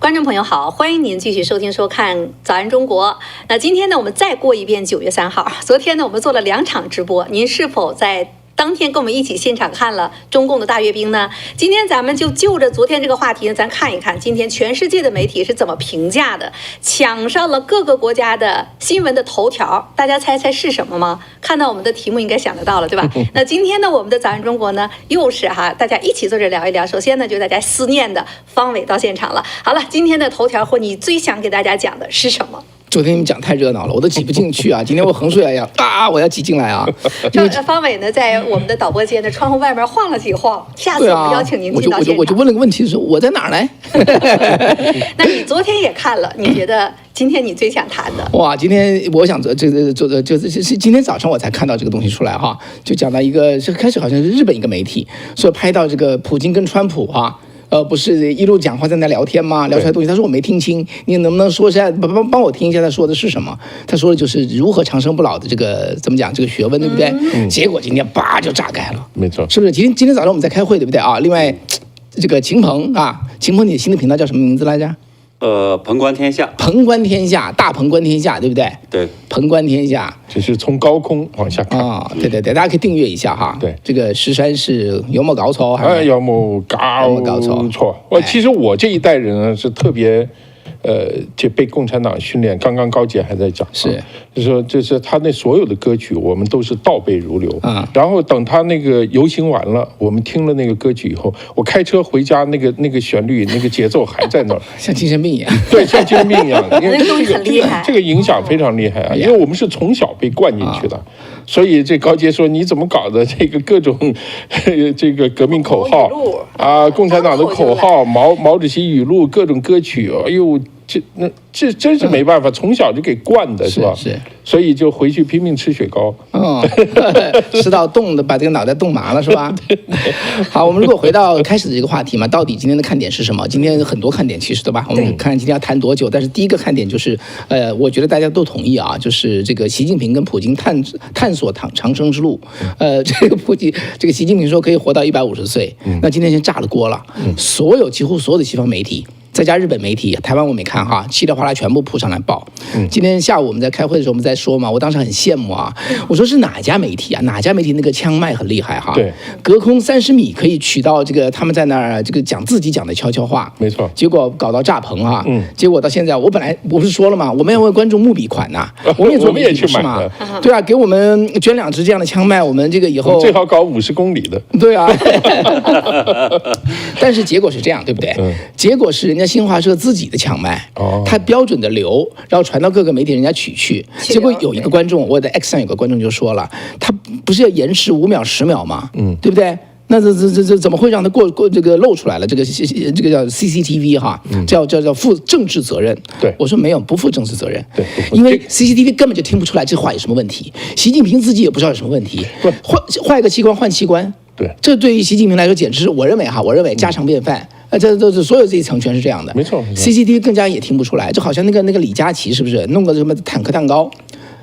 观众朋友好，欢迎您继续收听收看《早安中国》。那今天呢，我们再过一遍9月3号。昨天呢，我们做了2场直播，您是否在当天跟我们一起现场看了中共的大阅兵呢？今天咱们就着昨天这个话题呢，咱看一看今天全世界的媒体是怎么评价的，抢上了各个国家的新闻的头条。大家猜猜是什么吗？看到我们的题目应该想得到了，对吧？那今天呢，我们的早安中国呢，又是大家一起坐着聊一聊。首先呢，就大家思念的方伟到现场了。好了，今天的头条或你最想给大家讲的是什么？昨天你们讲太热闹了，我都挤不进去啊！今天我横睡呀我要挤进来啊！方伟呢，在我们的导播间的窗户外面晃了几晃，下次我们邀请您进到现场。我就问了个问题是我在哪儿来？那你昨天也看了，你觉得今天你最想谈的？哇，今天我想就是今天早上我才看到这个东西出来哈，就讲到一个开始好像是日本一个媒体说拍到这个普京跟川普不是一路讲话在那聊天吗？聊出来东西，他说我没听清，你能不能说一下，帮我听一下他说的是什么？他说的就是如何长生不老的这个怎么讲这个学问，对不对？结果今天就炸开了，没错，是不是？今天早上我们在开会，对不对啊？另外，这个秦鹏，你的新的频道叫什么名字来着？鹏观天下，鹏观天下，大鹏观天下，对不对？对，鹏观天下，就是从高空往下看对，大家可以订阅一下哈。对，这个石山是有没搞错？有没搞错？其实我这一代人呢是特别。就被共产党训练，刚刚高姐还在讲，就是说，就是他那所有的歌曲，我们都是倒背如流然后等他那个游行完了，我们听了那个歌曲以后，我开车回家，那个旋律、那个节奏还在那儿，像精神病一样。对，像精神病一样。因为这个影响非常厉害因为我们是从小被灌进去的。所以这高杰说你怎么搞的？这个各种这个革命口号共产党的口号，毛主席语录，各种歌曲，哎呦，这真是没办法，从小就给灌的是吧？是，所以就回去拼命吃雪糕，吃到冻的，把这个脑袋冻麻了是吧？好，我们如果回到开始的这个话题嘛，到底今天的看点是什么？今天很多看点其实对吧？我们看今天要谈多久，但是第一个看点就是，我觉得大家都同意就是这个习近平跟普京探索长生之路。这个习近平说可以活到150岁，那今天先炸了锅了，几乎所有的西方媒体。再加日本媒体，台湾我没看稀里哗啦全部扑上来报。今天下午我们在开会的时候，我们在说嘛，我当时很羡慕我说是哪家媒体哪家媒体那个枪脉很厉害对，隔空30米可以取到这个他们在那儿这个自己讲的悄悄话，没错。结果搞到炸棚结果到现在，我不是说了嘛，我们要为观众募笔款我们也做媒体是嘛，对给我们捐2支这样的枪脉，我们这个以后最好搞50公里的，对但是结果是这样，对不对？结果是人家新华社自己的枪脉，它标准的流，然后传到各个媒体，人家取去。结果有一个观众，我在 X 上有个观众就说了，他不是要延迟5秒10秒吗？对不对？那这怎么会让他过这个露出来了？这个叫 CCTV 叫负政治责任。对，我说没有，不负政治责任。对，因为 CCTV 根本就听不出来这话有什么问题，习近平自己也不知道有什么问题。换一个器官换器官，对，这对于习近平来说简直是我认为家常便饭。这所有这一层全是这样的，没错。CCTV 更加也听不出来，就好像那个李佳琦是不是弄个什么坦克蛋糕？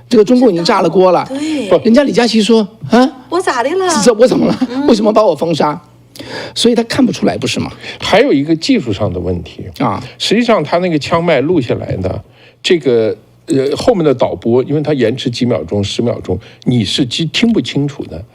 这个中共已经炸了锅了。对，人家李佳琦说我咋的了？我怎么了？为什么把我封杀？所以他看不出来，不是吗？还有一个技术上的问题实际上他那个枪脉录下来的这个后面的导播，因为它延迟几秒钟、10秒钟，你是听不清楚的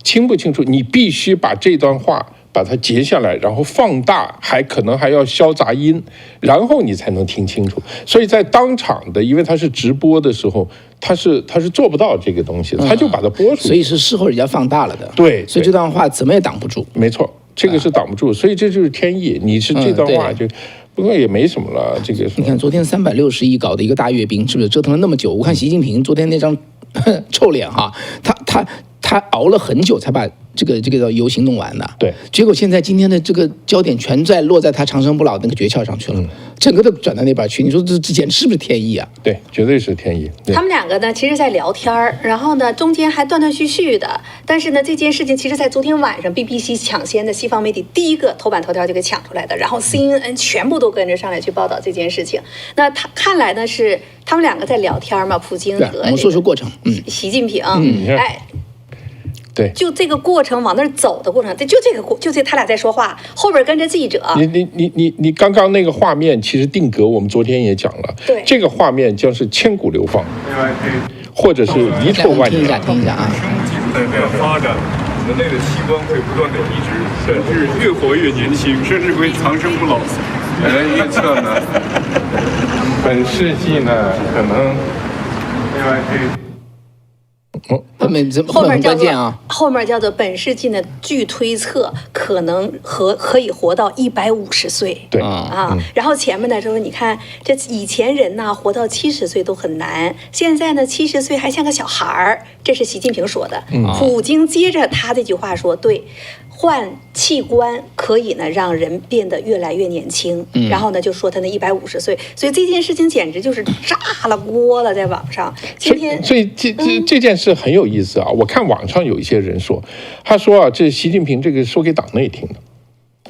听不清楚，你必须把这段话把它截下来，然后放大，可能还要消杂音，然后你才能听清楚。所以在当场的，因为它是直播的时候，他是做不到这个东西的，他就把它播出去，所以是事后人家放大了的。对，所以这段话怎么也挡不住。没错，这个是挡不住，所以这就是天意。你是这段话就。不过也没什么了，这个你看昨天360亿搞的一个大阅兵，是不是折腾了那么久？我看习近平昨天那张臭脸他熬了很久才把这个游行弄完的。对，结果现在今天的这个焦点全落在他长生不老那个诀窍上去了，整个都转到那边去。你说这简直是不是天意啊？对，绝对是天意。他们两个呢，其实在聊天然后呢中间还断断续续的，但是呢这件事情其实在昨天晚上 BBC 抢先的西方媒体第一个头版头条就给抢出来的，然后 CNN 全部都跟着上来去报道这件事情。那他看来呢是他们两个在聊天嘛，普京和我们说说过程。习近平，对，就这个过程往那儿走的过程，就他俩在说话，后边跟着记者。你刚刚那个画面，其实定格我们昨天也讲了，对，这个画面将是千古流芳，或者是遗臭万年。听一下啊。在这样发展，人类的器官会不断的移植，甚至越活越年轻，甚至会长生不老。有人预测呢，本世纪呢可能后面后面叫做本世纪呢，据推测可能可以活到150岁。对然后前面呢说，你看这以前人呢活到70岁都很难，现在呢70岁还像个小孩儿，这是习近平说的。普京接着他这句话说，对。换器官可以呢让人变得越来越年轻，然后呢就说他那150岁，所以这件事情简直就是炸了锅了，在网上。今天，所以这件事很有意思啊！我看网上有一些人说，他说啊，这习近平这个说给党内听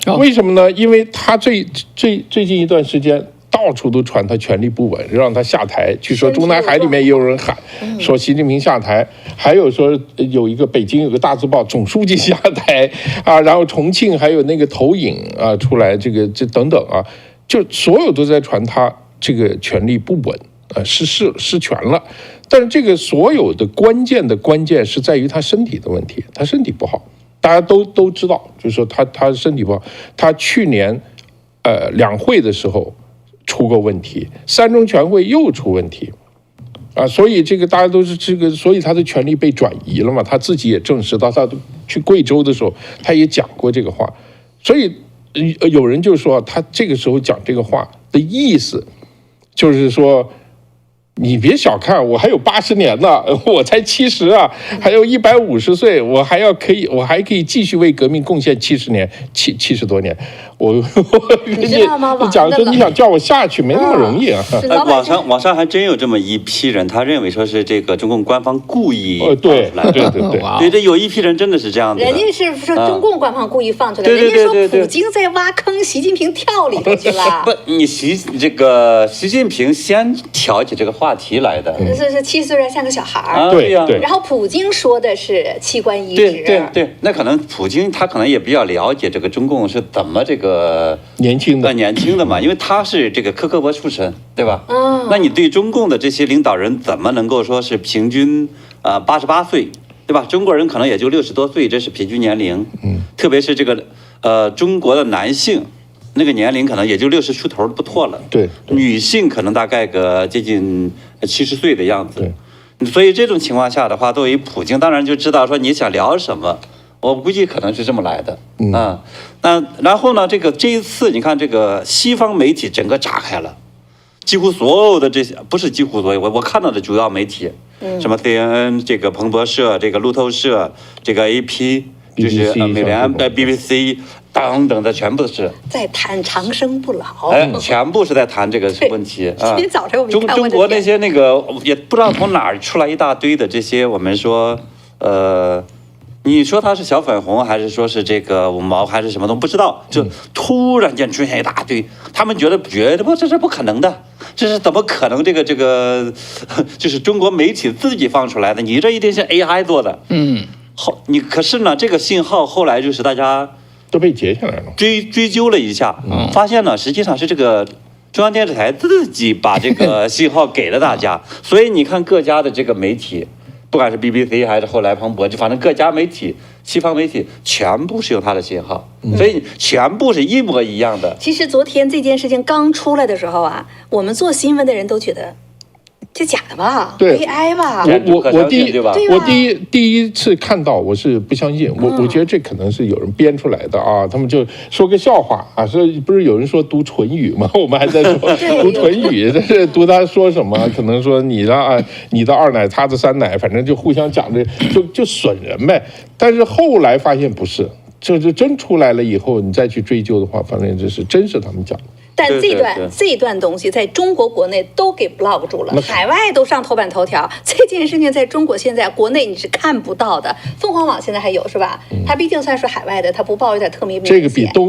的，为什么呢？因为他最近一段时间。到处都传他权力不稳，让他下台。据说中南海里面也有人喊，说习近平下台，还有说有一个北京有个大字报，总书记下台啊，然后重庆还有那个投影啊出来，这等等啊，就所有都在传他这个权力不稳，失权了。但是这个所有的关键是在于他身体的问题，他身体不好，大家都知道，就是说他身体不好，他去年两会的时候。出过问题，3中全会又出问题，所以这个大家都是所以他的权力被转移了嘛，他自己也证实到，他去贵州的时候，他也讲过这个话，所以有人就说他这个时候讲这个话的意思，就是说。你别小看我，还有80年呢，我才70啊，还有150岁，我还可以继续为革命贡献70年，70多年。你知道吗？你讲说你想叫我下去，没那么容易啊。网上还真有这么一批人，他认为说是这个中共官方故意对，这有一批人真的是这样的。人家是说中共官方故意放出来，人家说普京在挖坑，习近平跳里头去了。不，习近平先挑起这个话题来的，是70岁像个小孩儿，对呀。然后普京说的是器官移植，对，那可能普京他可能也比较了解这个中共是怎么这个年轻的嘛，因为他是这个科科博出身，对吧？那你对中共的这些领导人怎么能够说是平均88岁，对吧？中国人可能也就60多岁，这是平均年龄。特别是这个中国的男性。那个年龄可能也就60出头不错了，对，女性可能大概个接近70岁的样子，对，所以这种情况下的话，作为普京当然就知道说你想聊什么，我估计可能是这么来的，那然后呢，这一次你看这个西方媒体整个炸开了，几乎所有的这些不是几乎所有，我看到的主要媒体，什么 CNN 这个彭博社、这个路透社、这个 AP。就是美联BBC 等等的，全部是在谈长生不老，全部是在谈这个问题。今天早晨我们中国那些那个也不知道从哪儿出来一大堆的这些，我们说你说他是小粉红，还是说是这个五毛，还是什么都不知道，就突然间出现一大堆，他们觉得不，这是不可能的，这是怎么可能？这个就是中国媒体自己放出来的，你这一定是 AI 做的，可是呢，这个信号后来就是大家都被截下来了，追究了一下，发现呢，实际上是这个中央电视台自己把这个信号给了大家，所以你看各家的这个媒体，不管是 BBC 还是后来彭博，就反正各家媒体，西方媒体全部是用它的信号，所以全部是一模一样的。其实昨天这件事情刚出来的时候啊，我们做新闻的人都觉得。这假的吧？对 ，AI 吧？我第一次看到，我是不相信，我觉得这可能是有人编出来的啊，他们就说个笑话啊，不是有人说读唇语吗？我们还在说读唇语，但是读他说什么，可能说你的二奶他的三奶，反正就互相讲着，就损人呗。但是后来发现不是，这真出来了以后，你再去追究的话，反正真是他们讲的。但这段东西在中国国内都给 block 住了，海外都上头版头条。这件事情在中国现在国内你是看不到的。凤凰网现在还有是吧？它毕竟算是海外的，它不报有点特别明显。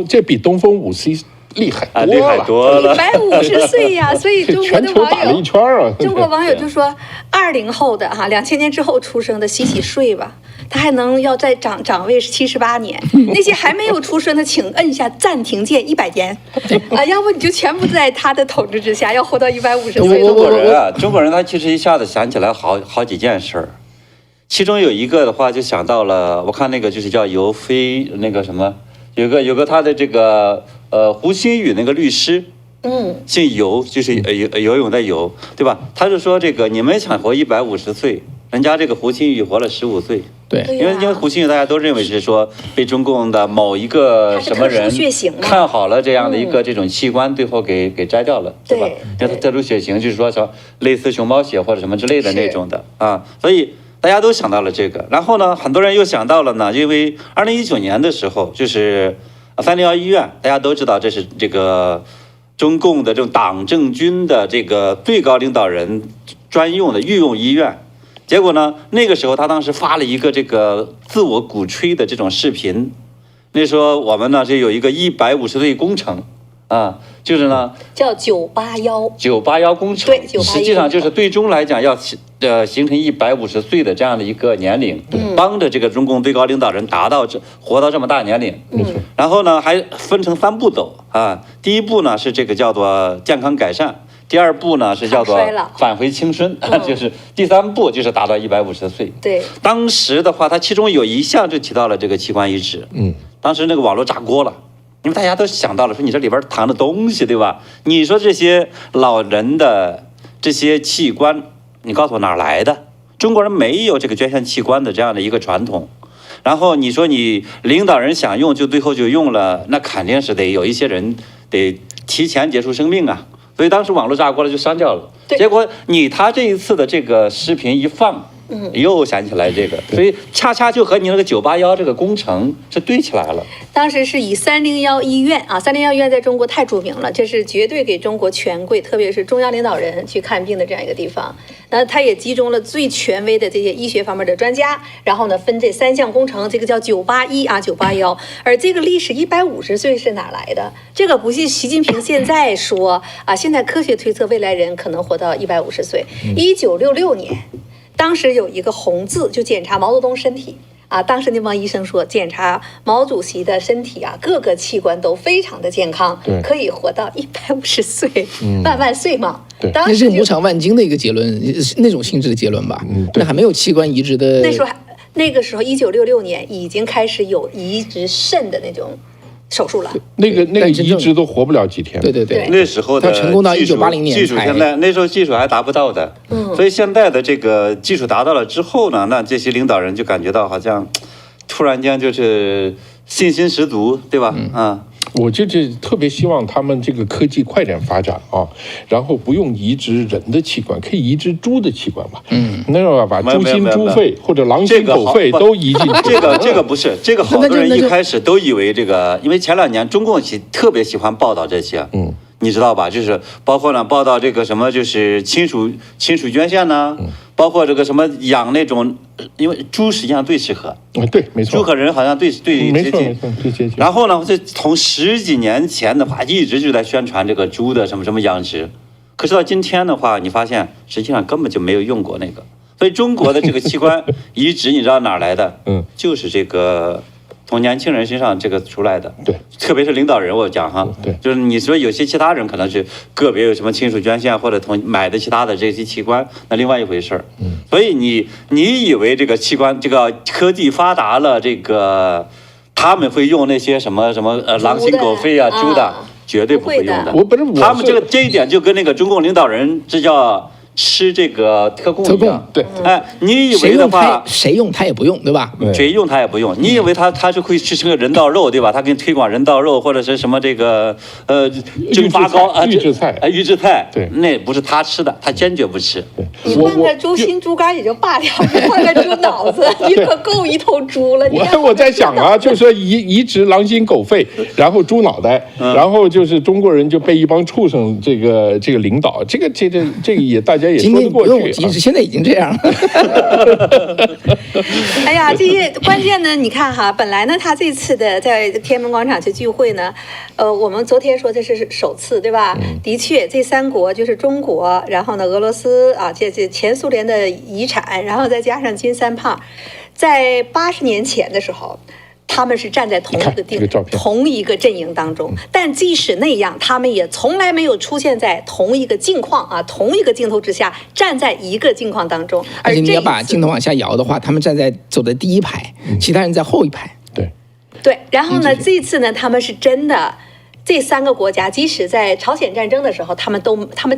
这比东风5C 厉害多了，150岁呀！所以中国的网友打了一圈啊，中国网友就说，20后的2000年之后出生的洗税吧，他还能要再掌位78年。那些还没有出生的，请摁下暂停键100年要不你就全部在他的统治之下，要活到150岁。中国人他其实一下子想起来好几件事儿。其中有一个的话，就想到了，我看那个就是叫尤飞那个什么，有个他的这个胡鑫宇那个律师，姓尤，就是游泳的游，对吧？他就说这个你们想活150岁，人家这个胡鑫宇活了15岁，对，因为胡鑫宇大家都认为是说被中共的某一个什么人看好了这样的一个这种器官，最后给摘掉了，对吧？因为他特殊血型就是说什么类似熊猫血或者什么之类的那种的啊，所以。大家都想到了这个，然后呢，很多人又想到了呢，因为2019年的时候，就是301医院，大家都知道这是这个中共的这种党政军的这个最高领导人专用的御用医院。结果呢，那个时候他当时发了一个这个自我鼓吹的这种视频，那时候我们呢就有一个150岁工程啊，就是呢叫981工程，对，实际上就是最终来讲要形成150岁的这样的一个年龄，帮着这个中共最高领导人活到这么大年龄。然后呢还分成3步走啊，第一步呢是这个叫做健康改善，第2步呢是叫做返回青春，就是第3步就是达到150岁。对，当时的话，它其中有一项就提到了这个器官移植。当时那个网络炸锅了。因为大家都想到了，说你这里边藏的东西，对吧？你说这些老人的这些器官，你告诉我哪儿来的？中国人没有这个捐献器官的这样的一个传统。然后你说你领导人想用，就最后就用了，那肯定是得有一些人得提前结束生命啊。所以当时网络炸锅了，就删掉了。结果他这一次的这个视频一放。又想起来这个，所以恰恰就和你那个981这个工程是对起来了。当时是以301医院301医院在中国太著名了，这是绝对给中国权贵，特别是中央领导人去看病的这样一个地方。那它也集中了最权威的这些医学方面的专家，然后呢分这3项工程，这个叫981981。而这个历史150岁是哪来的？这个不是习近平现在说现在科学推测未来人可能活到150岁。1966年。当时有一个红字，就检查毛泽东身体当时那帮医生说，检查毛主席的身体各个器官都非常的健康，可以活到150岁，万岁嘛。那是母场万金的一个结论，那种性质的结论吧。那还没有器官移植的。那个时候1966年已经开始有移植肾的那种手术了，那个移植都活不了几天。对，那时候的他成功到1980年技术现在那时候技术还达不到的，所以现在的这个技术达到了之后呢，那这些领导人就感觉到好像突然间就是信心十足，对吧？我就特别希望他们这个科技快点发展然后不用移植人的器官，可以移植猪的器官吧？那要把猪心、猪肺或者狼心、狗肺都移进去。这个不是，这个好多人一开始都以为这个，因为前2年中共特别喜欢报道这些，你知道吧？就是包括呢报道这个什么，就是亲属捐献呢，包括这个什么养那种，因为猪实际上最适合。对，没错。猪和人好像最接近。然后呢，这从10几年前的话，一直就在宣传这个猪的什么养殖，可是到今天的话，你发现实际上根本就没有用过那个。所以中国的这个器官移植，你知道哪儿来的？就是这个。从年轻人身上这个出来的，对，特别是领导人，我讲对，就是你说有些其他人可能是个别有什么亲属捐献或者买的其他的这些器官，那另外一回事儿。所以你以为这个器官这个科技发达了，这个他们会用那些什么狼心狗肺猪的，绝对不会用的。他们这一点就跟那个中共领导人这叫。吃这个特供一样，对，你以为的话，谁用他也不用，对吧？谁用他也不用。你以为他是会吃个人造肉，对吧？他给你推广人造肉或者是什么这个蒸发糕预制菜，预制菜，对，那不是他吃的，他坚决不吃。你换个猪心、猪肝也就罢了，你换个猪脑子，你可够一头猪了。我在想就是说移植狼心狗肺，然后猪脑袋，然后就是中国人就被一帮畜生这个领导，这个也大家。家也说得过去。现在已经这样了。哎呀，这些关键呢，你看哈，本来呢，他这次的在天安门广场去聚会呢，我们昨天说这是首次，对吧？的确，这3国就是中国，然后呢，俄罗斯啊，这前苏联的遗产，然后再加上金三胖，在80年前的时候。他们是站在同一个阵营当中，但即使那样，他们也从来没有出现在同一个境况啊，同一个镜头之下，站在一个境况当中。而且你要把镜头往下摇的话，他们走在第一排，其他人在后一排。对，然后呢，这次呢，他们是真的，这3个国家，即使在朝鲜战争的时候，他们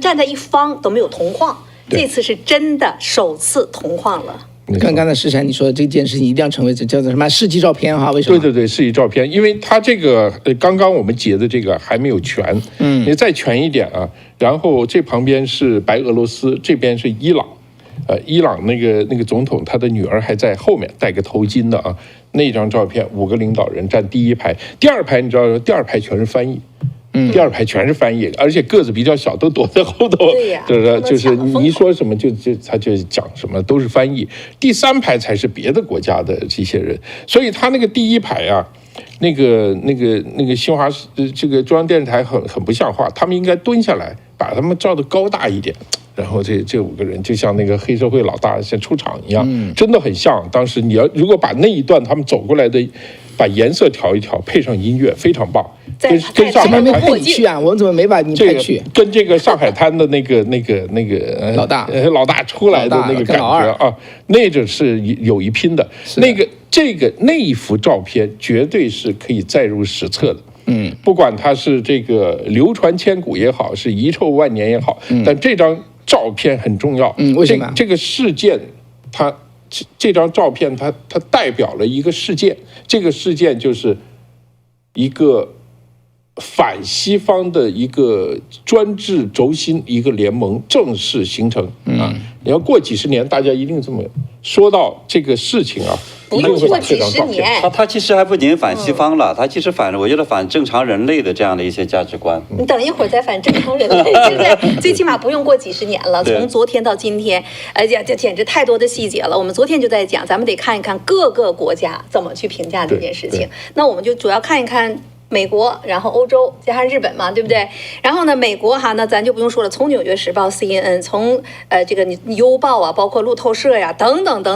站在一方都没有同框，这次是真的首次同框了。刚才世珊你说的这件事情一定要成为叫做什么世纪照片哈？为什么？对，世纪照片，因为它这个刚刚我们截的这个还没有全，你再全一点啊。然后这旁边是白俄罗斯，这边是伊朗，伊朗那个总统他的女儿还在后面戴个头巾的啊。那张照片5个领导人站第一排，第二排你知道，第二排全是翻译。第二排全是翻译，而且个子比较小，都躲在后头。就是你说什么他就讲什么，都是翻译。第3排才是别的国家的这些人，所以他那个第一排啊，那个新华这个中央电视台很不像话，他们应该蹲下来，把他们照得高大一点。然后这5个人就像那个黑社会老大像出场一样，真的很像。当时你如果把那一段他们走过来的，把颜色调一调，配上音乐，非常棒。跟上海滩没去啊，我们怎么没把你派去？跟这个上海滩的那个老大出来的那个感觉啊，那个是有一拼的。那一幅照片绝对是可以载入史册的。不管它是这个流传千古也好，是遗臭万年也好，但这张照片很重要。为什么？这个事件，这张照片它代表了一个事件，这个事件就是一个反西方的一个专制轴心一个联盟正式形成啊！你要过几十年，大家一定这么说到这个事情啊。不用过几十年，他其实还不仅反西方了，他其实我觉得反正常人类的这样的一些价值观。你等一会儿再反正常人类，对不对？最起码不用过几十年了，从昨天到今天，这简直太多的细节了。我们昨天就在讲，咱们得看一看各个国家怎么去评价这件事情。那我们就主要看一看。美国，然后欧洲，加上日本嘛，对不对？然后呢，美国哈，那咱就不用说了，从《纽约时报》CNN， 从这个邮报啊，包括路透社呀，等等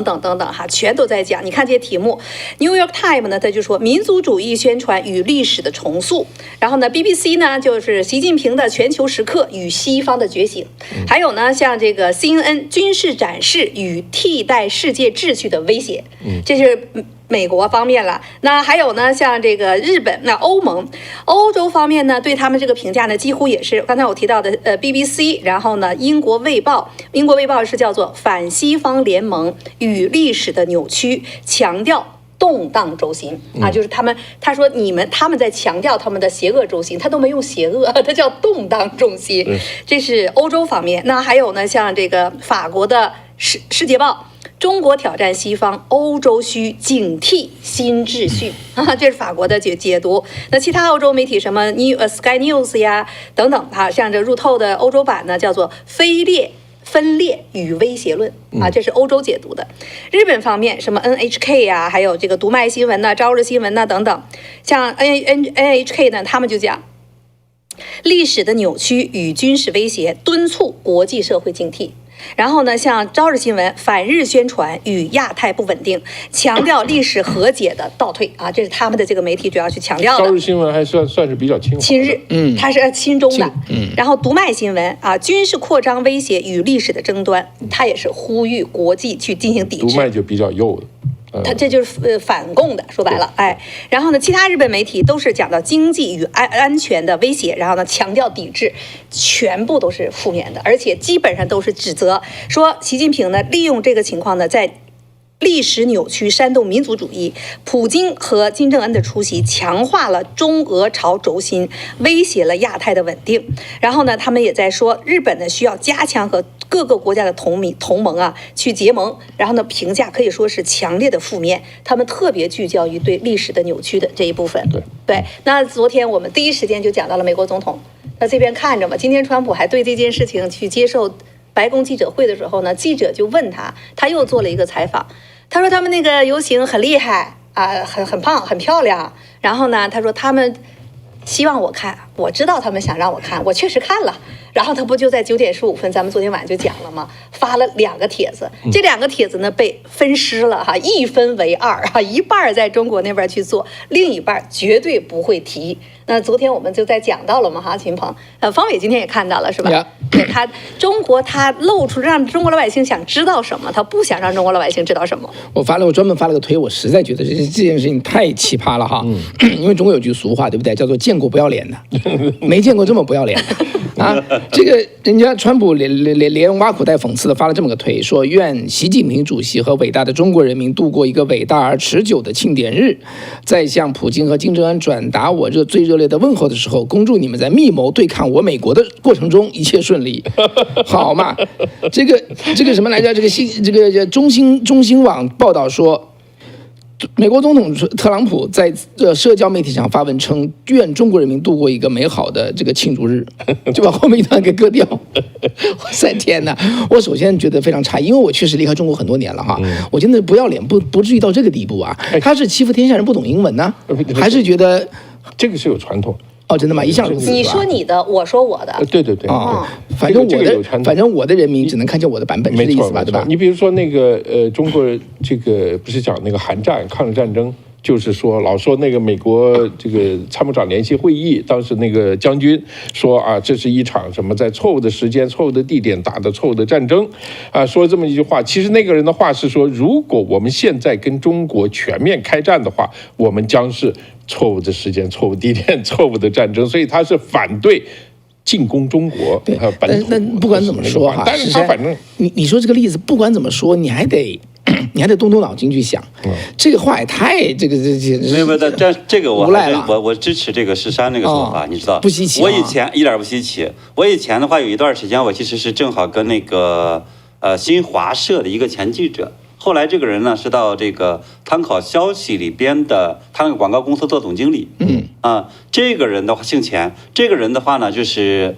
哈，全都在讲。你看这些题目，《New York Times》呢，他就说民族主义宣传与历史的重塑。然后呢 ，BBC 呢就是习近平的全球时刻与西方的觉醒。还有呢，像这个 CNN 军事展示与替代世界秩序的威胁，这是。美国方面了，那还有呢，像这个日本、那欧盟、欧洲方面呢，对他们这个评价呢，几乎也是刚才我提到的BBC， 然后呢，英国卫报是叫做反西方联盟与历史的扭曲，强调动荡轴心啊，就是他说他们在强调他们的邪恶轴心，他都没用邪恶，他叫动荡重心，这是欧洲方面。那还有呢，像这个法国的世界报。中国挑战西方，欧洲需警惕新秩序啊，这是法国的解读。那其他欧洲媒体什么Sky News 呀等等啊，像这路透的欧洲版呢，叫做分裂与威胁论啊，这是欧洲解读的。日本方面什么 NHK 呀，还有这个读卖新闻呐、朝日新闻呐等等，像 NHK 呢，他们就讲。历史的扭曲与军事威胁，敦促国际社会警惕。然后呢，像朝日新闻反日宣传与亚太不稳定，强调历史和解的倒退啊，这是他们的这个媒体主要去强调的。朝日新闻还算是比较亲日，它是亲中的。然后读卖新闻啊，军事扩张威胁与历史的争端，它也是呼吁国际去进行抵制。读卖就比较右的。他这就是反共的，说白了，然后呢，其他日本媒体都是讲到经济与安全的威胁，然后呢强调抵制，全部都是负面的，而且基本上都是指责说习近平呢利用这个情况呢在历史扭曲煽动民族主义，普京和金正恩的出席强化了中俄朝轴心，威胁了亚太的稳定。然后呢，他们也在说日本呢需要加强和各个国家的同盟啊去结盟。然后呢，评价可以说是强烈的负面，他们特别聚焦于对历史的扭曲的这一部分。对，那昨天我们第一时间就讲到了美国总统，那这边看着嘛，今天川普还对这件事情去接受白宫记者会的时候呢，记者就问他，他又做了一个采访，他说他们那个游行很厉害啊，很棒，很漂亮。然后呢，他说他们希望我看，我知道他们想让我看，我确实看了。然后他不就在9点15分，咱们昨天晚上就讲了吗？发了2个帖子，这2个帖子呢被分尸了哈，一分为2哈，一半在中国那边去做，另一半绝对不会提。那昨天我们就在讲到了嘛哈，秦鹏，方伟今天也看到了是吧？对他中国他露出让中国老百姓想知道什么，他不想让中国老百姓知道什么。我专门发了个推，我实在觉得这件事情太奇葩了哈，因为中国有句俗话对不对，叫做见过不要脸的，没见过这么不要脸的啊。这个人家川普连挖苦带讽刺的发了这么个推，说愿习近平主席和伟大的中国人民度过一个伟大而持久的庆典日，在向普京和金正恩转达我最热烈的问候的时候，恭祝你们在密谋对抗我美国的过程中一切顺利。好嘛，这个什么来着？这个中新网报道说，美国总统特朗普在社交媒体上发文称，愿中国人民度过一个美好的这个庆祝日，就把后面一段给割掉。哇塞，天哪！我首先觉得非常诧异，因为我确实离开中国很多年了哈，我真的不要脸，不至于到这个地步啊。他是欺负天下人不懂英文呢，还是觉得这个是有传统？哦，真的吗？一向如此。你说你的，我说我的。对。反正我的人民只能看见我的版本，是这意思吧？对吧？你比如说那个中国这个不是讲那个韩战抗日战争，就是说老说那个美国这个参谋长联席会议，当时那个将军说啊，这是一场什么在错误的时间、错误的地点打的错误的战争，啊，说这么一句话。其实那个人的话是说，如果我们现在跟中国全面开战的话，我们将是错误的时间、错误地点、错误的战争，所以他是反对进攻中国。对，那不管怎么说哈，但是他反正你说这个例子，不管怎么说，你还得动动脑筋去想，这个话也太这没有这个我支持这个石山那个说法，你知道不稀奇。我以前一点不稀奇，我以前的话有一段时间，我其实是正好跟那个新华社的一个前记者。后来这个人呢是到这个参考消息里边的他那个广告公司做总经理。这个人的话姓钱，这个人的话呢就是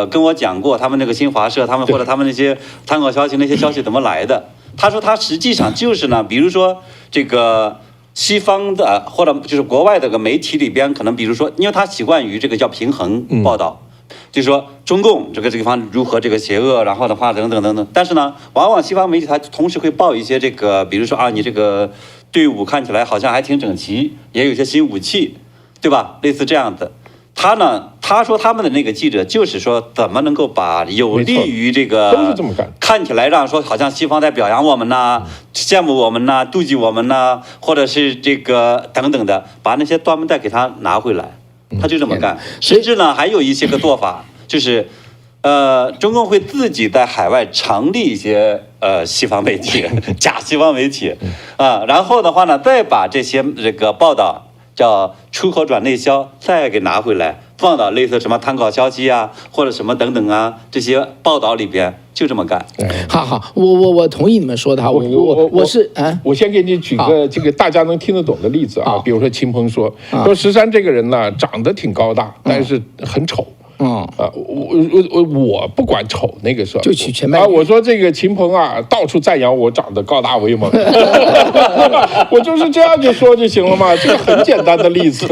跟我讲过他们那个新华社，他们或者他们那些参考消息那些消息怎么来的。他说他实际上就是呢，比如说这个西方的或者就是国外的个媒体里边，可能比如说，因为他习惯于这个叫平衡报道。就是说中共这个地方如何这个邪恶，然后的话等等等等，但是呢，往往西方媒体它同时会报一些这个，比如说啊，你这个队伍看起来好像还挺整齐，也有一些新武器，对吧？类似这样的。他说他们的那个记者就是说，怎么能够把有利于这个都是这么干，看起来让说好像西方在表扬我们呐，羡慕我们呐，妒忌我们呐，或者是这个等等的，把那些断门带给他拿回来。他就这么干，甚至呢还有一些个做法，就是中共会自己在海外成立一些西方媒体，假西方媒体啊，然后的话呢，再把这些这个报道叫出口转内销，再给拿回来，放到类似什么参考消息啊，或者什么等等啊这些报道里边，就这么干。好，我同意你们说的哈，我先给你举个这个大家能听得懂的例子啊，比如说秦鹏说石山这个人呢长得挺高大，但是很丑。我不管丑那个事，就取全卖。我说这个秦鹏啊，到处赞扬我长得高大威猛，我就是这样就说就行了嘛，这个很简单的例子。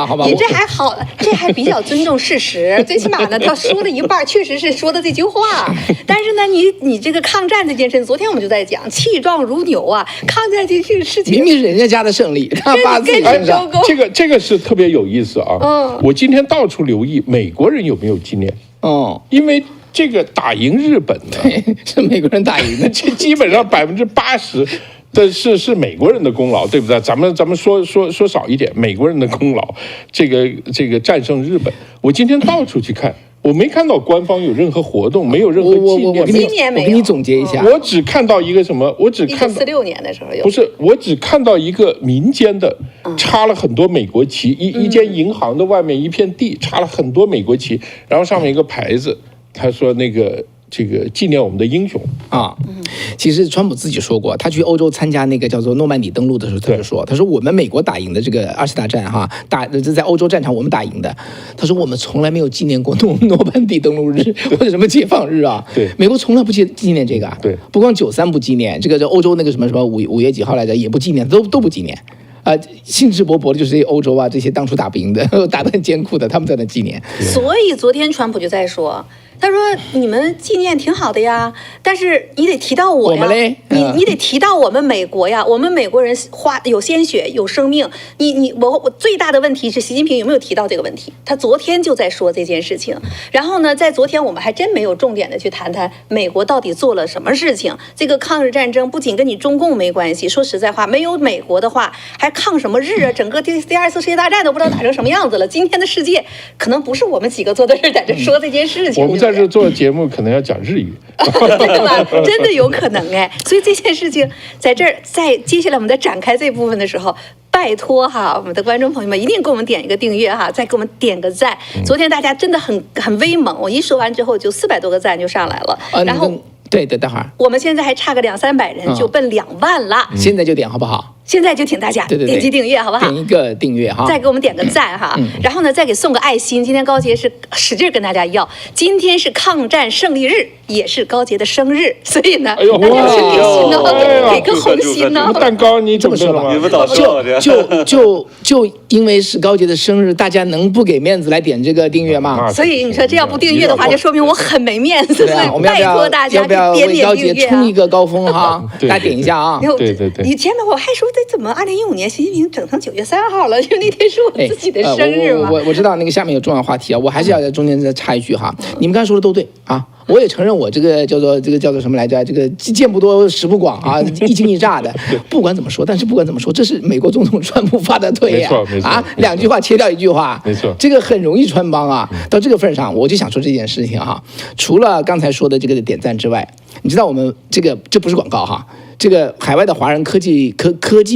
好吧，你这还好，这还比较尊重事实，最起码呢，他说了一半，确实是说的这句话。但是呢，你这个抗战这件事，昨天我们就在讲，气壮如牛啊，抗战这个事情，明明是人家的胜利，他把自己身上。这个是特别有意思啊。我今天到处留意美国人有没有纪念。因为这个打赢日本呢，是美国人打赢的，这基本上80%的是美国人的功劳，对不对？咱们说少一点，美国人的功劳，这个战胜日本。我今天到处去看，我没看到官方有任何活动，没有任何纪念。今年没有。我给你总结一下，我只看到一个什么，我只看到1946年的时候有。不是，我只看到一个民间的，插了很多美国旗，一间银行的外面一片地插了很多美国旗，然后上面一个牌子，他说那个这个纪念我们的英雄啊。其实川普自己说过，他去欧洲参加那个叫做诺曼底登陆的时候，他就说，他说我们美国打赢的这个2次大战哈，在欧洲战场我们打赢的。他说我们从来没有纪念过诺曼底登陆日或者什么解放日啊。对，美国从来不纪念这个。对，不光93不纪念，这个欧洲那个什么5月几号来着也不纪念，都不纪念。兴致勃勃的就是这些欧洲啊，这些当初打不赢的、打得很艰苦的，他们在那纪念。所以昨天川普就在说，他说你们纪念挺好的呀，但是你得提到我呀，你得提到我们美国呀，我们美国人有鲜血有生命，我最大的问题是习近平有没有提到这个问题？他昨天就在说这件事情，然后呢，在昨天我们还真没有重点的去谈谈美国到底做了什么事情。这个抗日战争不仅跟你中共没关系，说实在话，没有美国的话，还抗什么日啊？整个第2次世界大战都不知道打成什么样子了。今天的世界可能不是我们几个坐在这儿在这说这件事情。我们在这做节目可能要讲日语，真的吗？真的有可能哎。所以这件事情在这儿，在接下来我们在展开这部分的时候，拜托哈，我们的观众朋友们一定给我们点一个订阅哈，再给我们点个赞。昨天大家真的很威猛，我一说完之后就400多个赞就上来了，然后。对，待会儿我们现在还差个200-300人就奔2万了，现在就点好不好？现在就请大家点击订阅，好不好？点一个订阅哈，再给我们点个赞哈，然后呢，再给送个爱心。今天高杰是使劲跟大家要，今天是抗战胜利日，也是高杰的生日，所以呢，大家是给心哦，给个红心哦。蛋糕你这么说吧，你们早说就因为是高杰的生日，大家能不给面子来点这个订阅吗？所以你说这要不订阅的话，就说明我很没面子。所以拜托大家点为高杰冲一个高峰哈，大家点一下啊！对，你前面我还说这怎么2015年习近平整成9月3号了？因为那天是我自己的生日嘛。我知道那个下面有重要话题啊，我还是要在中间再插一句哈。你们刚才说的都对啊，我也承认我这个叫做什么来着？这个见不多识不广啊，一惊一乍的。不管怎么说，但是不管怎么说，这是美国总统川普发的推呀，啊，2句话切掉1句话，没错，这个很容易穿帮啊。到这个份上，我就想说这件事情哈。除了刚才说的这个点赞之外，你知道我们这不是广告哈。这个海外的华人科技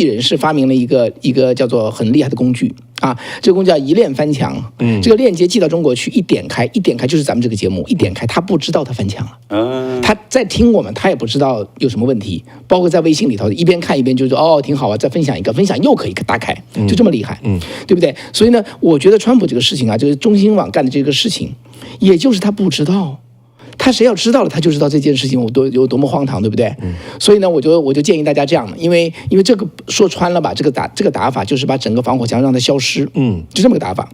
人士发明了一个叫做很厉害的工具啊，这个工具叫一链翻墙。这个链接寄到中国去，一点开就是咱们这个节目，一点开他不知道他翻墙了，他在听我们，他也不知道有什么问题，包括在微信里头一边看一边就说哦挺好啊，再分享一个，分享又可以打开，就这么厉害，对不对？所以呢，我觉得川普这个事情啊，就是中新网干的这个事情，也就是他不知道。他谁要知道了，他就知道这件事情有多么荒唐，对不对？所以呢，我就建议大家这样，因为这个说穿了吧，这个打法就是把整个防火墙让它消失，就这么个打法，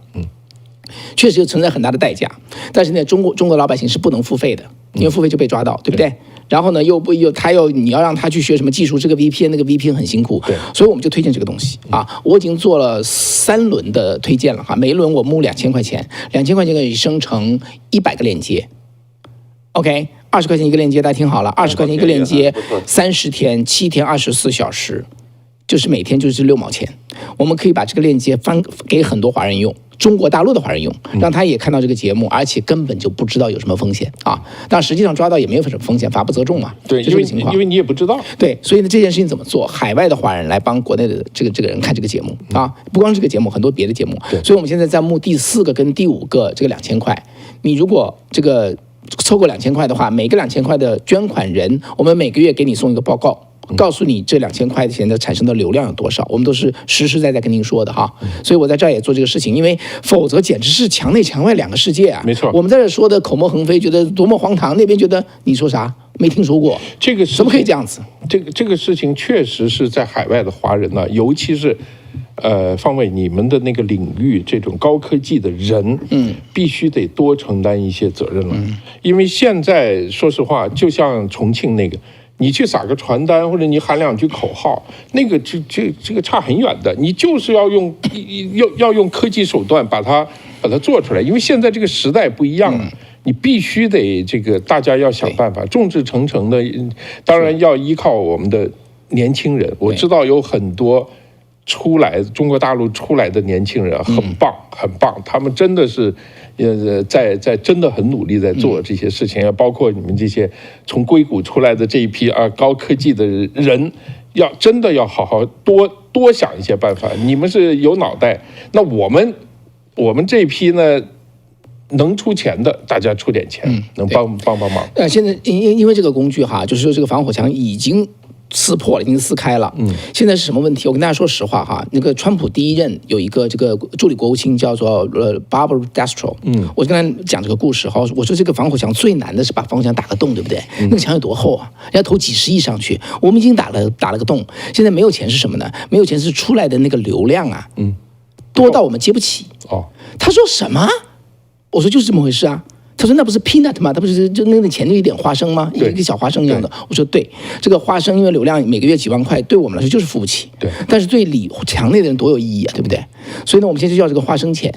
确实存在很大的代价，但是呢，中国老百姓是不能付费的，因为付费就被抓到，对不对？然后呢，你要让他去学什么技术，这个 VPN 那个 VPN 很辛苦，所以我们就推荐这个东西啊。我已经做了3轮的推荐了哈，每一轮我募2000块钱，2000块钱可以生成100个链接。OK， 20块钱一个链接，大家听好了，20块钱一个链接，30天，7天，24小时，就是每天就是6毛钱。我们可以把这个链接翻给很多华人用，中国大陆的华人用，让他也看到这个节目，而且根本就不知道有什么风险啊。但实际上抓到也没有什么风险，法不责众嘛。对，就这个情况，因为你也不知道。对，所以呢，这件事情怎么做？海外的华人来帮国内的这个人看这个节目啊，不光这个节目，很多别的节目。所以我们现在在募第4个跟第5个这个2000块，你如果这个凑够2000块的话，每个2000块的捐款人，我们每个月给你送一个报告，告诉你这2000块钱的产生的流量有多少，我们都是实实在在跟您说的哈。所以我在这儿也做这个事情，因为否则简直是墙内墙外2个世界啊。没错，我们在这说的口沫横飞，觉得多么荒唐，那边觉得你说啥没听说过，这个怎么可以这样子？这个事情确实是在海外的华人呢，尤其是。方伟，你们的那个领域，这种高科技的人，必须得多承担一些责任了。因为现在说实话，就像重庆那个，你去撒个传单或者你喊2句口号，那个这个差很远的。你就是要用科技手段把它做出来，因为现在这个时代不一样了。你必须得大家要想办法，众志成城的，当然要依靠我们的年轻人。我知道有很多。中国大陆出来的年轻人很棒，很棒，他们真的是，在真的很努力在做这些事情，包括你们这些从硅谷出来的这一批高科技的人，真的要好好多想一些办法。你们是有脑袋，那我们这一批呢，能出钱的，大家出点钱，能帮忙。现在因为这个工具哈，就是说这个防火墙已经撕破了，已经撕开了。现在是什么问题？我跟大家说实话哈，那个川普第一任有一个这个助理国务卿叫做Barbara Destro。我跟他讲这个故事哈，我说这个防火墙最难的是把防火墙打个洞，对不对？那个墙有多厚啊？要投几十亿上去，我们已经打了个洞，现在没有钱是什么呢？没有钱是出来的那个流量啊，多到我们接不起。他说什么？我说就是这么回事啊。他说那不是 peanut 吗？他不是就那个钱就一点花生吗？一个小花生一样的。我说对，这个花生因为流量每个月几万块，对我们来说就是付不起。对，但是对墙内的人多有意义啊，对不对？所以呢，我们现在就要这个花生钱。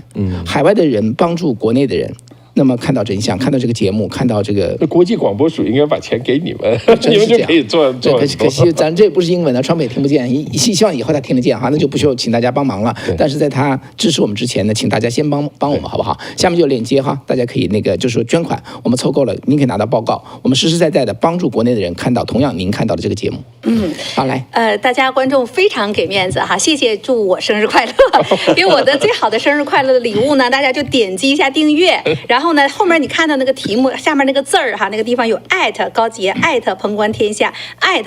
海外的人帮助国内的人。那么看到真相，看到这个节目，看到这个国际广播署应该把钱给你们，你们就可以做。可惜咱这也不是英文的，川普也听不见。希望以后他听得见哈，那就不需要请大家帮忙了。但是在他支持我们之前呢，请大家先帮我们好不好？下面就有链接哈，大家可以就是说捐款，我们凑够了，您可以拿到报告，我们实实在在的帮助国内的人看到同样您看到的这个节目。好来，大家观众非常给面子哈，谢谢祝我生日快乐，给我的最好的生日快乐的礼物呢，大家就点击一下订阅，然后呢后面你看到那个题目下面那个字儿哈，那个地方有高洁鹏观天下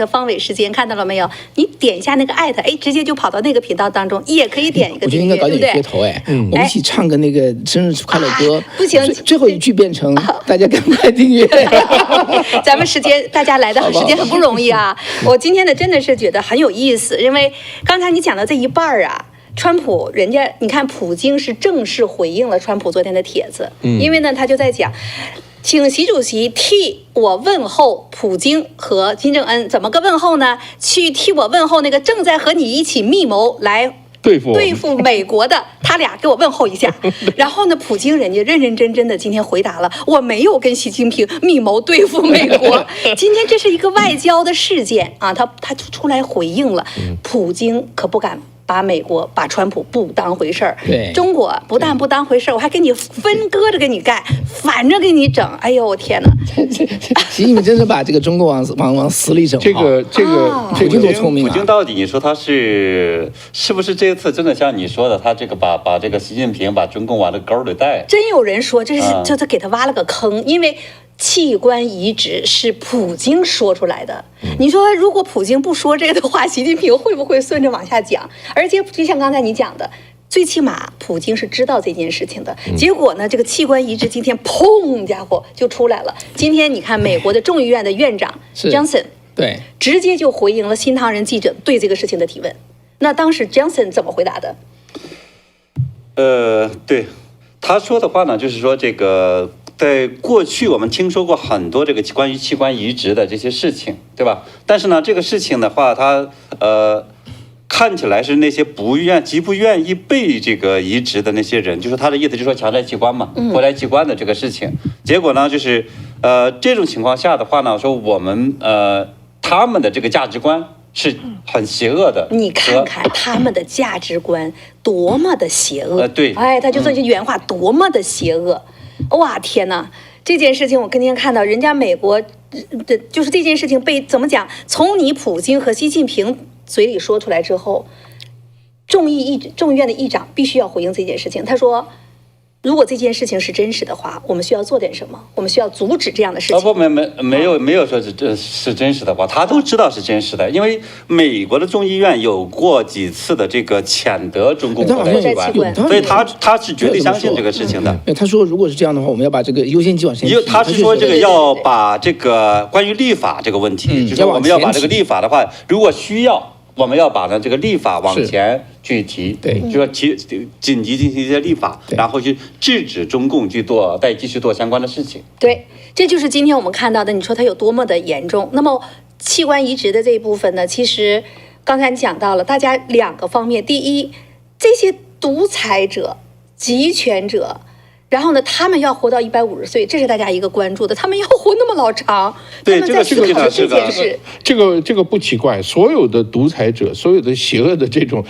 方伟时间，看到了没有？你点一下那个直接就跑到那个频道当中，也可以点一个订阅，我觉得应该搞点噱头我们一起唱个那个生日快乐歌，不行，最后一句变成大家赶快订阅。咱们大家来的时间很不容易啊，我今天呢真的是觉得很有意思，因为刚才你讲的这一半啊。川普人家你看普京是正式回应了川普昨天的帖子，因为呢他就在讲，请习主席替我问候普京和金正恩，怎么个问候呢？去替我问候那个正在和你一起密谋来对付美国的他俩，给我问候一下。然后呢，普京人家认认真真的今天回答了，我没有跟习近平密谋对付美国。今天这是一个外交的事件啊，他出来回应了，普京可不敢把川普不当回事儿，中国不但不当回事儿，我还给你分割着给你干，反着给你整。哎呦我天哪！习近平真是把这个中国往死里整。这个普京多聪明啊！普京到底你说他是不是这次真的像你说的，他这个把这个习近平把中共往这沟里带？真有人说这是给他挖了个坑，因为器官移植是普京说出来的。你说如果普京不说这个的话，习近平会不会顺着往下讲？而且就像刚才你讲的，最起码普京是知道这件事情的。结果呢，这个器官移植今天砰家伙就出来了。今天你看美国的众议院的院长 Johnson 对直接就回应了新唐人记者对这个事情的提问。那当时 Johnson 怎么回答的？对，他说的话呢，就是说这个。在过去，我们听说过很多这个关于器官移植的这些事情，对吧？但是呢，这个事情的话，它看起来是那些极不愿意被这个移植的那些人，就是他的意思，就是说强摘器官嘛，活摘器官的这个事情。结果呢，就是这种情况下的话呢，说我们他们的这个价值观是很邪恶的。你看看他们的价值观多么的邪恶。对，他就说这原话多么的邪恶。哇天哪！这件事情我今天看到，人家美国的就是这件事情被怎么讲？从你普京和习近平嘴里说出来之后，众议院的议长必须要回应这件事情。他说，如果这件事情是真实的话，我们需要做点什么？我们需要阻止这样的事情。没有说这是真实的话，他都知道是真实的，因为美国的众议院有过几次的这个谴责中共活摘器官，所以他是绝对相信这个事情的。他说，如果是这样的话，我们要把这个优先级往前提。他是说这个要把这个关于立法这个问题，就是我们要把这个立法的话，如果需要。我们要把呢这个立法往前去提，对，就说紧急进行一些立法，然后去制止中共再继续做相关的事情。对，这就是今天我们看到的。你说它有多么的严重？那么器官移植的这一部分呢？其实刚才你讲到了，大家两个方面：第一，这些独裁者、集权者。然后呢，他们要活到150岁，这是大家一个关注的。他们要活那么老长，对，他们在思考这件事。这个不奇怪，所有的独裁者，所有的邪恶的这种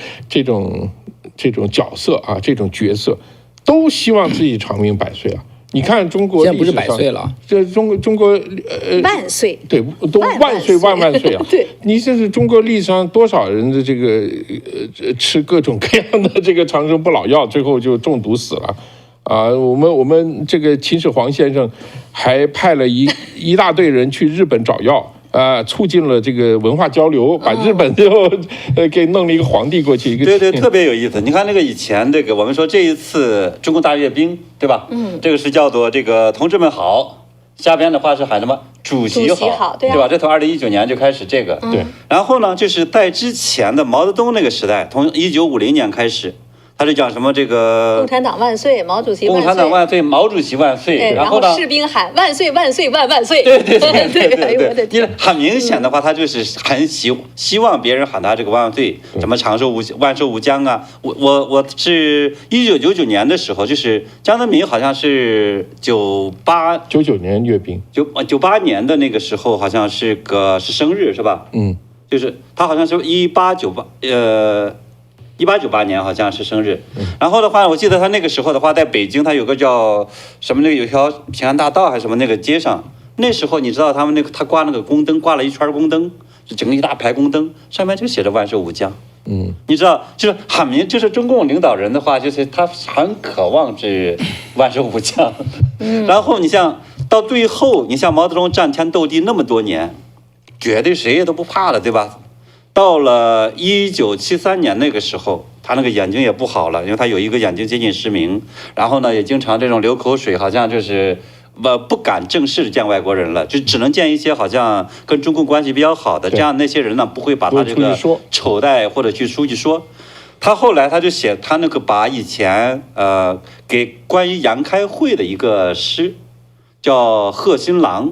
角色啊，这种角色，都希望自己长命百岁啊。你看中国现在不是100岁了，这中国万岁，对，都万岁啊！对，你这是中国历史上多少人的这个吃各种各样的这个长生不老药，最后就中毒死了。啊，我们这个秦始皇先生还派了一大队人去日本找药。促进了这个文化交流，把日本就给弄了一个皇帝过去，对，特别有意思。你看那个以前这个，我们说这一次中共大阅兵，对吧？这个是叫做这个同志们好，下边的话是喊什么？主席好，对吧？这从2019年就开始这个，对。然后呢，就是在之前的毛泽东那个时代，从1950年开始。他是讲什么？这个共产党万岁，毛主席万岁，共产党万岁，毛主席万岁。然后士兵喊万岁万岁万万岁。对，因为很明显的话，他就是很希望别人喊他这个万万岁，什么长寿万寿无疆啊。我是1999年的时候，就是江泽民好像是99年阅兵，98年的那个时候好像是生日是吧？就是他好像是1898年好像是生日，然后的话，我记得他那个时候的话，在北京，他有个叫什么那个有条平安大道还是什么那个街上，那时候你知道他们他挂那个宫灯，挂了一圈宫灯，就整个一大排宫灯，上面就写着万寿无疆。你知道，就是就是中共领导人的话，就是他很渴望是万寿无疆。然后你像到最后，你像毛泽东战天斗地那么多年，绝对谁也都不怕了，对吧？到了1973年那个时候，他那个眼睛也不好了，因为他有一个眼睛接近失明，然后呢也经常这种流口水，好像就是不敢正式见外国人了，就只能见一些好像跟中共关系比较好的，这样那些人呢不会把他这个丑态或者去出去说。他后来他就写他那个把以前给关于杨开慧的一个诗，叫《贺新郎》，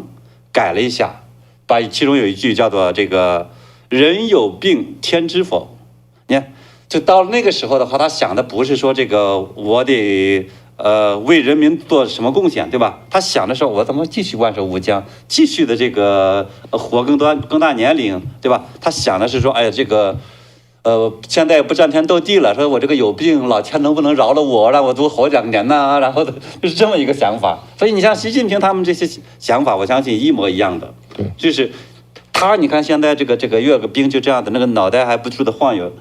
改了一下，把其中有一句叫做这个。人有病天知否？你看，就到了那个时候的话，他想的不是说这个我得为人民做什么贡献，对吧？他想的是我怎么继续万寿无疆，继续的这个活更大年龄，对吧？他想的是说，哎呀，这个现在不战天斗地了，说我这个有病，老天能不能饶了我，让我多活2年呢？然后就是这么一个想法。所以你像习近平他们这些想法，我相信一模一样的，就是。你看现在这个阅个兵就这样的，那个脑袋还不住的晃悠，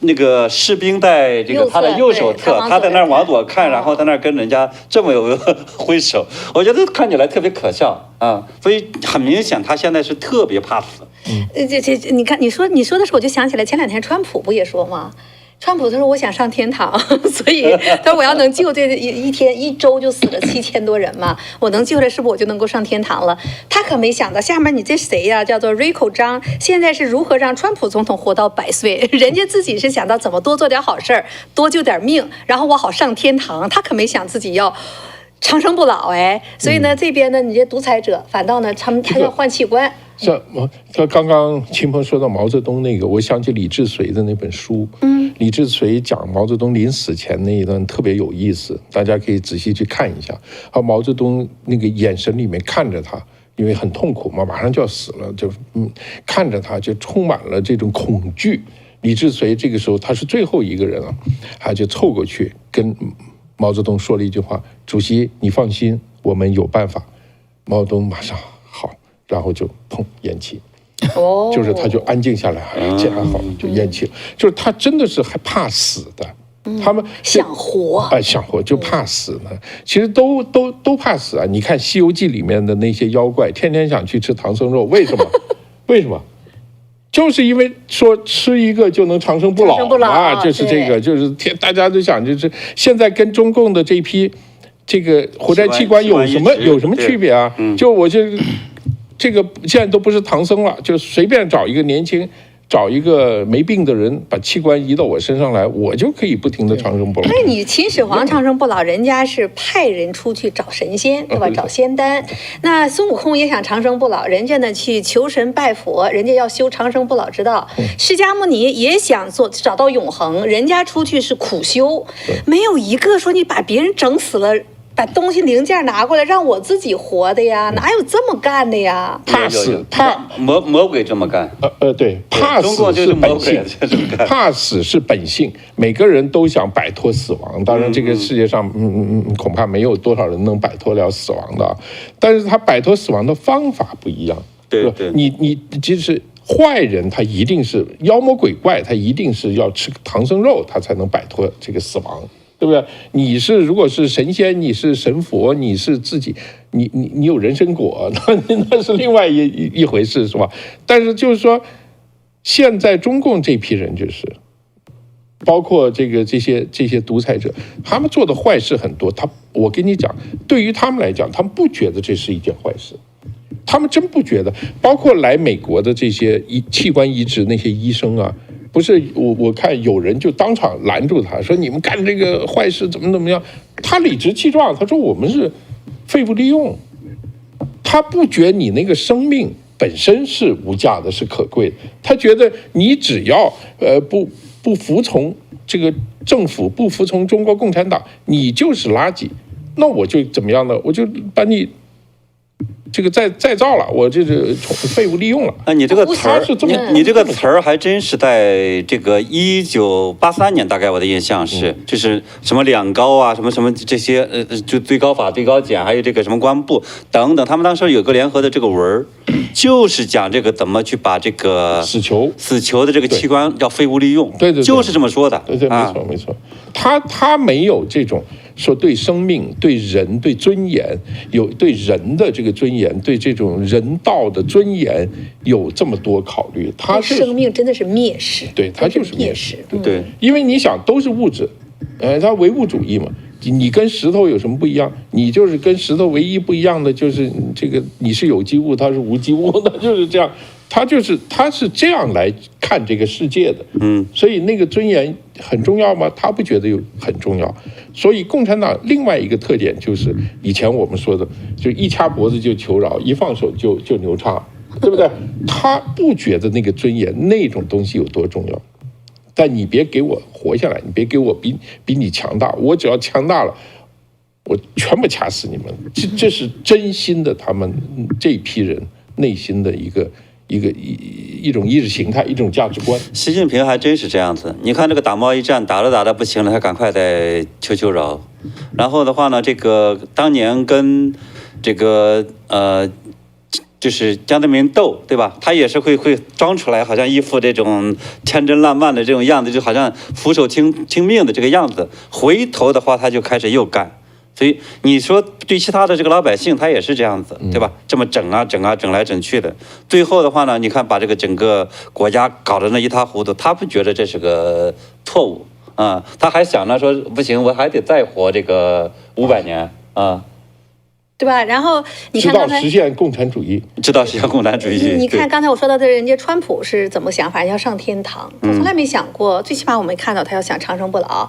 那个士兵在这个他的右手侧，他在那儿往左看，然后在那儿跟人家这么有挥手，我觉得看起来特别可笑啊，所以很明显他现在是特别怕死。你看你说的时候，我就想起来前2天川普不也说吗？川普他说我想上天堂，所以他说我要能救这一周就死了7000多人嘛，我能救出来是不是我就能够上天堂了？他可没想到下面你这谁呀？叫做 Rico 张，现在是如何让川普总统活到100岁？人家自己是想到怎么多做点好事儿，多救点命，然后我好上天堂。他可没想自己要长生不老哎，所以呢，这边呢，你这独裁者反倒呢，他要换器官。像刚刚秦鹏说到毛泽东那个，我想起李志绥的那本书。李志绥讲毛泽东临死前那一段特别有意思，大家可以仔细去看一下。毛泽东那个眼神里面看着他，因为很痛苦嘛，马上就要死了，就看着他就充满了这种恐惧。李志绥这个时候他是最后一个人了，他就凑过去跟毛泽东说了一句话：“主席，你放心，我们有办法。”毛泽东马上好，然后就砰咽气。就是他就安静下来，这样好就咽气了。就是他真的是还怕死的，他们想活，想活就怕死呢。其实都怕死啊！你看《西游记》里面的那些妖怪，天天想去吃唐僧肉，为什么？为什么？就是因为说吃一个就能长生不老啊！就是这个，就是大家都想，就是现在跟中共的这一批这个活摘器官有什么区别啊？就我这个现在都不是唐僧了，就随便找一个年轻，找一个没病的人，把器官移到我身上来，我就可以不停的长生不老。那你秦始皇长生不老，人家是派人出去找神仙，对吧？找仙丹。那孙悟空也想长生不老，人家呢去求神拜佛，人家要修长生不老之道。释迦牟尼也想找到永恒，人家出去是苦修，没有一个说你把别人整死了。把东西零件拿过来让我自己活的呀，哪有这么干的呀？怕死，魔鬼这么干。对，怕死是本性，怕死是本性，每个人都想摆脱死亡。当然，这个世界上，恐怕没有多少人能摆脱了死亡的，但是他摆脱死亡的方法不一样。对，你即使坏人，他一定是妖魔鬼怪，他一定是要吃唐僧肉，他才能摆脱这个死亡。对不对？你如果是神仙，你是神佛，你是自己，你有人参果，那是另外一回事，是吧？但是就是说，现在中共这批人就是，包括这些独裁者，他们做的坏事很多。我跟你讲，对于他们来讲，他们不觉得这是一件坏事，他们真不觉得。包括来美国的这些器官移植那些医生啊。不是我看有人就当场拦住他说你们干这个坏事怎么样，他理直气壮，他说我们是废物利用，他不觉得你那个生命本身是无价的，是可贵的，他觉得你只要不服从这个政府，不服从中国共产党，你就是垃圾，那我就怎么样呢？我就把你这个再造了，我这是废物利用了。你这个词儿，你这个词儿还真是在这个1983年，大概我的印象是，就是什么两高啊，什么这些就最高法、最高检，还有这个什么公安部等等，他们当时有个联合的这个文儿，就是讲这个怎么去把这个死囚的这个器官要废物利用，对，就是这么说的。对，没错，他没有这种。说对生命、对人、对尊严对人的这个尊严、对这种人道的尊严有这么多考虑，他生命真的是蔑视，对，他就是蔑视，对，因为你想都是物质，他唯物主义嘛，你跟石头有什么不一样？你就是跟石头唯一不一样的就是这个你是有机物，它是无机物，那就是这样。他是这样来看这个世界的，所以那个尊严很重要吗？他不觉得很重要。所以共产党另外一个特点就是以前我们说的，就一掐脖子就求饶，一放手就牛叉，对不对？他不觉得那个尊严那种东西有多重要，但你别给我活下来，你别给我比你强大，我只要强大了，我全部掐死你们。这是真心的，他们这批人内心的一种意识形态，一种价值观。习近平还真是这样子。你看这个打贸易战打着不行了，他赶快再求饶。然后的话呢，这个当年跟这个就是江泽民斗，对吧？他也是会装出来，好像一副这种千真烂漫的这种样子，就好像俯首听命的这个样子。回头的话，他就开始又干。所以你说对其他的这个老百姓，他也是这样子，对吧？这么整来整去的，最后的话呢，你看把这个整个国家搞得那一塌糊涂，他不觉得这是个错误啊，他还想着说不行，我还得再活这个500年啊，对吧？然后你看直到实现共产主义，你看刚才我说到的，人家川普是怎么想法？要上天堂，他从来没想过，最起码我没看到他要想长生不老，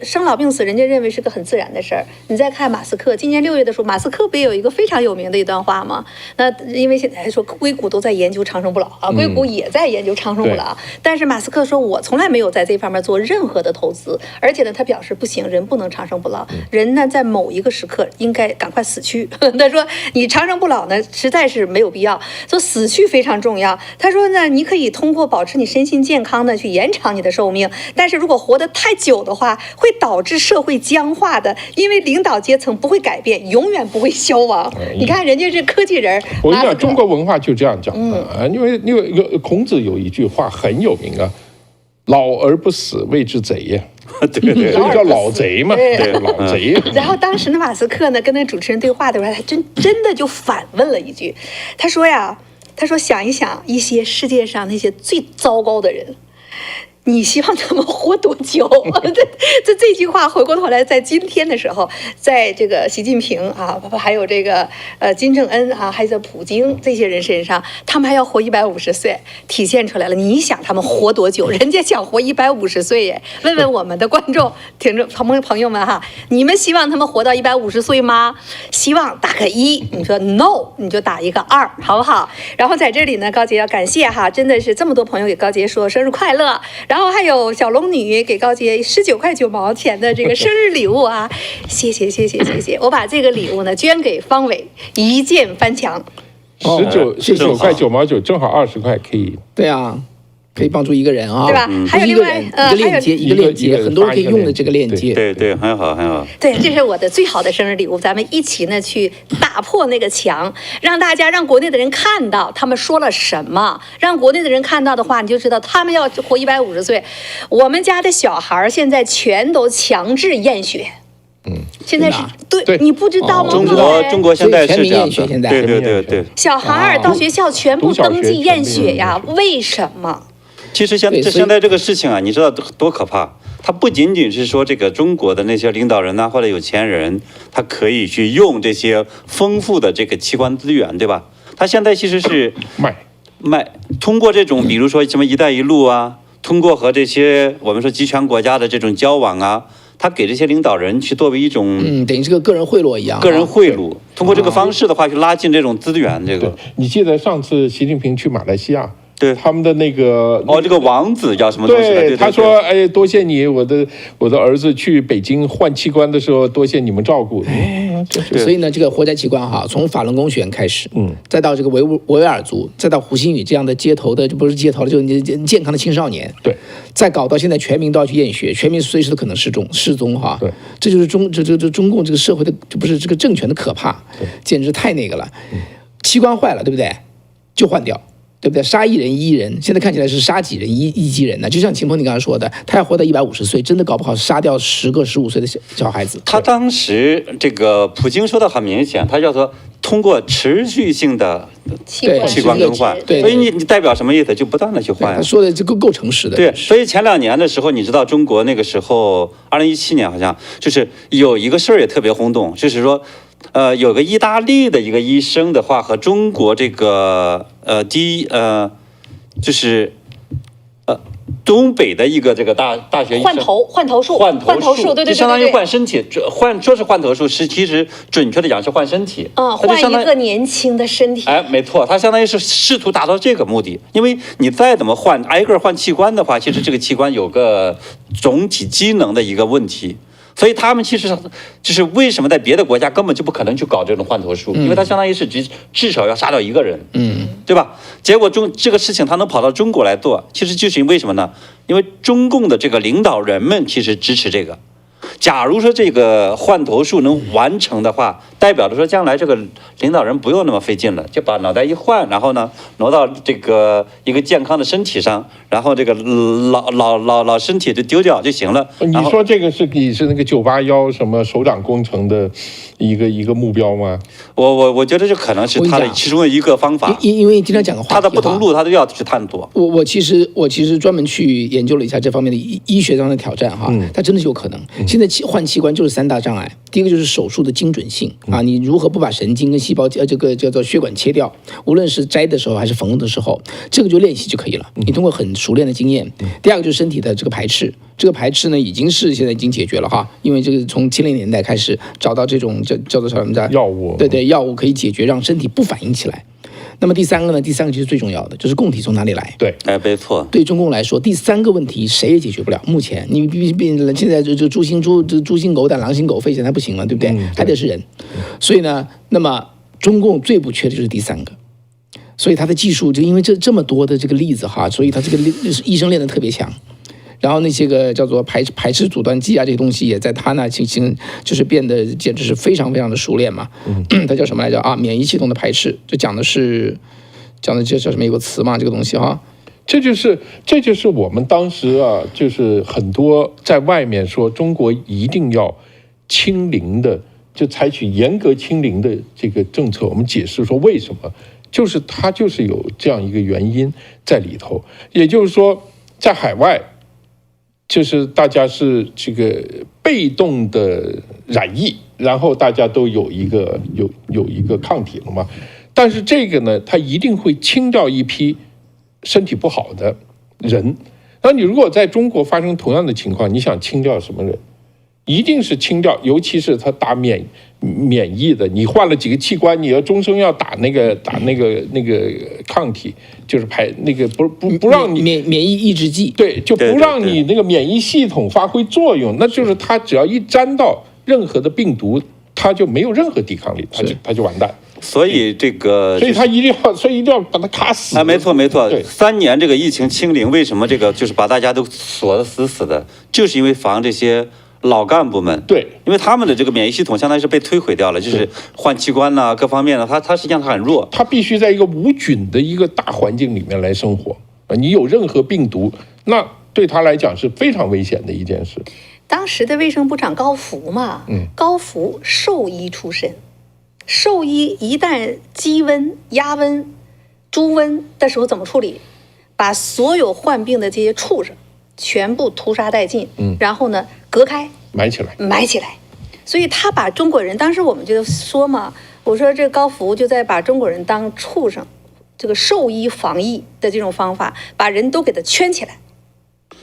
生老病死，人家认为是个很自然的事儿。你再看马斯克，今年6月的时候，马斯克不也有一个非常有名的一段话吗？那因为现在说硅谷都在研究长生不老啊，硅谷也在研究长生不老，但是马斯克说，我从来没有在这方面做任何的投资，而且呢，他表示不行，人不能长生不老，人呢在某一个时刻应该赶快死去。他说你长生不老呢，实在是没有必要，说死去非常重要。他说呢，你可以通过保持你身心健康呢，去延长你的寿命，但是如果活得太久的话，会导致社会僵化的，因为领导阶层不会改变，永远不会消亡。你看人家是科技人，我跟你讲，中国文化就这样讲因为孔子有一句话很有名啊，老而不死谓之贼呀。对，所以叫老贼嘛，对，老贼。然后当时呢，马斯克呢跟那主持人对话的时候，他真的就反问了一句，他说想一想一些世界上那些最糟糕的人，你希望他们活多久？这句话回过头来，在今天的时候，在这个习近平啊，还有这个金正恩啊，还有普京这些人身上，他们还要活150岁，体现出来了。你想他们活多久？人家想活150岁耶！问问我们的观众、听众朋友们哈，你们希望他们活到150岁吗？希望打个1，你说 no， 你就打一个2，好不好？然后在这里呢，高姐要感谢哈，真的是这么多朋友给高姐说生日快乐。然后还有小龙女给高姐19块9毛钱的这个生日礼物啊，谢谢！我把这个礼物呢捐给方伟，一键翻墙。19块9毛9，正好20块可以。对啊，可以帮助一个人啊，对吧？还有另外一个链接，一个链接，很多人可以用的这个链接。对，很好，很好。对，这是我的最好的生日礼物，咱们一起呢去打破那个墙，让国内的人看到他们说了什么，让国内的人看到的话，你就知道他们要活150岁。我们家的小孩现在全都强制验血。现在是对，你不知道吗？中国现在是这样的，现在对，小孩到学校全部登记验血呀，为什么？其实现在这个事情啊，你知道多可怕？它不仅仅是说这个中国的那些领导人呐，或者有钱人，他可以去用这些丰富的这个器官资源，对吧？他现在其实是卖，通过这种比如说什么“一带一路”啊，通过和这些我们说集权国家的这种交往啊。他给这些领导人去作为一种，等于是个个人贿赂一样。个人贿赂，通过这个方式的话，去拉近这种资源。这个，你记得上次习近平去马来西亚，对他们的那个这个王子叫什么东西？对，他说，哎，多谢你，我的儿子去北京换器官的时候，多谢你们照顾。所以呢，这个活摘器官哈，从法轮功学员开始，再到这个维吾尔族，再到胡鑫宇这样的街头的，就不是街头的，就是健康的青少年，对，再搞到现在全民都要去验血，全民随时都可能失踪哈，对，这就是中共这个社会的，就不是这个政权的可怕，简直太那个了，器官坏了，对不对？就换掉。对不对？杀一人医一人，现在看起来是杀几人医几人呢？就像秦鹏你刚才说的，他要活到150岁，真的搞不好杀掉10个15岁的小孩子。他当时这个普京说的很明显，他叫做通过持续性的器官更换，所以你代表什么意思？就不断的去换。他说的这够诚实的。对，所以前2年的时候，你知道中国那个时候，2017年好像就是有一个事儿也特别轰动，就是说。有个意大利的一个医生的话，和中国这个就是东北的一个这个大学医生换头术，对，就相当于换身体，说是换头术，其实准确的讲是换身体，换一个年轻的身体。哎，没错，他相当于是试图达到这个目的，因为你再怎么换，挨个换器官的话，其实这个器官有个总体机能的一个问题。所以他们其实就是为什么在别的国家根本就不可能去搞这种换头术，因为它相当于是至少要杀掉一个人，对吧？结果这个事情他能跑到中国来做，其实就是因为什么呢？因为中共的这个领导人们其实支持这个。假如说这个换头术能完成的话，代表着说将来这个领导人不用那么费劲了，就把脑袋一换，然后呢挪到这个一个健康的身体上，然后这个老身体就丢掉就行了。你说这个是那个981什么首长工程的一个目标吗？我觉得这可能是他的其中的一个方法。因为经常讲个话题，他的不同路他都要去探索。我其实专门去研究了一下这方面的医学上的挑战哈，它真的是有可能。现在换器官就是3大障碍，第一个就是手术的精准性啊，你如何不把神经跟细胞这个叫做血管切掉，无论是摘的时候还是缝的时候，这个就练习就可以了。你通过很熟练的经验。第二个就是身体的这个排斥，这个排斥呢现在已经解决了哈，因为这个从70年代开始找到这种叫做什么药物，对，药物可以解决让身体不反应起来。那么第三个就是最重要的，就是供体从哪里来？对，没错。对中共来说，第3个问题谁也解决不了。目前你现在这猪心狗胆狼心狗肺现在不行了，对不对？还得是人。所以呢，那么中共最不缺的就是第3个。所以他的技术就因为这么多的这个例子哈，所以他这个医生练得特别强。然后那些个叫做排斥阻断剂啊，这些东西也在他那就是变得简直是非常非常的熟练嘛。它叫什么来着啊？免疫系统的排斥，就讲的这叫什么有个词嘛，这个东西哈。这就是我们当时啊，就是很多在外面说中国一定要清零的，就采取严格清零的这个政策。我们解释说为什么，就是它就是有这样一个原因在里头，也就是说在海外。就是大家是这个被动的染疫，然后大家都有一个抗体了嘛。但是这个呢，它一定会清掉一批身体不好的人。那你如果在中国发生同样的情况，你想清掉什么人？一定是清掉，尤其是他打免疫的，你换了几个器官，你要终生要打那个抗体，就是那个不让你免疫抑制剂，对，就不让你那个免疫系统发挥作用，那就是他只要一沾到任何的病毒，他就没有任何抵抗力，他就完蛋。所以这个，所以他一定要把他卡死啊！没错，3年这个疫情清零，为什么这个就是把大家都锁得死死的，就是因为防这些老干部们，对，因为他们的这个免疫系统相当于是被摧毁掉了，就是换器官呐，各方面的，他实际上他很弱，他必须在一个无菌的一个大环境里面来生活啊！你有任何病毒，那对他来讲是非常危险的一件事。当时的卫生部长高福嘛，高福兽医出身。兽医一旦鸡瘟、鸭瘟、猪瘟的时候怎么处理？把所有患病的这些畜生全部屠杀殆尽，然后呢隔开，埋起来。所以他把中国人，当时我们就说嘛，我说这高福就在把中国人当畜生，这个兽医防疫的这种方法，把人都给他圈起来，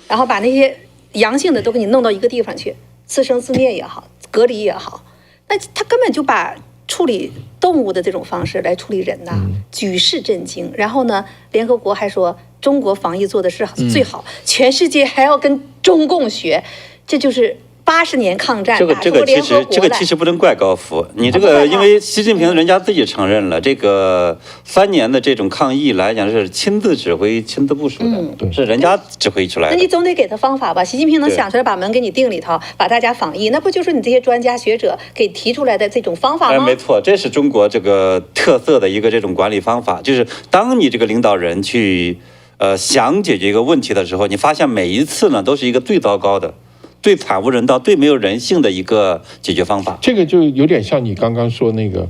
然后把那些阳性的都给你弄到一个地方去，自生自灭也好，隔离也好，那他根本就把处理动物的这种方式来处理人呐，举世震惊。然后呢，联合国还说中国防疫做的是最好，全世界还要跟中共学，这就是80年抗战打出联合国来。这个其实不能怪高福，你这个因为习近平人家自己承认了，这个3年的这种抗疫来讲是亲自指挥、亲自部署的，是人家指挥出来的。那你总得给他方法吧？习近平能想出来把门给你定里头，把大家防疫，那不就是你这些专家学者给提出来的这种方法吗？没错，这是中国这个特色的一个这种管理方法，就是当你这个领导人去想解决一个问题的时候，你发现每一次呢都是一个最糟糕的、最惨无人道、最没有人性的一个解决方法。这个就有点像你刚刚说那个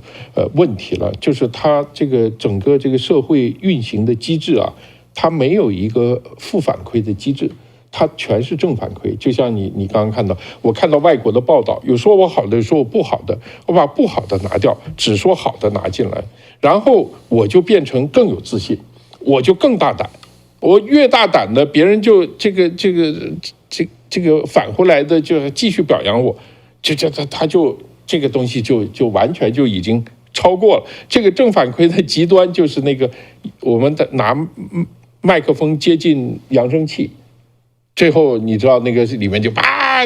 问题了，就是它这个整个这个社会运行的机制啊，它没有一个负反馈的机制，它全是正反馈。就像你刚刚看到，我看到外国的报道，有说我好的，有说我不好的，我把不好的拿掉，只说好的拿进来，然后我就变成更有自信，我就更大胆。我越大胆的，别人就这个返回来的就继续表扬我，他就这个东西就完全就已经超过了这个正反馈的极端，就是那个我们的拿麦克风接近扬声器，最后你知道那个里面就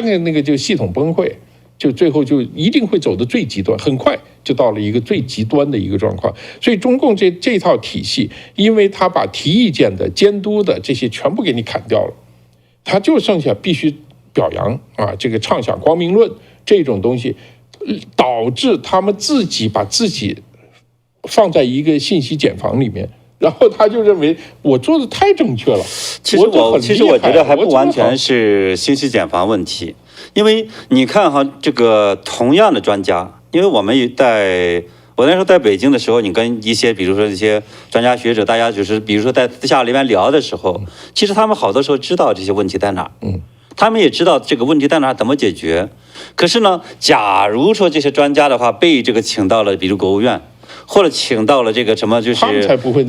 那个就系统崩溃，就最后就一定会走的最极端，很快就到了一个最极端的一个状况。所以中共这套体系，因为他把提意见的、监督的这些全部给你砍掉了，他就剩下必须表扬啊，这个畅想光明论这种东西，导致他们自己把自己放在一个信息茧房里面。然后他就认为我做的太正确了。其实我觉得还不完全是信息茧房问题，因为你看哈，这个同样的专家，因为我那时候在北京的时候，你跟一些比如说一些专家学者，大家就是比如说在私下里面聊的时候，其实他们好多时候知道这些问题在哪儿，他们也知道这个问题在哪儿，怎么解决。可是呢，假如说这些专家的话被这个请到了，比如国务院。或者请到了这个什么就是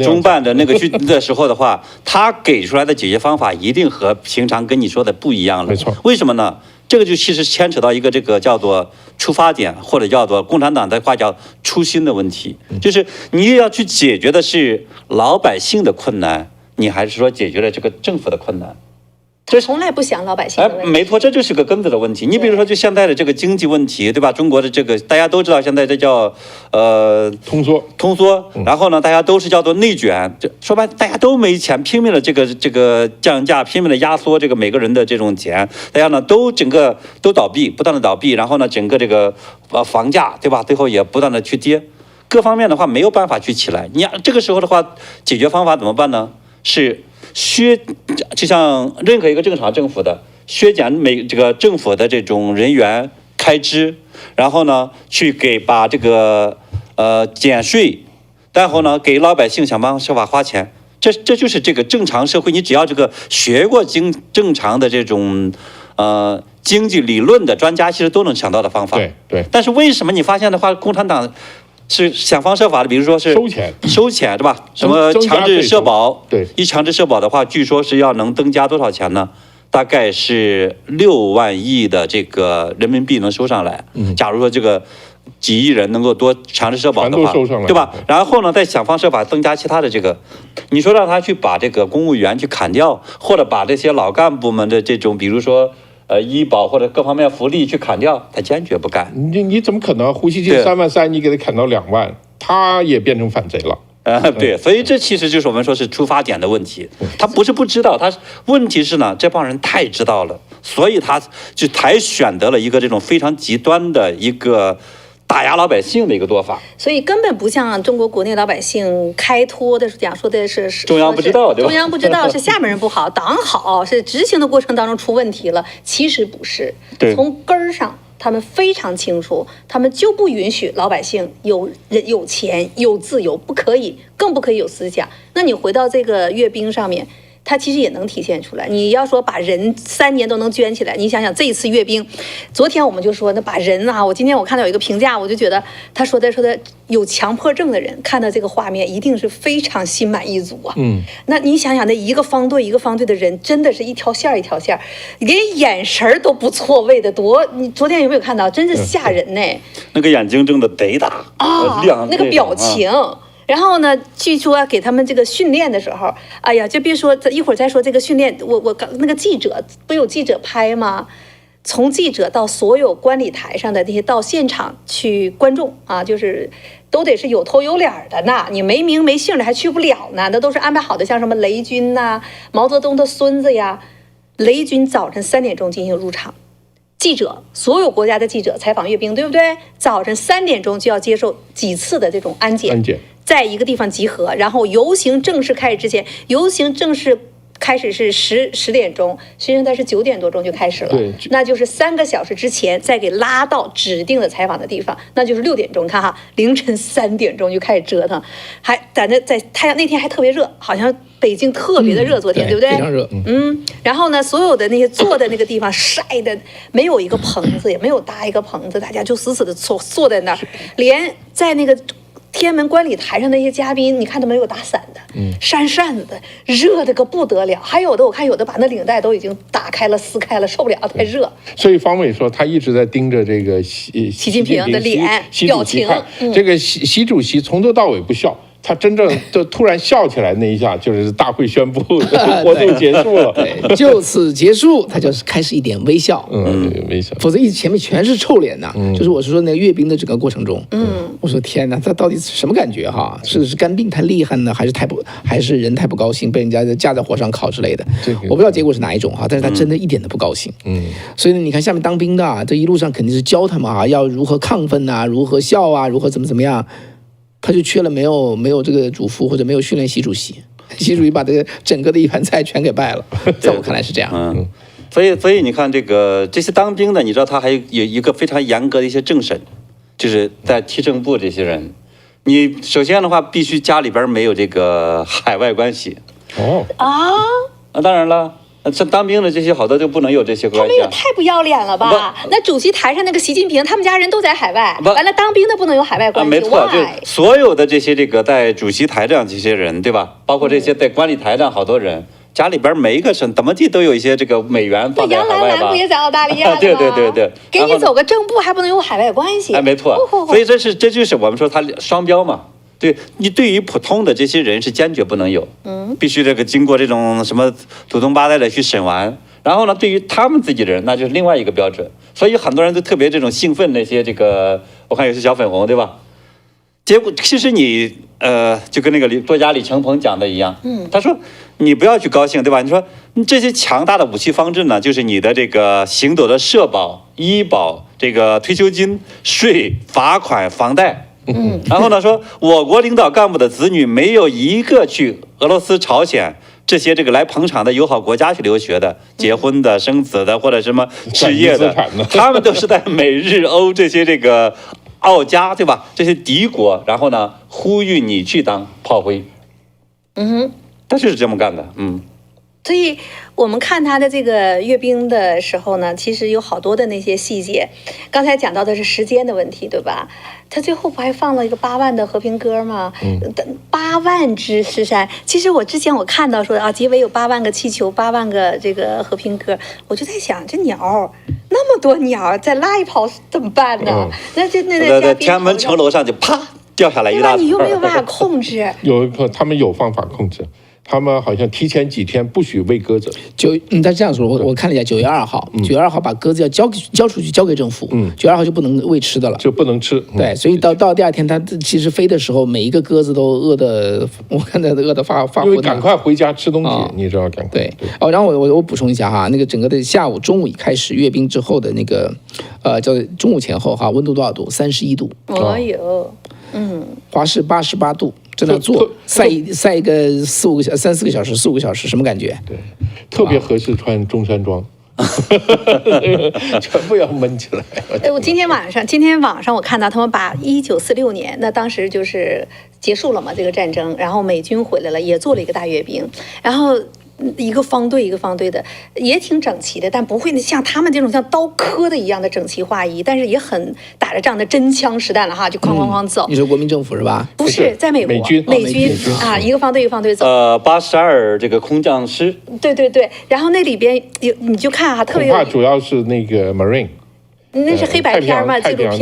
中办的那个去的时候的话，他给出来的解决方法一定和平常跟你说的不一样了。没错，为什么呢？这个就其实牵扯到一个这个叫做出发点，或者叫做共产党的话叫初心的问题，就是你要去解决的是老百姓的困难，你还是说解决了这个政府的困难？他从来不想老百姓的问题。没错，这就是个根子的问题。你比如说，就现在的这个经济问题，对吧？中国的这个大家都知道，现在这叫通缩，然后呢，大家都是叫做内卷。说白，大家都没钱，拼命的这个降价，拼命的压缩这个每个人的这种钱，大家呢整个都倒闭，不断的倒闭，然后呢，整个这个房价，对吧？最后也不断的去跌，各方面的话没有办法去起来。你这个时候的话，解决方法怎么办呢？是就像任何一个正常政府的削减这个政府的这种人员开支，然后呢去把这个减税，然后呢给老百姓想办法花钱，这就是这个正常社会，你只要这个学过正常的这种经济理论的专家，其实都能想到的方法。对。但是为什么你发现的话，共产党是想方设法的，比如说是收钱，对吧？什么强制社保？对，一强制社保的话，据说是要能增加多少钱呢？大概是6万亿的这个人民币能收上来。假如说这个几亿人能够多强制社保的话，对吧？然后呢，再想方设法增加其他的这个，你说让他去把这个公务员去砍掉，或者把这些老干部们的这种，比如说医保或者各方面福利去砍掉，他坚决不干。你怎么可能？胡锡进3万3，你给他砍到2万，他也变成反贼了。对，所以这其实就是我们说是出发点的问题。他不是不知道，问题是呢，这帮人太知道了，所以他就才选择了一个这种非常极端的一个打压老百姓的一个做法。所以根本不像中国国内老百姓开脱的讲说的是中央不知道，对吧？中央不知道是下面人不好，党好，是执行的过程当中出问题了。其实不是，从根儿上。他们非常清楚，他们就不允许老百姓有钱有自由，不可以，更不可以有思想。那你回到这个阅兵上面，它其实也能体现出来。你要说把人3年都能圈起来，你想想这一次阅兵，昨天我们就说那把人啊，今天我看到有一个评价，我就觉得他说的有强迫症的人看到这个画面一定是非常心满意足啊。那你想想那一个方队的人，真的是一条线一条线，连眼神都不错位的多。你昨天有没有看到？真是吓人呢。那个眼睛睁得贼大啊，亮那个表情。然后呢，据说给他们这个训练的时候，哎呀，就别说一会儿再说这个训练，我那个记者不有记者拍吗？从记者到所有观礼台上的那些到现场去观众啊，就是都得是有头有脸的呢，你没名没姓的还去不了呢，那都是安排好的，像什么雷军呐、毛泽东的孙子呀。雷军早晨3点钟进行入场，记者所有国家的记者采访阅兵，对不对？早晨3点钟就要接受几次的这种安检，在一个地方集合，然后游行正式开始之前，游行正式开始是10点钟，实际上它是9点多钟就开始了，那就是3个小时之前再给拉到指定的采访的地方，那就是6点钟。看哈，凌晨3点钟就开始折腾，还在太阳那天还特别热，好像北京特别的热，昨天对不对？非常热。然后呢，所有的那些坐的那个地方晒的没有一个棚子，也没有搭一个棚子，大家就死死的坐在那儿，连在那个天安门观礼台上那些嘉宾，你看都没有打伞的，扇扇子的，热的个不得了。还有的我看有的把那领带都已经打开了、撕开了，受不了，太热。所以方伟说他一直在盯着这个习近平的脸、表情。这个习主席从头到尾不笑。他真正就突然笑起来那一下，就是大会宣布活动结束了，对，就此结束，他就是开始一点微笑，微笑，否则一直前面全是臭脸呐。就是我是说那个阅兵的整个过程中，我说天哪，他到底什么感觉哈？是肝病太厉害呢，还是人太不高兴，被人家架在火上烤之类的？我不知道结果是哪一种哈，但是他真的一点都不高兴。所以呢，你看下面当兵的啊，这一路上肯定是教他们啊，要如何亢奋啊，如何笑啊，如何怎么样。他就缺了没有这个嘱咐或者没有训练习主席，习主席把这个整个的一盘菜全给败了，在我看来是这样。所以你看这些当兵的，你知道他还有一个非常严格的一些政审，就是在提政部这些人，你首先的话必须家里边没有这个海外关系。当然了。这当兵的这些好多就不能有这些关系，他们也太不要脸了吧？那主席台上那个习近平，他们家人都在海外，完了当兵的不能有海外关系。没错，就所有的这些在主席台上这些人，对吧？包括这些在观礼台上好多人，家里边每一个省怎么地都有一些这个美元放在海外吧。杨澜不也在澳大利亚吗？对，给你走个正部还不能有海外关系？没错，所以这就是我们说他双标嘛。对你对于普通的这些人是坚决不能有，必须这个经过这种什么祖宗八代的去审完，然后呢，对于他们自己的人，那就是另外一个标准。所以很多人都特别这种兴奋，那些我看有些小粉红，对吧？结果其实你就跟那个作家李承鹏讲的一样，他说你不要去高兴，对吧？你说这些强大的武器方阵呢，就是你的这个行走的社保、医保、这个退休金、税、罚款、房贷。然后呢，说我国领导干部的子女没有一个去俄罗斯、朝鲜这些来捧场的友好国家去留学的、结婚的、生子的或者什么置业的，他们都是在美日欧这些澳加，对吧？这些敌国，然后呢，呼吁你去当炮灰。他就是这么干的。所以我们看他的这个阅兵的时候呢，其实有好多的那些细节。刚才讲到的是时间的问题，对吧？他最后不还放了一个8万的和平歌吗？8万只狮山。其实我之前我看到说啊，结尾有8万个气球，8万个这个和平歌，我就在想，这鸟那么多鸟，再拉一跑怎么办呢？那在天安门城楼上就啪掉下来一大片，你又没有办法控制。他们有方法控制。他们好像提前几天不许喂鸽子。他这样说，我看了一下，9月2号，9月2号把鸽子要交出去，交给政府。9月2号就不能喂吃的了，就不能吃。对，所以到第二天，他其实飞的时候，每一个鸽子都饿的，我看到饿的发昏。因为赶快回家吃东西，你知道，赶快。对。然后我补充一下哈，那个整个的下午中午开始阅兵之后的那个叫中午前后哈，温度多少度？31度。哦哟，华氏88度。在那做晒一个3-4个小时，4-5个小时，什么感觉？对，特别合适穿中山装，全部要闷起来。我今天网上我看到他们把1946年，那当时就是结束了嘛这个战争，然后美军回来了，也做了一个大阅兵，然后。一个方队的，也挺整齐的，但不会像他们这种像刀刻的一样的整齐划一，但是也很打着仗的真枪实弹了哈，就哐哐哐走。你说国民政府是吧？不是，在美国，美军啊，一个方队走。82这个空降师。对，然后那里边你就看哈，特别恐怕主要是那个 Marine。那是黑白片嘛，纪录片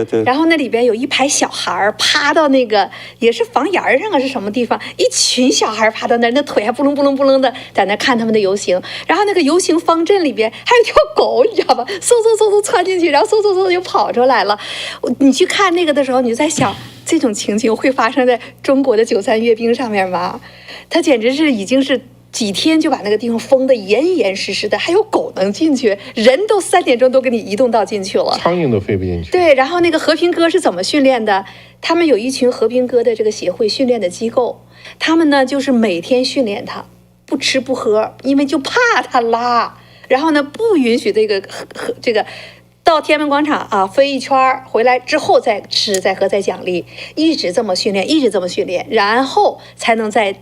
对。然后那里边有一排小孩趴到那个也是房檐上啊，是什么地方？一群小孩趴到那儿，那腿还不楞不楞不楞的在那看他们的游行。然后那个游行方阵里边还有一条狗，你知道吧？嗖窜进去，然后嗖就跑出来了。你去看那个的时候，你就在想，这种情景会发生在中国的93阅兵上面吗？它简直是已经是。几天就把那个地方封得严严实实的，还有狗能进去，人都3点钟都给你移动到进去了，苍蝇都飞不进去。对，然后那个和平鸽是怎么训练的？他们有一群和平鸽的这个协会训练的机构，他们呢就是每天训练它，不吃不喝，因为就怕它拉，然后呢不允许这个到天安门广场啊飞一圈回来之后再吃再喝再奖励，一直这么训练，然后才能在。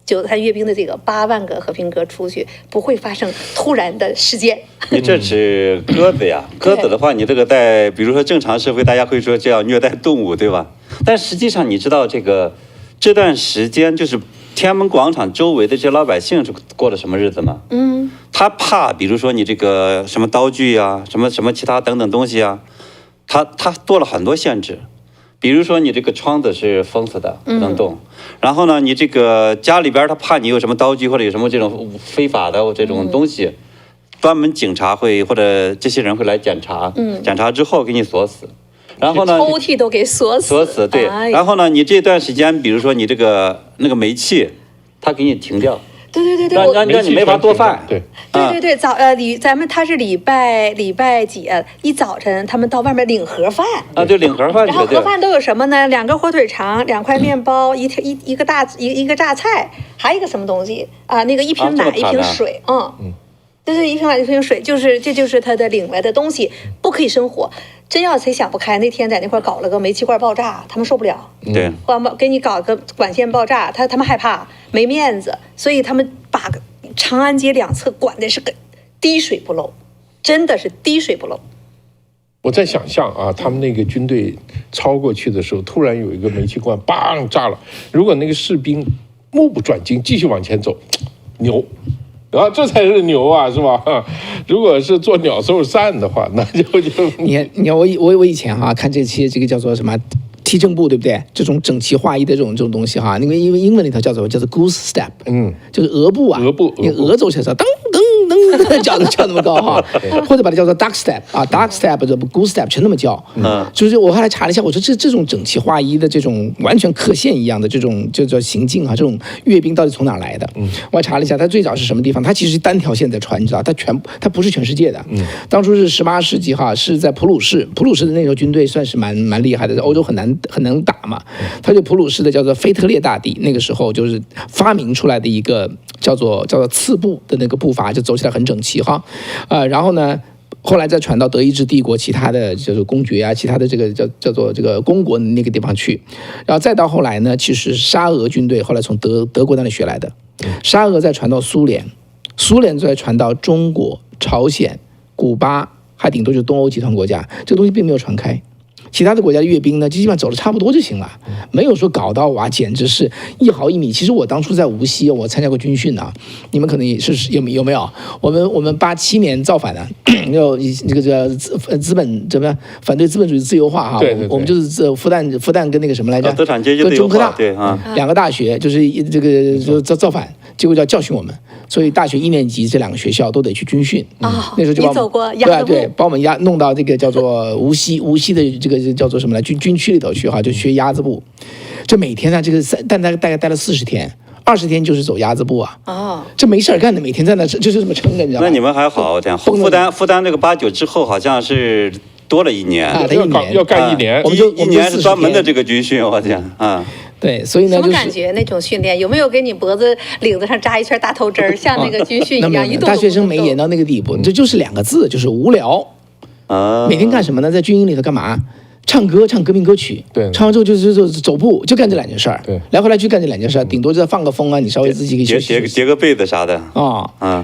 93阅兵的这个8万个和平鸽出去，不会发生突然的事件。你这是鸽子呀，鸽子的话，你这个在比如说正常社会，大家会说这样虐待动物，对吧？但实际上你知道这段时间就是天安门广场周围的这些老百姓是过了什么日子吗？他怕，比如说你这个什么刀具呀，什么其他等等东西啊，他做了很多限制。比如说你这个窗子是封死的，不能动。然后呢，你这个家里边他怕你有什么刀具或者有什么这种非法的这种东西，专门警察会或者这些人会来检查，检查之后给你锁死。然后呢，抽屉都给锁死。对。然后呢，你这段时间，比如说你那个煤气，他给你停掉。对，让你没法做饭。对，咱们他是礼拜几啊？一早晨他们到外面领盒饭啊，对，领盒饭。然后盒饭都有什么呢？2个火腿肠，2块面包，一个榨菜，还有一个什么东西啊？那个一瓶奶，一瓶水，对，一瓶奶一瓶水，这就是他的领来的东西，不可以生火。真要谁想不开，那天在那块搞了个煤气罐爆炸，他们受不了。对，给你搞个管线爆炸，他们害怕，没面子，所以他们把长安街2侧管的是个滴水不漏，真的是滴水不漏。我在想象啊，他们那个军队超过去的时候，突然有一个煤气罐砰炸了，如果那个士兵目不转睛继续往前走，牛。然后这才是牛啊，是吧？如果是做鸟兽散的话，那就你看我以前看这期这个叫做什么踢正步，对不对？这种整齐划一的这种东西那个因为英文里头叫做 goose step，就是鹅步啊，你鹅走起来噔噔噔，叫那么高或者把它叫做 duck step 啊 ，duck step 这 goose step 全那么叫，就是我后来查了一下，我说这种整齐划一的这种完全刻线一样的这种就叫行进这种阅兵到底从哪来的？我还查了一下，它最早是什么地方？它其实单条线在传，你知道，它不是全世界的。当初是18世纪是在普鲁士的那时候军队算是蛮厉害的，在欧洲很难打嘛。它就普鲁士的叫做腓特烈大帝，那个时候就是发明出来的一个叫做刺步的那个步伐，就走起来很整齐然后呢，后来再传到德意志帝国其他的就是公爵啊，其他的这个叫做这个公国那个地方去，然后再到后来呢，其实沙俄军队后来从德国那里学来的，沙俄再传到苏联再传到中国、朝鲜、古巴，还顶多就是东欧集团国家，这个东西并没有传开。其他的国家的阅兵呢，基本上走的差不多就行了，没有说搞到哇，简直是1毫1米。其实我当初在无锡，我参加过军训啊，你们可能也是有没有？我们87年造反的，有这个资本怎么样？反对资本主义自由化哈。对。我们就是复旦跟那个什么来着？资产阶级自由化。对啊。2个大学就是这个就造反，结果就要教训我们，所以大学1年级这2个学校都得去军训。那时候就把你走过鸭子步，对，把我们弄到这个叫做无锡的这个叫做什么来军区里头去哈，就学鸭子步。这每天呢，这个大概待了40天。20天就是走鸭子步啊！这没事儿干的，每天在那就是这么撑着，你知道吗？那你们还好，这样复旦那个8、9之后好像是多了1年，要干1年，我们就1年是专门的这个军训，我天啊！对，所以呢，什么感觉？那种训练有没有给你脖子领子上扎一圈大头针，像那个军训一样？大学生没演到那个地步，这就是2个字，就是无聊。每天干什么呢？在军营里头干嘛？唱歌，唱革命歌曲，对，唱完之后就走步，就干这2件事儿，对，来回来去干这2件事儿，顶多就放个风啊，你稍微自己给休息，叠个被子啥的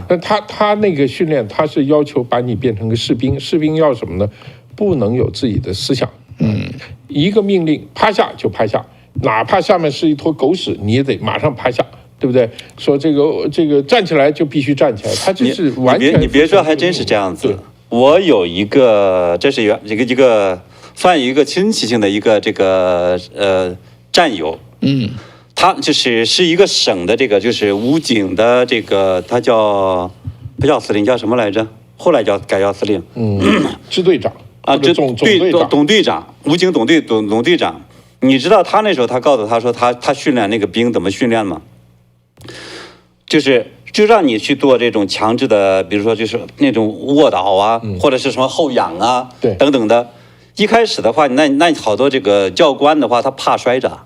那他那个训练，他是要求把你变成个士兵，士兵要什么呢？不能有自己的思想，一个命令趴下就趴下，哪怕下面是一坨狗屎，你也得马上趴下。对不对？说这个站起来就必须站起来，他就是完全。你别说，还真是这样子。我有一个，这是一个算一个亲戚性的一个这个战友，他是一个省的这个就是武警的这个，他不叫司令，叫什么来着？后来改叫司令，支队长啊，总队长，武警总队长。你知道他那时候他告诉他说他训练那个兵怎么训练吗？就让你去做这种强制的，比如说就是那种卧倒啊，或者是什么后仰啊，等等的。一开始的话，那好多这个教官的话，他怕摔着，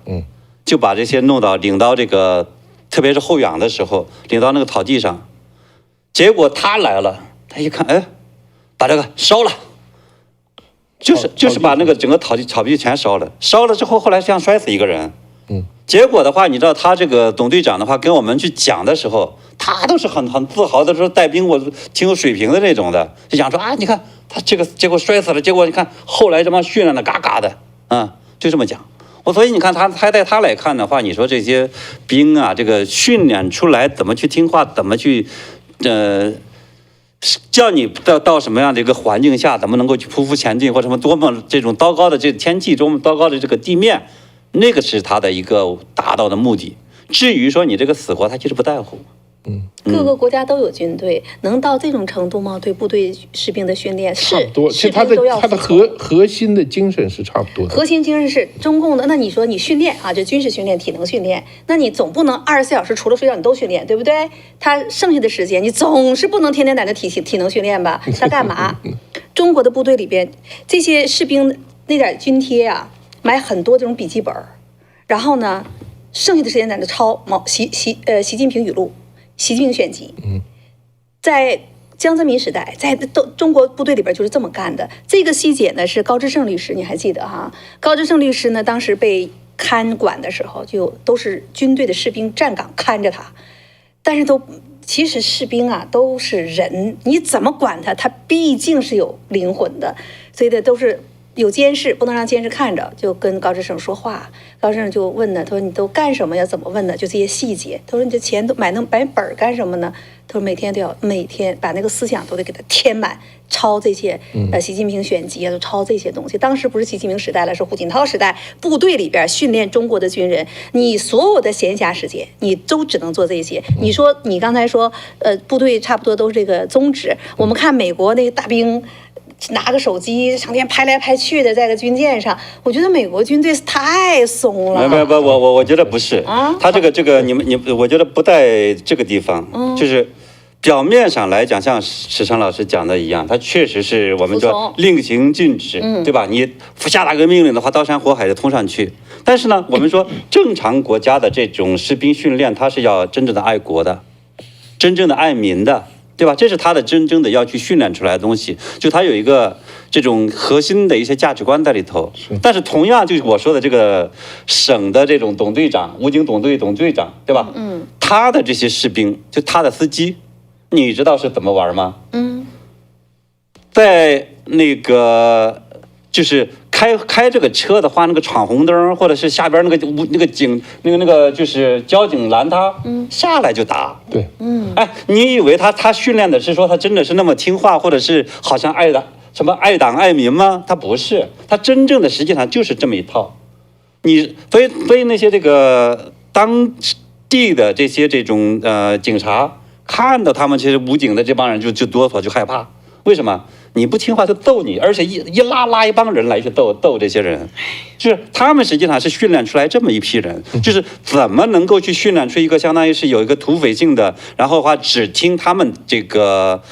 就把这些领到这个，特别是后仰的时候，领到那个草地上。结果他来了，他一看，哎，把这个烧了，就是把那个整个草地全烧了。烧了之后，后来这样摔死一个人。结果的话，你知道他这个总队长的话跟我们去讲的时候，他都是很自豪的说带兵我挺有水平的那种的，就讲说啊，你看他这个结果摔死了，结果你看后来这帮训练的嘎嘎的，就这么讲。所以你看他带他来看的话，你说这些兵啊，这个训练出来怎么去听话，怎么去叫你到什么样的一个环境下，怎么能够去匍匐前进，或什么多么这种糟糕的这天气中糟糕的这个地面。那个是他的一个达到的目的。至于说你这个死活，他其实不在乎。各个国家都有军队，能到这种程度吗？对部队士兵的训练差不多。其实他的核心的精神是差不多的。核心精神是中共的。那你说你训练啊，就军事训练、体能训练，那你总不能24小时除了睡觉你都训练，对不对？他剩下的时间你总是不能天天在那体能训练吧？他干嘛？中国的部队里边这些士兵那点军贴啊。买很多这种笔记本，然后呢，剩下的时间在那抄习近平语录、习近平选集。在江泽民时代，在中国部队里边就是这么干的。这个细节呢是高志胜律师，你还记得哈？高志胜律师呢当时被看管的时候，就都是军队的士兵站岗看着他，但是其实士兵啊都是人，你怎么管他，他毕竟是有灵魂的，所以的都是。有监视，不能让监视看着，就跟高志胜说话。高志胜就问呢，他说你都干什么呀？怎么问呢？就这些细节。他说你这钱都买本干什么呢？他说每天把那个思想都得给他填满，抄这些习近平选集啊，都抄这些东西。当时不是习近平时代了，是胡锦涛时代，部队里边训练中国的军人，你所有的闲暇时间，你都只能做这些。你说你刚才说，部队差不多都是这个宗旨。我们看美国那个大兵。拿个手机成天拍来拍去的，在个军舰上，我觉得美国军队太松了。不，我觉得不是啊。他这个你，我觉得不在这个地方，就是表面上来讲，像史成老师讲的一样，他确实是我们说令行禁止，对吧？你下达个命令的话，刀山火海的冲上去。但是呢，我们说正常国家的这种士兵训练，他是要真正的爱国的，真正的爱民的。对吧？这是他的真正的要去训练出来的东西，就他有一个这种核心的一些价值观在里头。但是同样就是我说的这个省的这种总队长、武警总队长，对吧？他的这些士兵，就他的司机，你知道是怎么玩吗？在那个就是开这个车的话，那个闯红灯，或者是下边那个警就是交警拦他，下来就打。对，哎，你以为他训练的是说他真的是那么听话，或者是好像爱党爱民吗？他不是，他真正的实际上就是这么一套。所以那些这个当地的这种警察看到他们这些武警的这帮人就哆嗦，就害怕。为什么？你不听话就揍你，而且一拉一帮人来去斗这些人，就是他们实际上是训练出来这么一批人，就是怎么能够去训练出一个相当于是有一个土匪性的，然后的话只听他们这个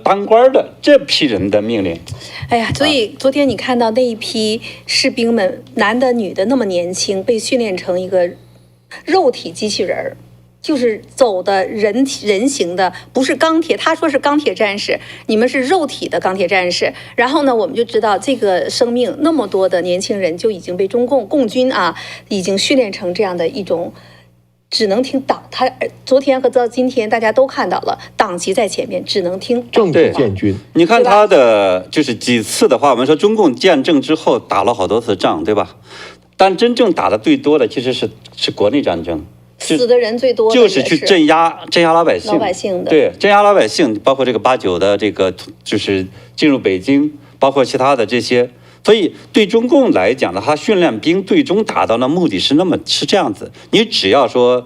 当官的这批人的命令。哎呀，所以昨天你看到那一批士兵们，男的女的那么年轻，被训练成一个肉体机器人儿。就是走的人形的，不是钢铁。他说是钢铁战士，你们是肉体的钢铁战士。然后呢，我们就知道这个生命那么多的年轻人就已经被中共共军已经训练成这样的一种，只能听党。他昨天和到今天大家都看到了，党旗在前面，只能听政治建军。你看他的就是几次的话，我们说中共建政之后打了好多次仗，对吧？但真正打的最多的其实是国内战争。死的人最多的就是去镇压老百姓的，对，镇压老百姓，包括这个89的这个就是进入北京，包括其他的这些。所以对中共来讲的话，训练兵最终达到的目的是这样子。你只要说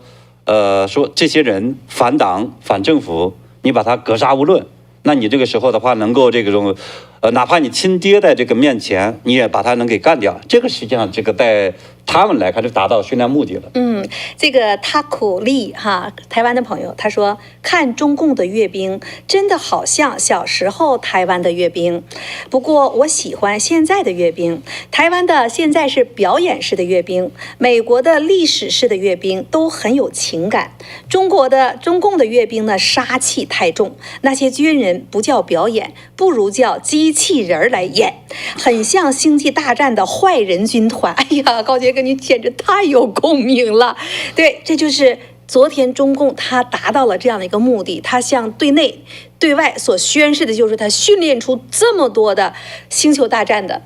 这些人反党反政府，你把他格杀勿论，那你这个时候的话，能够这种哪怕你亲爹在这个面前，你也把他能给干掉。这个实际上这个在他们来看就达到训练目的了。这个塔苦利台湾的朋友他说，看中共的阅兵真的好像小时候台湾的阅兵，不过我喜欢现在的阅兵。台湾的现在是表演式的阅兵，美国的历史式的阅兵都很有情感，中共的阅兵呢杀气太重，那些军人不叫表演，不如叫机器人来演，很像星际大战的坏人军团。哎呀，高杰跟你简直太有共鸣了。对，这就是昨天中共他达到了这样的一个目的，他向对内对外所宣示的就是他训练出这么多的星球大战的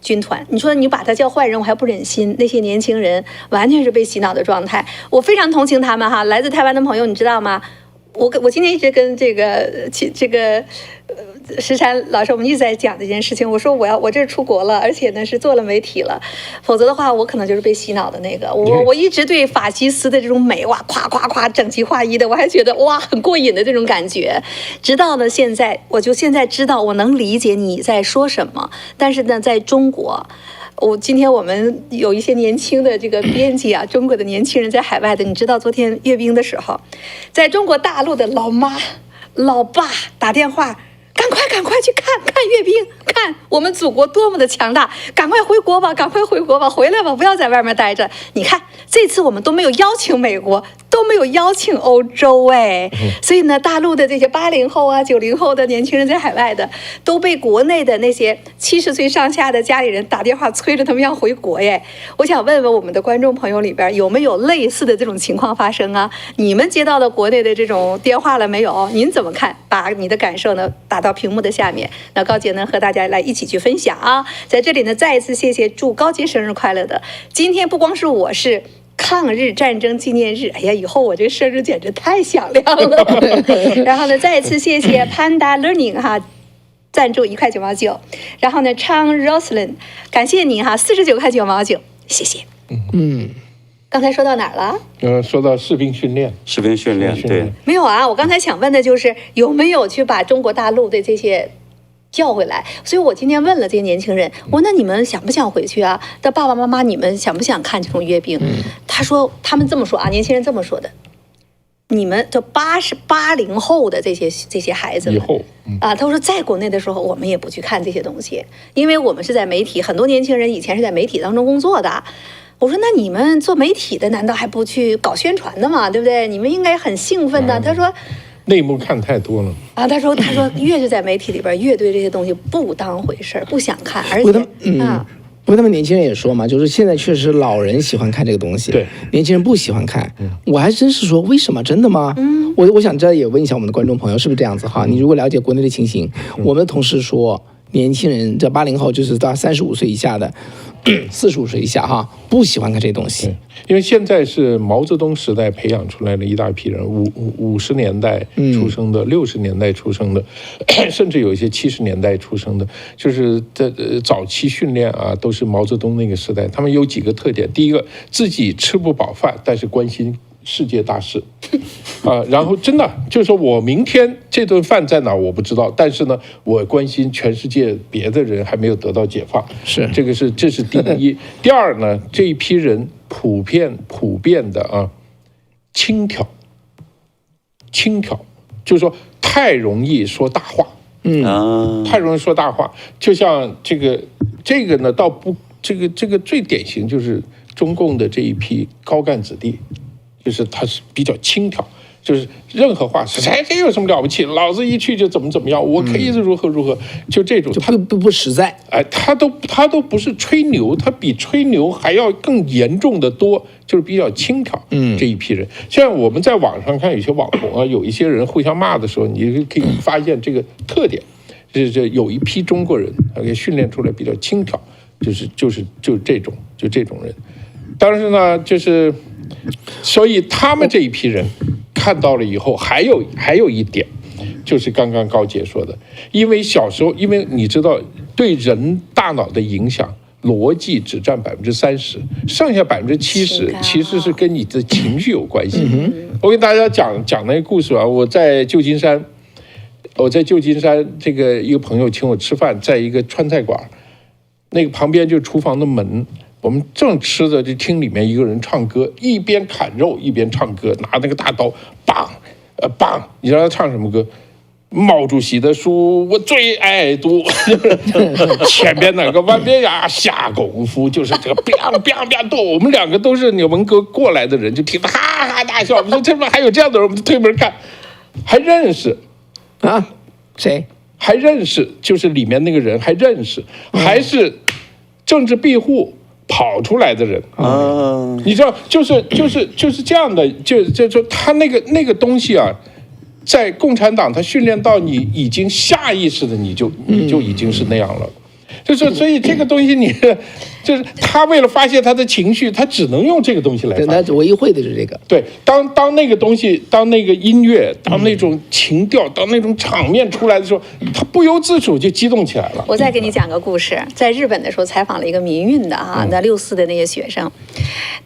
军团。你说你把他叫坏人，我还不忍心。那些年轻人完全是被洗脑的状态，我非常同情他们来自台湾的朋友，你知道吗？我今天一直跟这个石山老师，我们一直在讲这件事情。我说我这出国了，而且呢是做了媒体了，否则的话我可能就是被洗脑的那个。我一直对法西斯的这种美夸夸整齐划一的，我还觉得很过瘾的这种感觉。直到呢现在，我现在知道我能理解你在说什么，但是呢在中国。今天我们有一些年轻的这个编辑中国的年轻人在海外的，你知道昨天阅兵的时候，在中国大陆的老妈老爸打电话，赶快去看阅兵，看我们祖国多么的强大，赶快回国吧，回来吧，不要在外面待着。你看这次我们都没有邀请美国，都没有邀请欧洲所以呢大陆的这些80后90后的年轻人在海外的都被国内的那些70岁上下的家里人打电话催着他们要回国我想问问我们的观众朋友里边有没有类似的这种情况发生你们接到了国内的这种电话了没有？您怎么看？把你的感受呢打到屏幕的下面，那高杰呢和大家来一起去分享在这里呢再一次谢谢祝高杰生日快乐的。今天不光是我是抗日战争纪念日，哎呀，以后我这生日简直太响亮了。然后呢，再一次谢谢 Panda Learning 赞助1.9毛9，然后呢，Chang Roslyn 感谢您49.9毛9，谢谢。刚才说到哪儿了？说到士兵训练，对，没有我刚才想问的就是有没有去把中国大陆的这些叫回来。所以我今天问了这些年轻人，我说那你们想不想回去的爸爸妈妈，你们想不想看这种阅兵？他们这么说年轻人这么说的。你们就80后的这些孩子们以后他说在国内的时候我们也不去看这些东西，因为我们是在媒体，很多年轻人以前是在媒体当中工作的。我说那你们做媒体的难道还不去搞宣传的吗？对不对？你们应该很兴奋的。他说内幕看太多了他说越是在媒体里边越对这些东西不当回事，不想看，而且不过他们年轻人也说嘛，就是现在确实老人喜欢看这个东西，对，年轻人不喜欢看。我还真是说为什么？真的吗？我想这也问一下我们的观众朋友是不是这样子你如果了解国内的情形，我们的同事说年轻人，这80后就是到35岁以下的，45岁以下哈，不喜欢看这些东西。因为现在是毛泽东时代培养出来的一大批人，50年代出生的，60年代出生的，甚至有一些70年代出生的，就是在早期训练啊，都是毛泽东那个时代。他们有几个特点：第一个，自己吃不饱饭，但是关心世界大事然后真的就是说我明天这顿饭在哪我不知道，但是呢，我关心全世界别的人还没有得到解放，这是第一。第二呢，这一批人普遍的轻佻，就是说太容易说大话，太容易说大话，就像这个呢，倒不这个最典型就是中共的这一批高干子弟。就是他是比较轻佻，就是任何话这有什么了不起？老子一去就怎么样，我可以如何，就这种，他不实在。他都不是吹牛，他比吹牛还要更严重的多，就是比较轻佻。这一批人，像我们在网上看有些网红啊，有一些人互相骂的时候，你可以发现这个特点，这有一批中国人给训练出来比较轻佻，就是这种人。当时呢，所以他们这一批人看到了以后，还有一点，就是刚刚高姐说的，因为小时候，因为你知道对人大脑的影响，逻辑只占30%，剩下70%其实是跟你的情绪有关系。我给大家讲那个故事啊，我在旧金山这个一个朋友请我吃饭，在一个川菜馆，那个旁边就是厨房的门。我们正吃着，就听里面一个人唱歌，一边砍肉一边唱歌，拿那个大刀，梆，你知道他唱什么歌？毛主席的书我最爱读，前面那个万变呀下功夫，就是这个 biang 我们两个都是文革过来的人，就听得哈哈大笑。我们说这边还有这样的人，我们就推门看，还认识啊？谁？还认识？就是里面那个人还认识，还是政治庇护跑出来的人啊，你知道，就是这样的，就他那个东西啊，在共产党他训练到你已经下意识的你就已经是那样了，所以这个东西就是他为了发泄他的情绪，他只能用这个东西来发泄。他唯一会的是这个。对，当那个东西，当那个音乐，当那种情调，当那种场面出来的时候，他不由自主就激动起来了。我再给你讲个故事，在日本的时候采访了一个民运的那64的那些学生，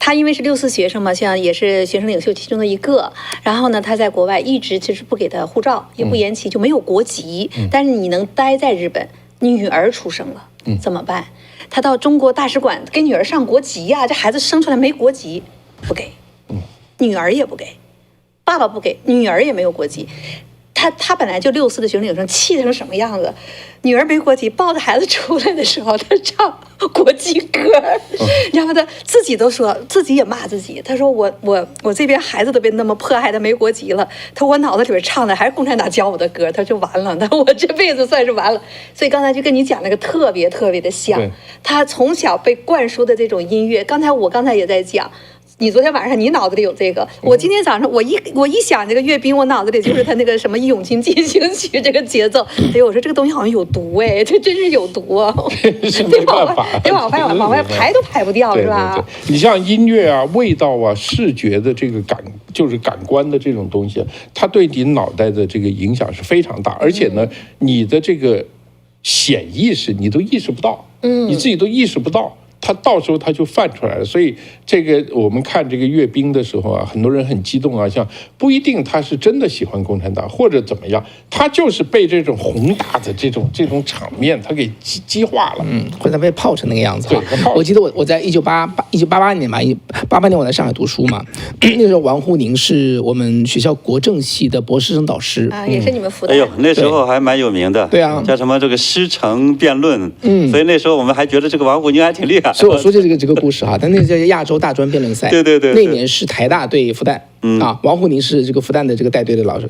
他因为是64学生嘛，像也是学生领袖其中的一个，然后呢，他在国外一直其实不给他护照，也不延期，就没有国籍，但是你能待在日本，你女儿出生了，怎么办？他到中国大使馆给女儿上国籍呀，这孩子生出来没国籍，不给，女儿也不给，爸爸不给，女儿也没有国籍。他本来就64的学生领袖，气成什么样子？女儿没国籍，抱着孩子出来的时候，他唱国际歌，然后他自己都说，自己也骂自己。他说我这边孩子都被那么迫害的没国籍了，他说我脑子里边唱的还是共产党教我的歌，他就完了，他说我这辈子算是完了。所以刚才就跟你讲那个特别的像，他从小被灌输的这种音乐。我刚才也在讲。你昨天晚上你脑子里有这个，我今天早上我一想这个阅兵，我脑子里就是他那个什么《义勇军进行曲》这个节奏。哎呦，我说这个东西好像有毒哎，这真是有毒啊！没办法，得往外排都排不掉，是吧？对，你像音乐啊、味道啊、视觉的这个就是感官的这种东西，它对你脑袋的这个影响是非常大，而且呢，你的这个显意识你都意识不到，你自己都意识不到。他到时候他就犯出来了，所以这个我们看这个阅兵的时候啊，很多人很激动啊，像不一定他是真的喜欢共产党或者怎么样，他就是被这种宏大的这种场面他给激化了，或者被泡成那个样子。我记得我在1988年嘛，88年我在上海读书嘛，那时候王沪宁是我们学校国政系的博士生导师啊，也是你们辅导。哎呦，那时候还蛮有名的，对啊，叫什么这个师承辩论，所以那时候我们还觉得这个王沪宁还挺厉害。呀。所以我说这个故事哈，但那叫亚洲大专辩论赛，对，那年是台大对复旦。王沪宁是这个复旦的这个带队的老师，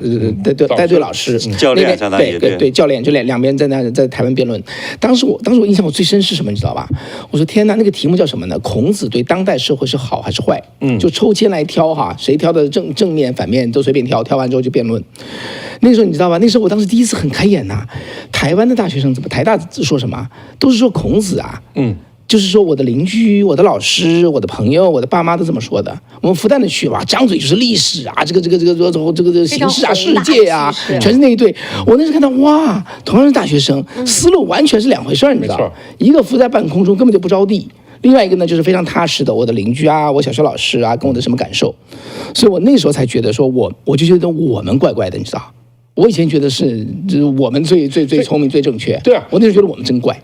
带队老师，教练相当于对教练，就两边在台湾辩论。当时我印象最深是什么，你知道吧？我说天哪，那个题目叫什么呢？孔子对当代社会是好还是坏？就抽签来挑哈，谁挑的正面反面都随便挑，挑完之后就辩论。那个时候你知道吧？那时候我当时第一次很开眼呐，台湾的大学生怎么台大说什么都是说孔子啊，就是说我的邻居、我的老师、我的朋友、我的爸妈都这么说的。我们复旦的去吧，张嘴就是历史啊，这个形势啊、世界啊，全是那一对。我那时看到哇，同样是大学生，思路完全是两回事儿，你知道？一个浮在半空中根本就不着地，另外一个呢就是非常踏实的，我的邻居啊，我小学老师啊，跟我的什么感受。所以我那时候才觉得说我就觉得我们怪怪的，你知道？我以前觉得就是我们最聪明最正确，对啊，我那时候觉得我们真怪。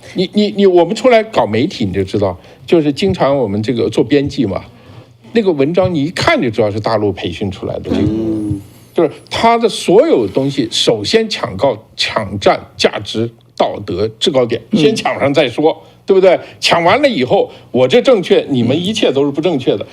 我们出来搞媒体你就知道，就是经常我们这个做编辑嘛，那个文章你一看就知道是大陆培训出来的，这个就是他的所有东西首先抢占价值道德制高点，先抢上再说，对不对？抢完了以后，我这正确，你们一切都是不正确的。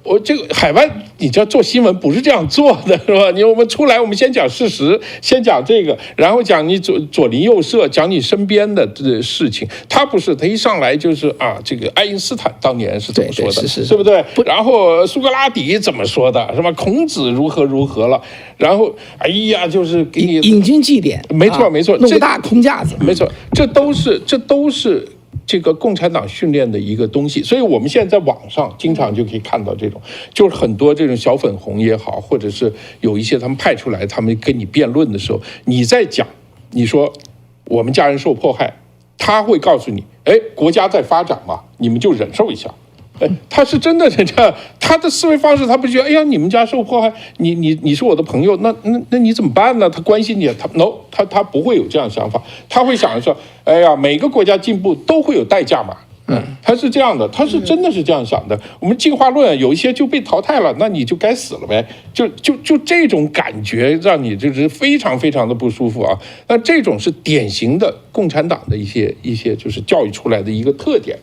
我这个海外，你知道做新闻不是这样做的，是吧？我们出来，我们先讲事实，先讲这个，然后讲你左邻右舍，讲你身边的事情。他不是，他一上来就是这个爱因斯坦当年是怎么说的，对不对？然后苏格拉底怎么说的，是吧？孔子如何了？然后哎呀，就是给你引经据典，没错，弄个大空架子，没错，这都是。这个共产党训练的一个东西，所以我们现在在网上经常就可以看到这种，就是很多这种小粉红也好，或者是有一些他们派出来，他们跟你辩论的时候，你在讲，你说我们家人受迫害，他会告诉你，国家在发展嘛，你们就忍受一下。他是真的是这样，他的思维方式，他不觉得，哎呀，你们家受迫害，你是我的朋友，那你怎么办呢？他关心你，他不会有这样想法，他会想说，哎呀，每个国家进步都会有代价嘛。他是这样的，他是真的是这样想的。我们进化论有一些就被淘汰了，那你就该死了呗。就这种感觉让你就是非常非常的不舒服啊。那这种是典型的共产党的一些就是教育出来的一个特点。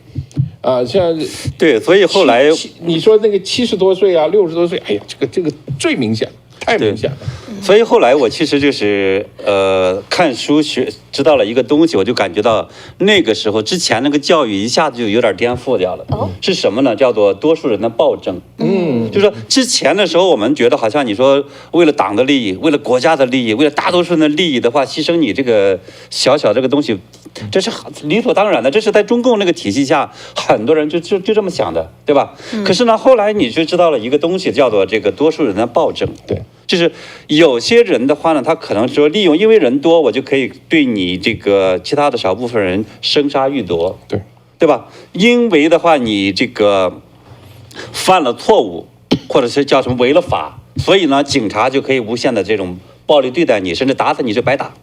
像对，所以后来你说那个70多岁啊，60多岁，哎呀，这个最明显，太明显了。所以后来我其实就是看书知道了一个东西，我就感觉到那个时候之前那个教育一下子就有点颠覆掉了。是什么呢？叫做多数人的暴政。就是说之前的时候我们觉得好像你说为了党的利益，为了国家的利益，为了大多数人的利益的话，牺牲你这个小这个东西，这是理所当然的，这是在中共那个体系下很多人就这么想的，对吧？可是呢后来你就知道了一个东西，叫做这个多数人的暴政。对，就是有些人的话呢，他可能说利用，因为人多，我就可以对你这个其他的少部分人生杀予夺，对吧？因为的话，你这个犯了错误，或者是叫什么违了法，所以呢，警察就可以无限的这种暴力对待你，甚至打死你就白打。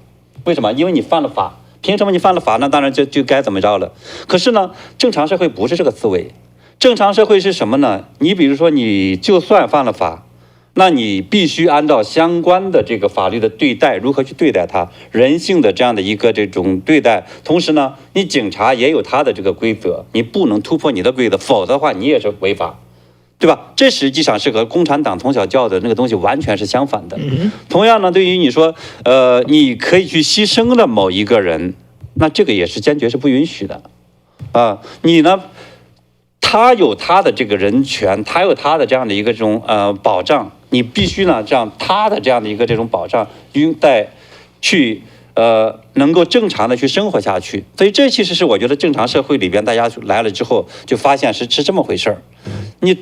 为什么？因为你犯了法，凭什么你犯了法呢？当然就该怎么着了。可是呢，正常社会不是这个思维，正常社会是什么呢？你比如说，你就算犯了法，那你必须按照相关的这个法律的对待，如何去对待它，人性的这样的一个这种对待。同时呢，你警察也有他的这个规则，你不能突破你的规则，否则的话你也是违法，对吧？这实际上是和共产党从小教的那个东西完全是相反的。同样呢，对于你说，你可以去牺牲了某一个人，那这个也是坚决是不允许的，你呢？他有他的这个人权，他有他的这样的一个这种保障，你必须呢这样他的这样的一个这种保障，去能够正常的去生活下去。所以这其实是我觉得正常社会里边大家来了之后就发现是这么回事儿。你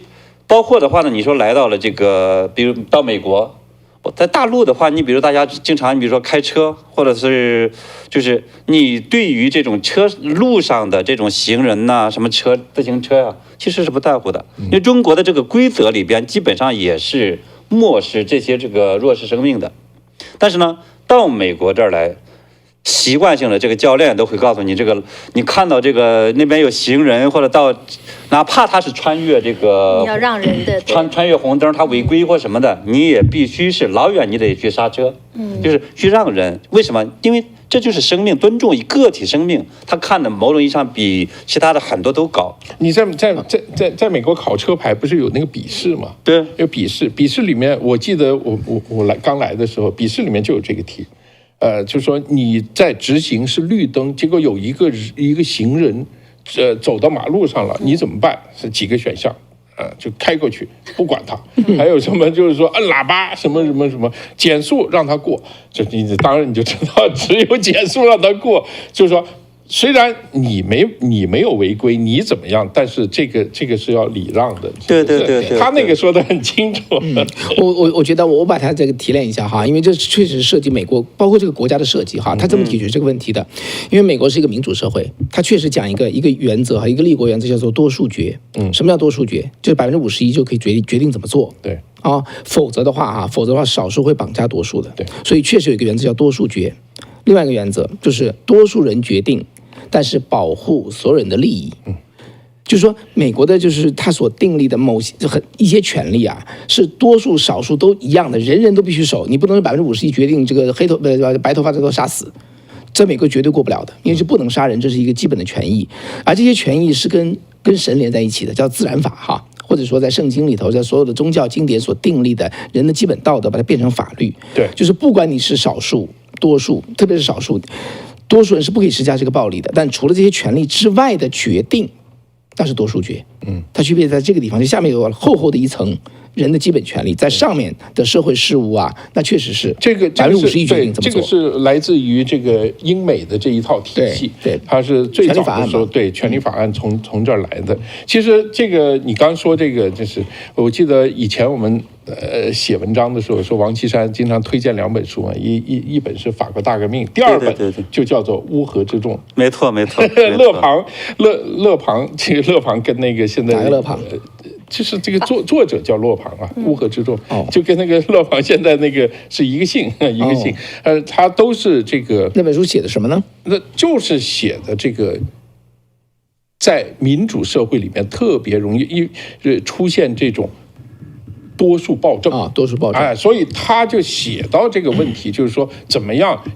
包括的话呢，你说来到了这个，比如到美国。在大陆的话，你比如大家经常，你比如说开车，或者是就是你对于这种路上的这种行人呐、什么自行车啊，其实是不在乎的，因为中国的这个规则里边基本上也是漠视这些这个弱势生命的。但是呢，到美国这儿来，习惯性的这个教练都会告诉你，这个你看到这个那边有行人，或者到哪怕他是穿越这个，你要让人的穿越红灯，他违规或什么的，你也必须是老远你得去刹车。就是去让人为什么？因为这就是生命，尊重个体生命，他看的某种意义上比其他的很多都高。你在美国考车牌不是有那个笔试吗？对，有笔试里面，我记得我刚来的时候，笔试里面就有这个题，就是说你在直行是绿灯，结果有一个行人，走到马路上了，你怎么办？是几个选项？就开过去，不管他。还有什么就是说按喇叭，什么减速让他过，这你当然你就知道，只有减速让他过，就是说。虽然你没有违规，你怎么样？但是这个是要礼让的。对，他那个说得很清楚。我觉得我把它这个提炼一下哈，因为这确实涉及美国，包括这个国家的设计哈，它怎么解决这个问题的？因为美国是一个民主社会，它确实讲一个原则哈，一个立国原则叫做多数决。什么叫多数决？就是51%就可以决定怎么做。对啊，否则的话少数会绑架多数的。对，所以确实有一个原则叫多数决。另外一个原则就是多数人决定，但是保护所有人的利益。就是说，美国的就是他所订立的一些权利啊，是多数少数都一样的，人人都必须守。你不能51%决定这个白头发的都杀死，在美国绝对过不了的，因为是不能杀人，这是一个基本的权益。而这些权益是跟神连在一起的，叫自然法哈。或者说在圣经里头，在所有的宗教经典所订立的人的基本道德，把它变成法律。对，就是不管你是少数、多数，特别是少数，多数人是不可以施加这个暴力的。但除了这些权利之外的决定，那是多数决。它区别在这个地方，就下面有厚厚的一层人的基本权利，在上面的社会事务啊，那确实是这个51%决定怎么做。这个是来自于这个英美的这一套体系，对，它是最早的时候，对权利法案从这儿来的。其实这个你刚说这个，就是我记得以前我们写文章的时候说，王岐山经常推荐2本书嘛，一本是《法国大革命》，第2本就叫做《乌合之众》。没错。勒庞，这个勒庞跟那个现在哪个勒庞？就是这个作者叫勒庞啊，乌合之众，就跟那个勒庞现在那个是一个姓，他都是这个。那本书写的什么呢？那就是写的这个，在民主社会里面特别容易出现这种多数暴政啊，多数暴政，所以他就写到这个问题，就是说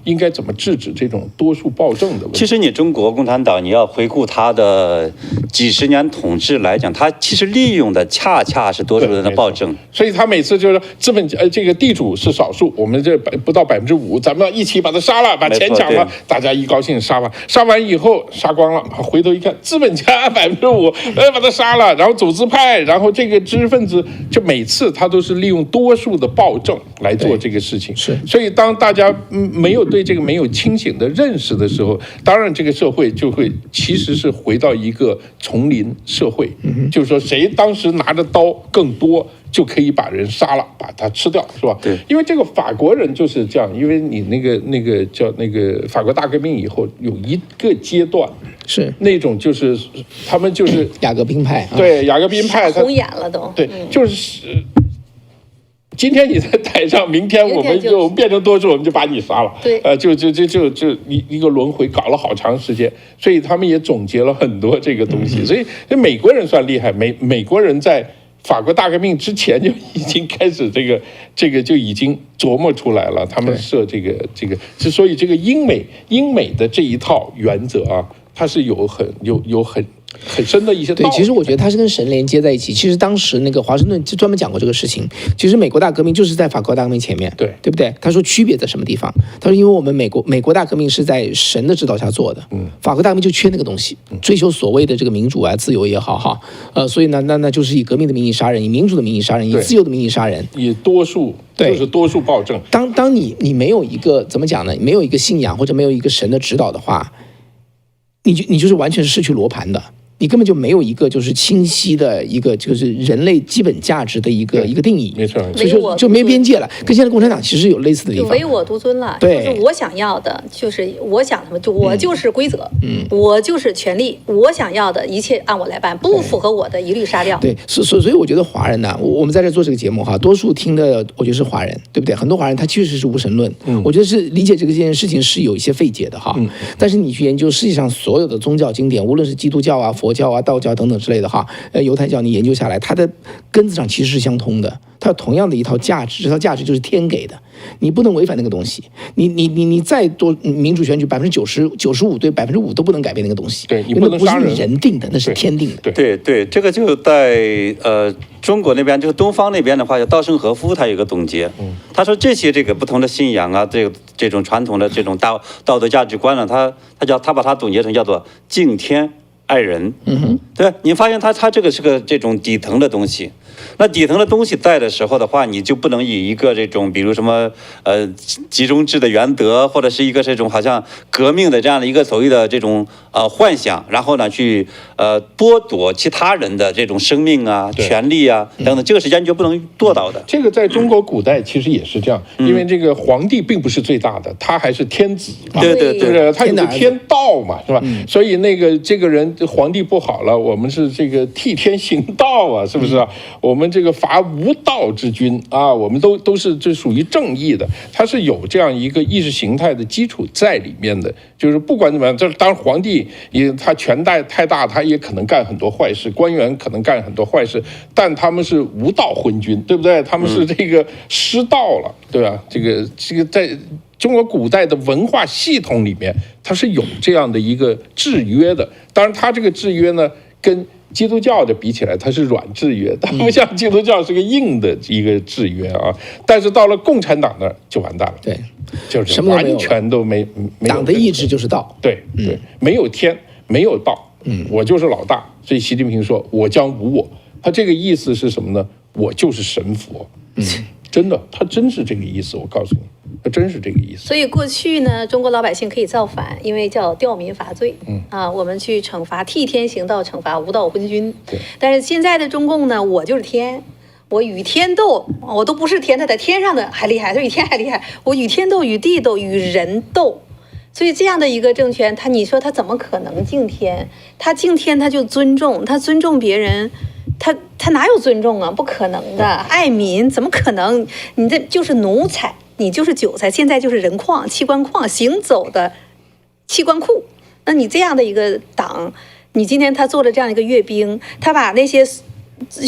应该怎么制止这种多数暴政的问题。其实你中国共产党，你要回顾他的几十年统治来讲，他其实利用的恰恰是多数人的暴政。所以他每次就是资本这个地主是少数，我们这不到5%，咱们要一起把他杀了，把钱抢了，大家一高兴杀完以后杀光了，回头一看，资本家5%，把他杀了，然后组织派，然后这个知识分子，就每次他都是利用多数的暴政来做这个事情。是，所以当大家没有对这个没有清醒的认识的时候，当然这个社会就会其实是回到一个丛林社会，就是说谁当时拿着刀更多，就可以把人杀了，把他吃掉，是吧？对，因为这个法国人就是这样，因为你那个叫那个法国大革命以后有一个阶段是那种就是他们就是雅各宾派，对雅各宾派红眼了都，对，就是今天你在台上，明天我们就变成多数，我们就把你杀了。对，就一个轮回，搞了好长时间，所以他们也总结了很多这个东西。所以美国人算厉害，美国人在法国大革命之前就已经开始这个就已经琢磨出来了，他们设这个，所以这个英美的这一套原则啊，它是有很深的一些道理。对，其实我觉得它是跟神连接在一起。其实当时那个华盛顿就专门讲过这个事情。其实美国大革命就是在法国大革命前面，对不对？他说区别在什么地方？他说因为我们美国大革命是在神的指导下做的，法国大革命就缺那个东西，追求所谓的这个民主啊、自由也好哈，所以呢，那就是以革命的名义杀人，以民主的名义杀人，以自由的名义杀人，以多数就是多数暴政。当你没有一个怎么讲呢？没有一个信仰或者没有一个神的指导的话，你就是完全是失去罗盘的。你根本就没有一个就是清晰的一个就是人类基本价值的一个定义，没错，所以就没边界了。跟现在共产党其实有类似的地方，唯我独尊了。对，就是我想要的，就是我想什么，就我就是规则，我就是权利，我想要的一切按我来办，不符合我的一律杀掉。对，所以我觉得华人呢，我们在这做这个节目哈，多数听的我觉得是华人，对不对？很多华人他确实是无神论，我觉得是理解这件事情是有一些费解的哈。但是你去研究世界上所有的宗教经典，无论是基督教啊、佛佛教啊、道教等等之类的哈，犹太教你研究下来，它的根子上其实是相通的，它有同样的一套价值，这套价值就是天给的，你不能违反那个东西。你再多民主选举95%对5%都不能改变那个东西，对，你不能杀人，那不是人定的，那是天定的。对，这个就在中国那边，就是东方那边的话，叫稻盛和夫，他有个总结，他说这些不同的信仰啊，这种传统的这种道德价值观呢，他把它总结成叫做敬天爱人。对，你发现他这个是个这种底层的东西。那底层的东西在的时候的话，你就不能以一个这种比如什么集中制的原则，或者是一个这种好像革命的这样的一个所谓的这种幻想，然后呢去剥夺其他人的这种生命啊、权利啊等等，这个是坚决不能做到的。这个在中国古代其实也是这样，因为这个皇帝并不是最大的，他还是天子嘛，对，他有个天道嘛，是吧？所以这个人皇帝不好了，我们是这个替天行道啊，是不是啊？我们这个伐无道之君啊，我们都是这属于正义的，它是有这样一个意识形态的基础在里面的。就是不管怎么样，这当然皇帝他权太大，他也可能干很多坏事，官员可能干很多坏事，但他们是无道昏君，对不对？他们是这个失道了，对吧？这个在中国古代的文化系统里面，它是有这样的一个制约的。当然，它这个制约呢，跟基督教的比起来，它是软制约，它不像基督教是个硬的一个制约啊。但是到了共产党那儿就完蛋了，对，就是完全都没有党的意志就是道，对，没有天，没有道，我就是老大。所以习近平说：“我将无我。”他这个意思是什么呢？我就是神佛，真的，他真是这个意思。我告诉你。它真是这个意思。所以过去呢，中国老百姓可以造反，因为叫吊民伐罪。我们去惩罚替天行道，惩罚无道昏君。但是现在的中共呢，我就是天，我与天斗，我都不是天，他在天上的还厉害，他与天还厉害。我与天斗，与地斗，与人斗。所以这样的一个政权，你说他怎么可能敬天？他敬天，他就尊重，他尊重别人。他哪有尊重啊？不可能的，爱民怎么可能？你这就是奴才，你就是韭菜，现在就是人矿、器官矿，行走的器官库。那你这样的一个党，你今天他做了这样一个阅兵，他把那些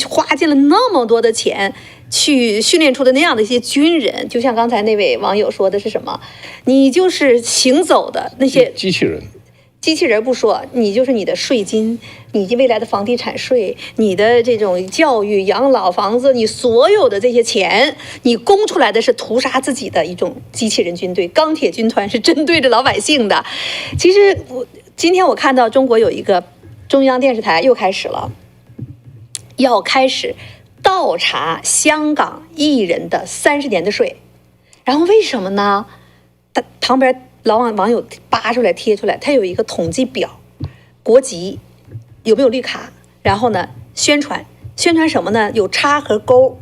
花尽了那么多的钱去训练出的那样的一些军人，就像刚才那位网友说的是什么？你就是行走的那些机器人。机器人不说，你就是你的税金，你未来的房地产税，你的这种教育、养老、房子，你所有的这些钱，你供出来的是屠杀自己的一种机器人军队。钢铁军团是针对着老百姓的。其实今天我看到中国有一个中央电视台又开始了，要开始倒查香港艺人的30年的税。然后为什么呢？旁边老网友扒出来贴出来，他有一个统计表，国籍有没有绿卡，然后呢宣传什么呢？有叉和勾，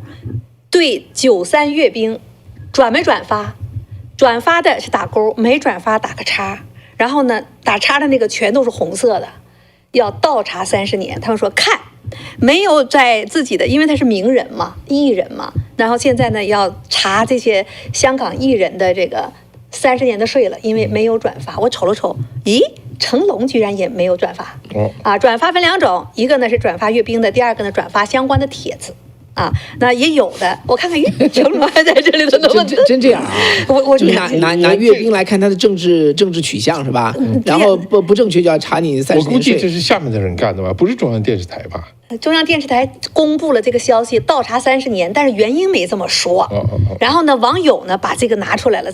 对93阅兵转没转发，转发的是打勾，没转发打个叉，然后呢打叉的那个全都是红色的，要倒查30年。他们说看没有在自己的，因为他是名人嘛，艺人嘛，然后现在呢要查这些香港艺人的这个30年的税了，因为没有转发。我瞅了瞅，咦，成龙居然也没有转发。转发分2种，一个呢是转发阅兵的，第二个呢转发相关的帖子。那也有的，我看看，成龙还在这里头，真这样啊？我就拿阅兵来看他的政治取向是吧？然后不正确就要查你30年税。我估计这是下面的人干的吧，不是中央电视台吧？中央电视台公布了这个消息，倒查30年，但是原因没这么说。然后呢，网友呢把这个拿出来了，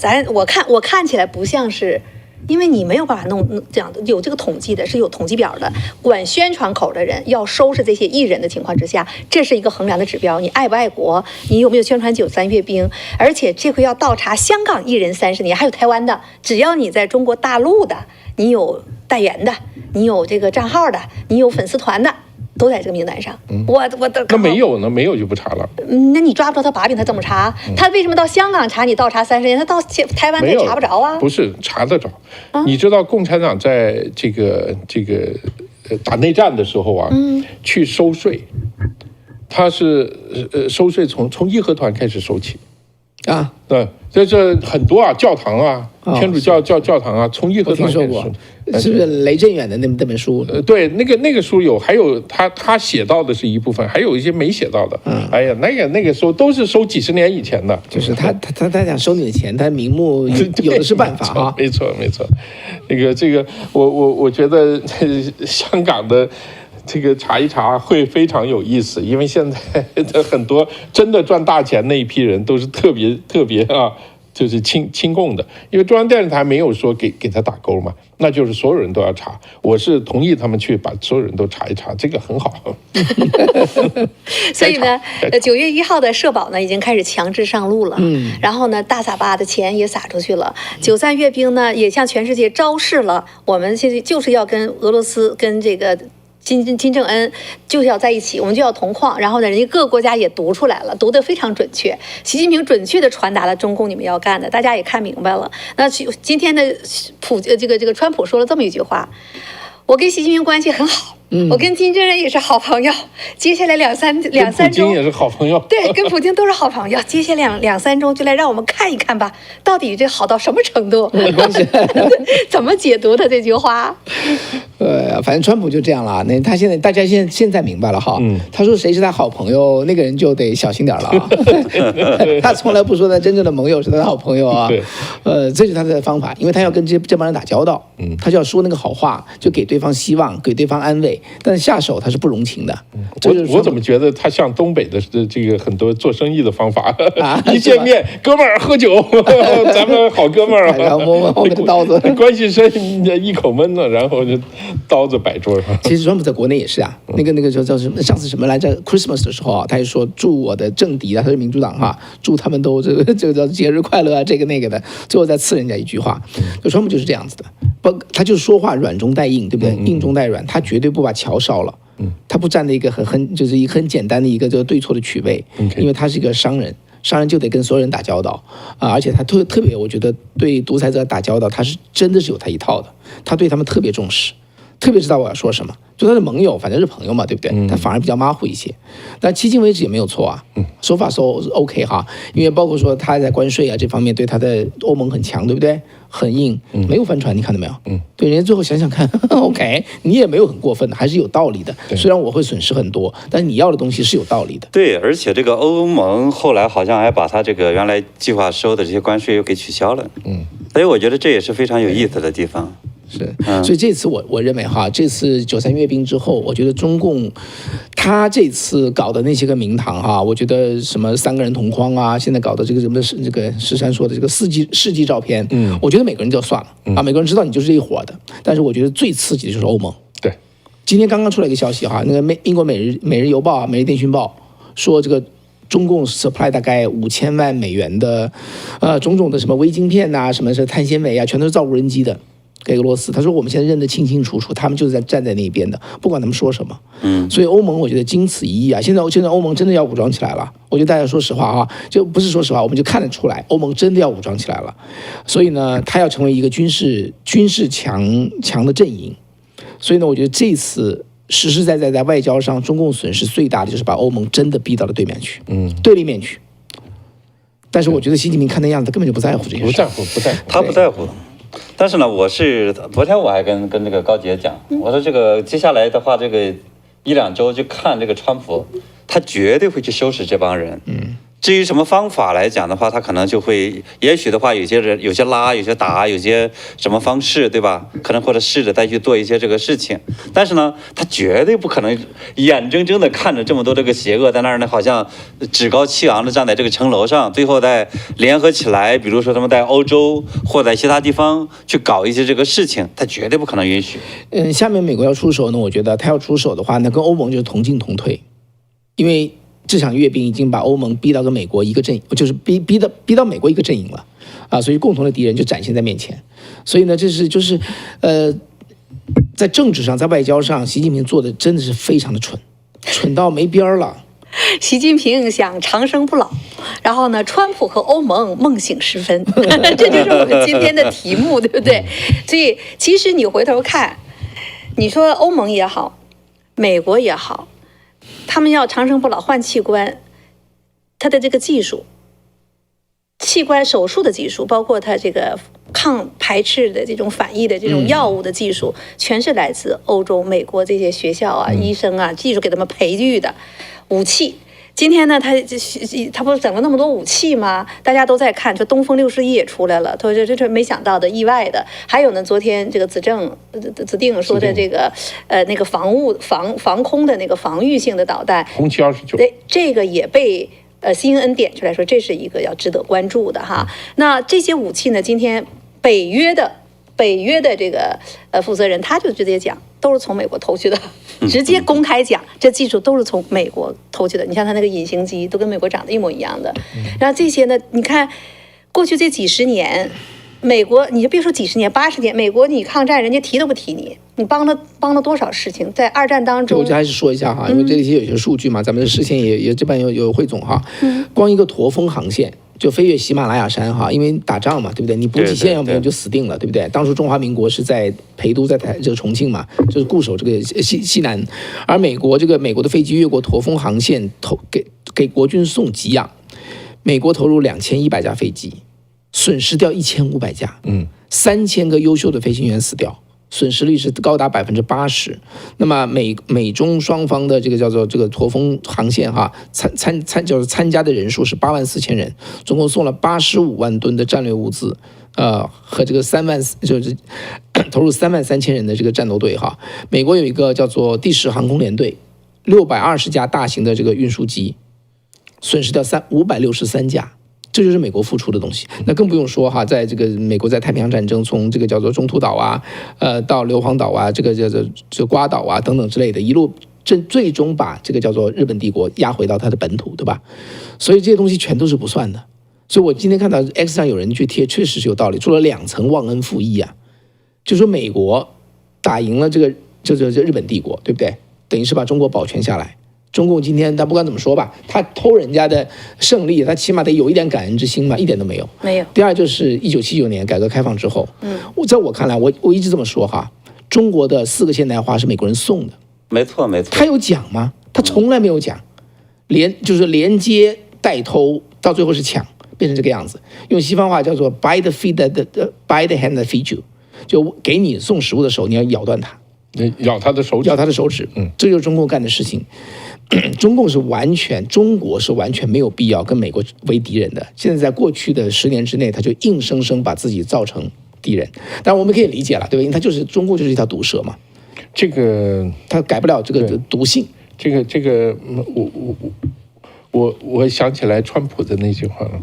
我看起来不像是。因为你没有办法弄这样的，有这个统计的，是有统计表的。管宣传口的人要收拾这些艺人的情况之下，这是一个衡量的指标。你爱不爱国？你有没有宣传93阅兵？而且这回要倒查香港艺人30年，还有台湾的。只要你在中国大陆的，你有代言的，你有这个账号的，你有粉丝团的，都在这个名单上。那没有呢？没有就不查了。那你抓不着他把柄，他怎么查？他为什么到香港查你倒查30年？他到台湾他也查不着啊？不是查得着。你知道共产党在这个打内战的时候啊，去收税，他是收税从义和团开始收起。啊，对，这很多啊，教堂啊，天主教教堂啊，从义和团听说过，是不是雷震远的那本书？对，那个书有，还有他写到的是一部分，还有一些没写到的。哎呀，那个收都是收几十年以前的，就是他想收你的钱，他名目有的是办法啊。没错。这个我觉得香港的。这个查一查会非常有意思，因为现在的很多真的赚大钱那一批人都是特别啊，就是亲共的，因为中央电视台没有说给他打勾嘛，那就是所有人都要查。我是同意他们去把所有人都查一查，这个很好。所以呢，9月1号的社保呢已经开始强制上路了，然后呢大撒把的钱也撒出去了。93阅兵呢也向全世界昭示了，我们现在就是要跟俄罗斯跟这个。金正恩就是要在一起，我们就要同框。然后呢，人家各个国家也读出来了，读得非常准确。习近平准确地传达了中共你们要干的，大家也看明白了。那今天的这个川普说了这么一句话：我跟习近平关系很好。我跟金正恩也是好朋友，接下来两三周，普京也是好朋友，对，跟普京都是好朋友。接下来两三周就来让我们看一看吧，到底这好到什么程度？怎么解读他这句话？反正川普就这样了。那他大家现在明白了哈。他说谁是他好朋友，那个人就得小心点了啊。他从来不说他真正的盟友是他的好朋友啊。这是他的方法，因为他要跟这帮人打交道。他就要说那个好话，就给对方希望，给对方安慰。但是下手他是不容情的。我怎么觉得他像东北的这个很多做生意的方法一见面哥们儿喝酒，咱们好哥们儿，然后摸个刀子，关系深，一口闷了，然后就刀子摆桌上。其实川普在国内也是啊，那个叫什么？上次什么来着 ？Christmas 的时候啊，他也说祝我的政敌啊，他是民主党哈，祝他们都这个叫节日快乐啊，这个那个的，最后再刺人家一句话。就川普就是这样子的，他就是说话软中带硬，对不对？硬中带软，他绝对不把桥烧了。他不站在一个就是一个很简单的一个这个对错的取位，因为他是一个商人就得跟所有人打交道啊，而且他特别，我觉得对独裁者打交道，他是真的是有他一套的，他对他们特别重视，特别知道我要说什么。就他的盟友，反正是朋友嘛，对不对？他反而比较马虎一些，但迄今为止也没有错啊，手法是 OK 哈，因为包括说他在关税啊这方面对他的欧盟很强，对不对？很硬，没有翻船，你看到没有？对，人家最后想想看，OK， 你也没有很过分的，还是有道理的。虽然我会损失很多，但是你要的东西是有道理的。对，而且这个欧盟后来好像还把他这个原来计划收的这些关税又给取消了。所以我觉得这也是非常有意思的地方。是，所以这次我认为哈，这次93阅兵之后，我觉得中共他这次搞的那些个名堂哈，我觉得什么3个人同框啊，现在搞的这个什么这个石山说的这个世纪照片，我觉得每个人就算了啊，每个人知道你就是这一伙的，但是我觉得最刺激的就是欧盟。对，今天刚刚出来一个消息哈，那个英国每日邮报啊，每日电讯报说这个。中共 supply 大概5000万美元的，种的什么微晶片呐、什么是碳纤维啊，全都是造无人机的，给俄罗斯。他说我们现在认得清清楚楚，他们就是站在那一边的，不管他们说什么。所以欧盟我觉得经此一役啊，现在欧盟真的要武装起来了。我觉得大家说实话啊，就不是说实话，我们就看得出来，欧盟真的要武装起来了。所以呢，他要成为一个军事强的阵营。所以呢，我觉得这次。实实在在在外交上，中共损失最大的就是把欧盟真的逼到了对面去，对立面去。但是我觉得习近平看那样子，他根本就不在乎这件事，不在乎，他不在乎。但是呢，昨天我还跟这个高杰讲，我说这个接下来的话，这个1-2周就看这个川普，他绝对会去收拾这帮人。至于什么方法来讲的话，他可能就会，也许的话，有些人有些拉，有些打，有些什么方式，对吧？可能或者试着再去做一些这个事情。但是呢，他绝对不可能眼睁睁的看着这么多这个邪恶在那儿呢，好像趾高气昂的站在这个城楼上，最后再联合起来，比如说他们在欧洲或在其他地方去搞一些这个事情，他绝对不可能允许。下面美国要出手呢，我觉得他要出手的话，那跟欧盟就是同进同退，因为。这场阅兵已经把欧盟逼到跟美国一个阵营，就是逼到美国一个阵营了啊，所以共同的敌人就展现在面前。所以呢，就是在政治上，在外交上，习近平做的真的是非常的蠢到没边儿了。习近平想长生不老，然后呢，川普和欧盟梦醒时分，这就是我们今天的题目，对不对？所以其实你回头看，你说欧盟也好，美国也好。他们要长生不老换器官，他的这个技术器官手术的技术，包括它这个抗排斥的这种反应的这种药物的技术，全是来自欧洲、美国这些学校啊、医生啊，技术给他们培育的武器。今天呢，他不是整了那么多武器吗？大家都在看，就东风61也出来了，他说这是没想到的、意外的。还有呢，昨天这个指定说的这个那个防空的那个防御性的导弹，红旗29，对，这个也被CNN 点出来说，这是一个要值得关注的哈。那这些武器呢，今天北约的这个负责人他就直接讲，都是从美国偷去的。直接公开讲，这技术都是从美国偷去的。你像他那个隐形机，都跟美国长得一模一样的。然后这些呢，你看过去这几十年，美国你就别说几十年、80年，美国你抗战人家提都不提你，你帮了多少事情，在2战当中。我就还是说一下哈，因为这些有些数据嘛，咱们事先也这边有汇总哈。光一个驼峰航线。就飞越喜马拉雅山哈，因为打仗嘛，对不对？你补给线要没有就死定了，对不对？当初中华民国是在陪都在这个重庆嘛，就是固守这个西南，而美国的飞机越过驼峰航线，给国军送给养，美国投入2100架飞机，损失掉1500架，3000个优秀的飞行员死掉。损失率是高达80%，那么美中双方的这个叫做这个驼峰航线哈，参加的人数是84000人，总共送了85万吨的战略物资，和这个就是投入33000人的这个战斗队哈。美国有一个叫做第10航空联队，620架大型的这个运输机，损失掉563架。这就是美国付出的东西，那更不用说哈，在这个美国在太平洋战争，从这个叫做中途岛啊，到硫磺岛啊，这个叫做瓜岛啊等等之类的，一路最终把这个叫做日本帝国压回到它的本土，对吧？所以这些东西全都是不算的。所以我今天看到 X 上有人去贴，确实是有道理，做了2层忘恩负义啊，就说美国打赢了这个就是日本帝国，对不对？等于是把中国保全下来。中共今天他不管怎么说吧，他偷人家的胜利，他起码得有一点感恩之心嘛，一点都没有。没有。第二就是1979年改革开放之后，在我看来，我一直这么说哈，中国的4个现代化是美国人送的。没错。他有讲吗？他从来没有讲，就是连接带偷，到最后是抢，变成这个样子。用西方话叫做 by the hand that feed you， 就给你送食物的时候，你要咬断它。咬他的手指，这就是中共干的事情。中国是完全没有必要跟美国为敌人的。现在在过去的10年之内，他就硬生生把自己造成敌人。当然我们可以理解了，对吧？因为他中共就是一条毒蛇嘛。这个他改不了这个毒性。这个，我想起来川普的那句话了。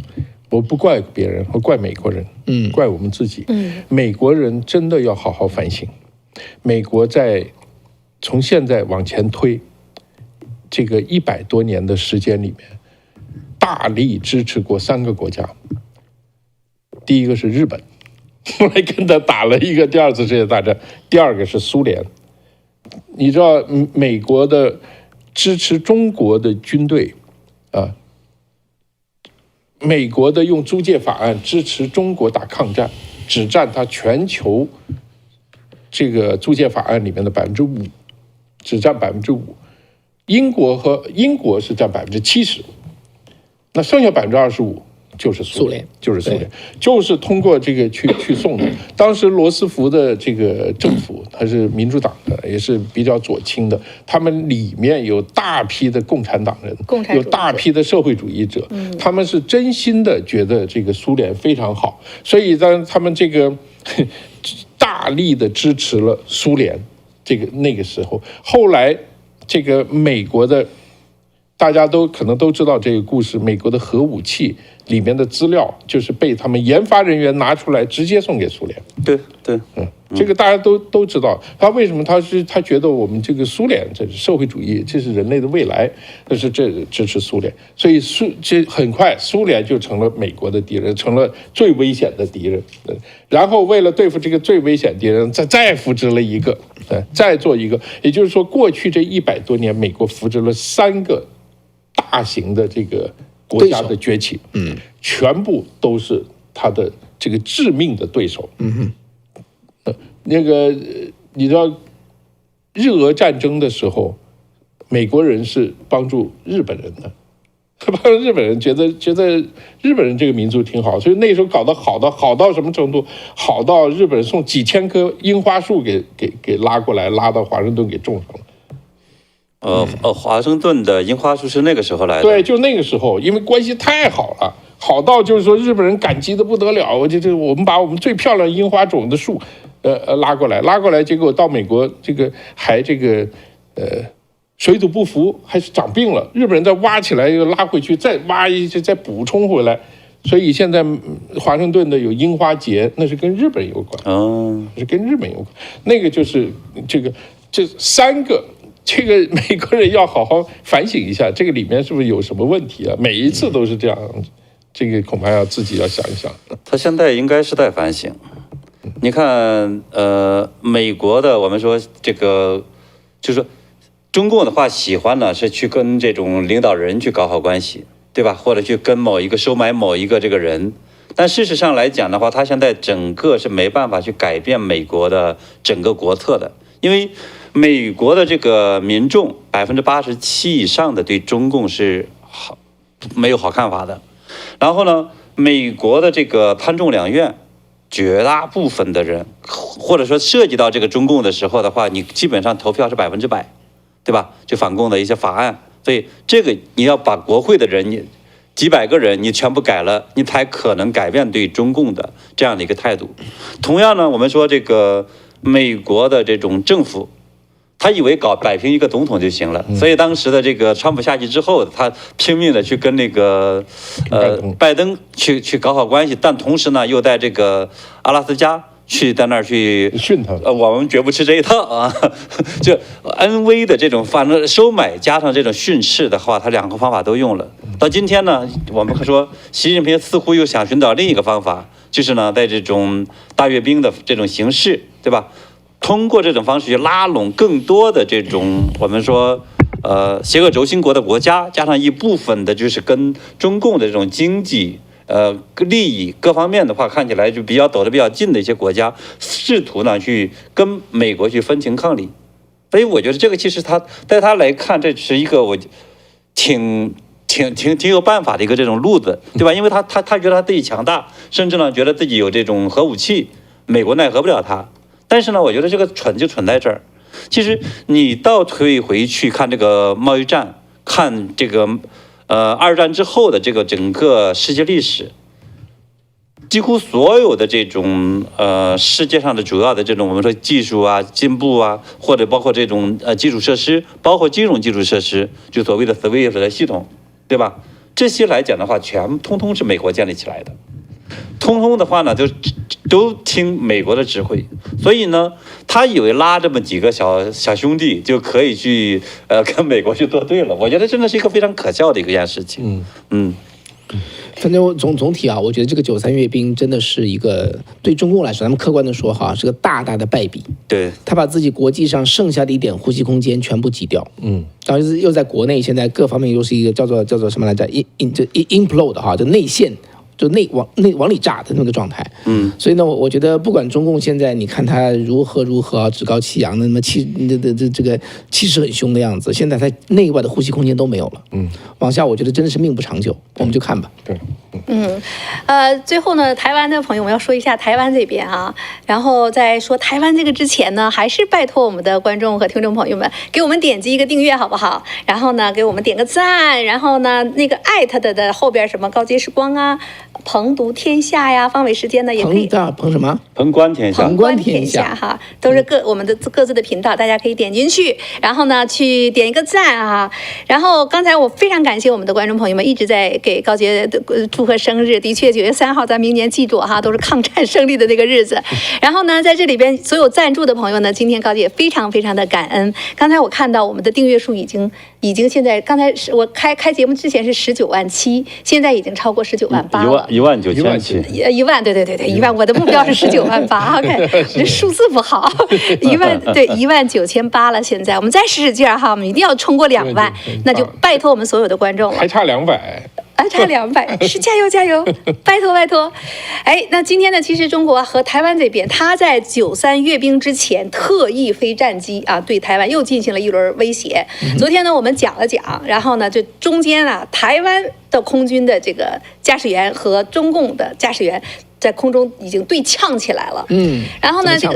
我不怪别人，我怪美国人，怪我们自己。美国人真的要好好反省。美国从现在往前推这个100多年的时间里面，大力支持过3个国家。第一个是日本，后来跟他打了一个第2次世界大战；第2个是苏联。你知道美国的支持中国的军队啊，美国的用租借法案支持中国打抗战，只占它全球这个租借法案里面的5%，只占5%。英国是占70%，那剩下25%就是苏联，就是通过这个去送的。当时罗斯福的这个政府，他是民主党的，也是比较左倾的，他们里面有大批的共产党人，有大批的社会主义者，他们是真心的觉得这个苏联非常好，所以当他们这个大力的支持了苏联。那个时候，后来这个美国的，大家可能都知道这个故事，美国的核武器里面的资料就是被他们研发人员拿出来直接送给苏联。对，这个大家都知道。他为什么他觉得我们这个苏联这是社会主义，这是人类的未来，这支持苏联，所以很快苏联就成了美国的敌人，成了最危险的敌人。然后为了对付这个最危险敌人，再扶植了一个，再做一个，也就是说，过去这100多年，美国扶植了3个大型的这个国家的崛起，全部都是他的这个致命的对手。那个你知道，日俄战争的时候，美国人是帮助日本人的，帮日本人觉得日本人这个民族挺好，所以那时候搞得好到什么程度？好到日本人送几千棵樱花树给拉过来，拉到华盛顿给种上了。华盛顿的樱花树是那个时候来的。对，就那个时候，因为关系太好了，好到就是说日本人感激的不得了。我们把我们最漂亮樱花种的树，拉过来，结果到美国水土不服，还是长病了。日本人再挖起来又拉回去，再挖再补充回来。所以现在华盛顿的有樱花节，那是跟日本有关。是跟日本有关。那个就是这三个，这个美国人要好好反省一下，这个里面是不是有什么问题啊？每一次都是这样，这个恐怕要自己要想一想。他现在应该是在反省。你看，美国的我们说这个，就是说。中共的话喜欢呢是去跟这种领导人去搞好关系，对吧？或者去跟收买某一个这个人，但事实上来讲的话，他现在整个是没办法去改变美国的整个国策的，因为美国的这个民众87%以上的对中共是没有好看法的，然后呢，美国的这个参众两院绝大部分的人，或者说涉及到这个中共的时候的话，你基本上投票是100%。对吧？就反共的一些法案，所以这个你要把国会的人，你几百个人你全部改了，你才可能改变对中共的这样的一个态度。同样呢，我们说这个美国的这种政府，他以为摆平一个总统就行了，所以当时的这个川普下去之后，他拼命的去跟那个拜登去搞好关系，但同时呢，又在这个阿拉斯加。在那儿去训他，我们绝不吃这一套啊！就恩威的这种，反正收买加上这种训斥的话，他两个方法都用了。到今天呢，我们说习近平似乎又想寻找另一个方法，就是呢，在这种大阅兵的这种形式，对吧？通过这种方式去拉拢更多的这种我们说邪恶轴心国的国家，加上一部分的就是跟中共的这种经济。利益各方面的话，看起来就走得比较近的一些国家，试图呢去跟美国去分庭抗礼，所以我觉得这个其实在他来看，这是一个我挺有办法的一个这种路子，对吧？因为他觉得他自己强大，甚至呢觉得自己有这种核武器，美国奈何不了他。但是呢，我觉得这个蠢就蠢在这儿。其实你倒可以回去看这个贸易战，看这个。二战之后的这个整个世界历史，几乎所有的这种世界上的主要的这种我们说技术啊进步啊，或者包括这种基础设施，包括金融基础设施，就所谓的 SWIFT 的系统，对吧？这些来讲的话，通通是美国建立起来的，通通的话呢，都听美国的指挥，所以呢，他以为拉这么几个小兄弟就可以去跟美国去作对了。我觉得真的是一个非常可笑的一件事情。反正总体啊，我觉得这个93阅兵真的是一个对中共来说，咱们客观的说哈，是个大大的败笔。对，他把自己国际上剩下的一点呼吸空间全部挤掉。然后又在国内现在各方面又是一个叫做什么来着？implode 哈，就内陷。就往里炸的那个状态，所以呢，我觉得不管中共现在你看他如何趾高气扬的，那么这个气势很凶的样子，现在他内外的呼吸空间都没有了，往下我觉得真的是命不长久，我们就看吧。对，最后呢，台湾的朋友们要说一下台湾这边啊，然后在说台湾这个之前呢，还是拜托我们的观众和听众朋友们给我们点击一个订阅好不好？然后呢，给我们点个赞，然后呢，那个艾特的后边什么高阶时光啊。彭读天下呀，方伟时间呢也可以。彭什么？彭观天下。彭观天下哈，都是我们的各自的频道，大家可以点进去，然后呢去点一个赞啊。然后刚才我非常感谢我们的观众朋友们一直在给高杰祝贺生日，的确9月3号咱明年记住哈，都是抗战胜利的那个日子。然后呢，在这里边所有赞助的朋友呢，今天高杰也非常非常的感恩。刚才我看到我们的订阅数已经现在，刚才我开节目之前是19.7万，现在已经超过19.8万了。19700，1万，对，1万，我的目标是19.8万，OK， 这数字不好，19800了。现在我们再使使劲儿哈，我们一定要冲过2万，那就拜托我们所有的观众了，还差200。差200，是加油加油，拜托拜托。哎，那今天呢，其实中国和台湾这边，他在9·3阅兵之前特意飞战机啊，对台湾又进行了一轮威胁。昨天呢，我们讲了讲，然后呢，这中间啊，台湾的空军的这个驾驶员和中共的驾驶员在空中已经对呛起来了。然后呢，这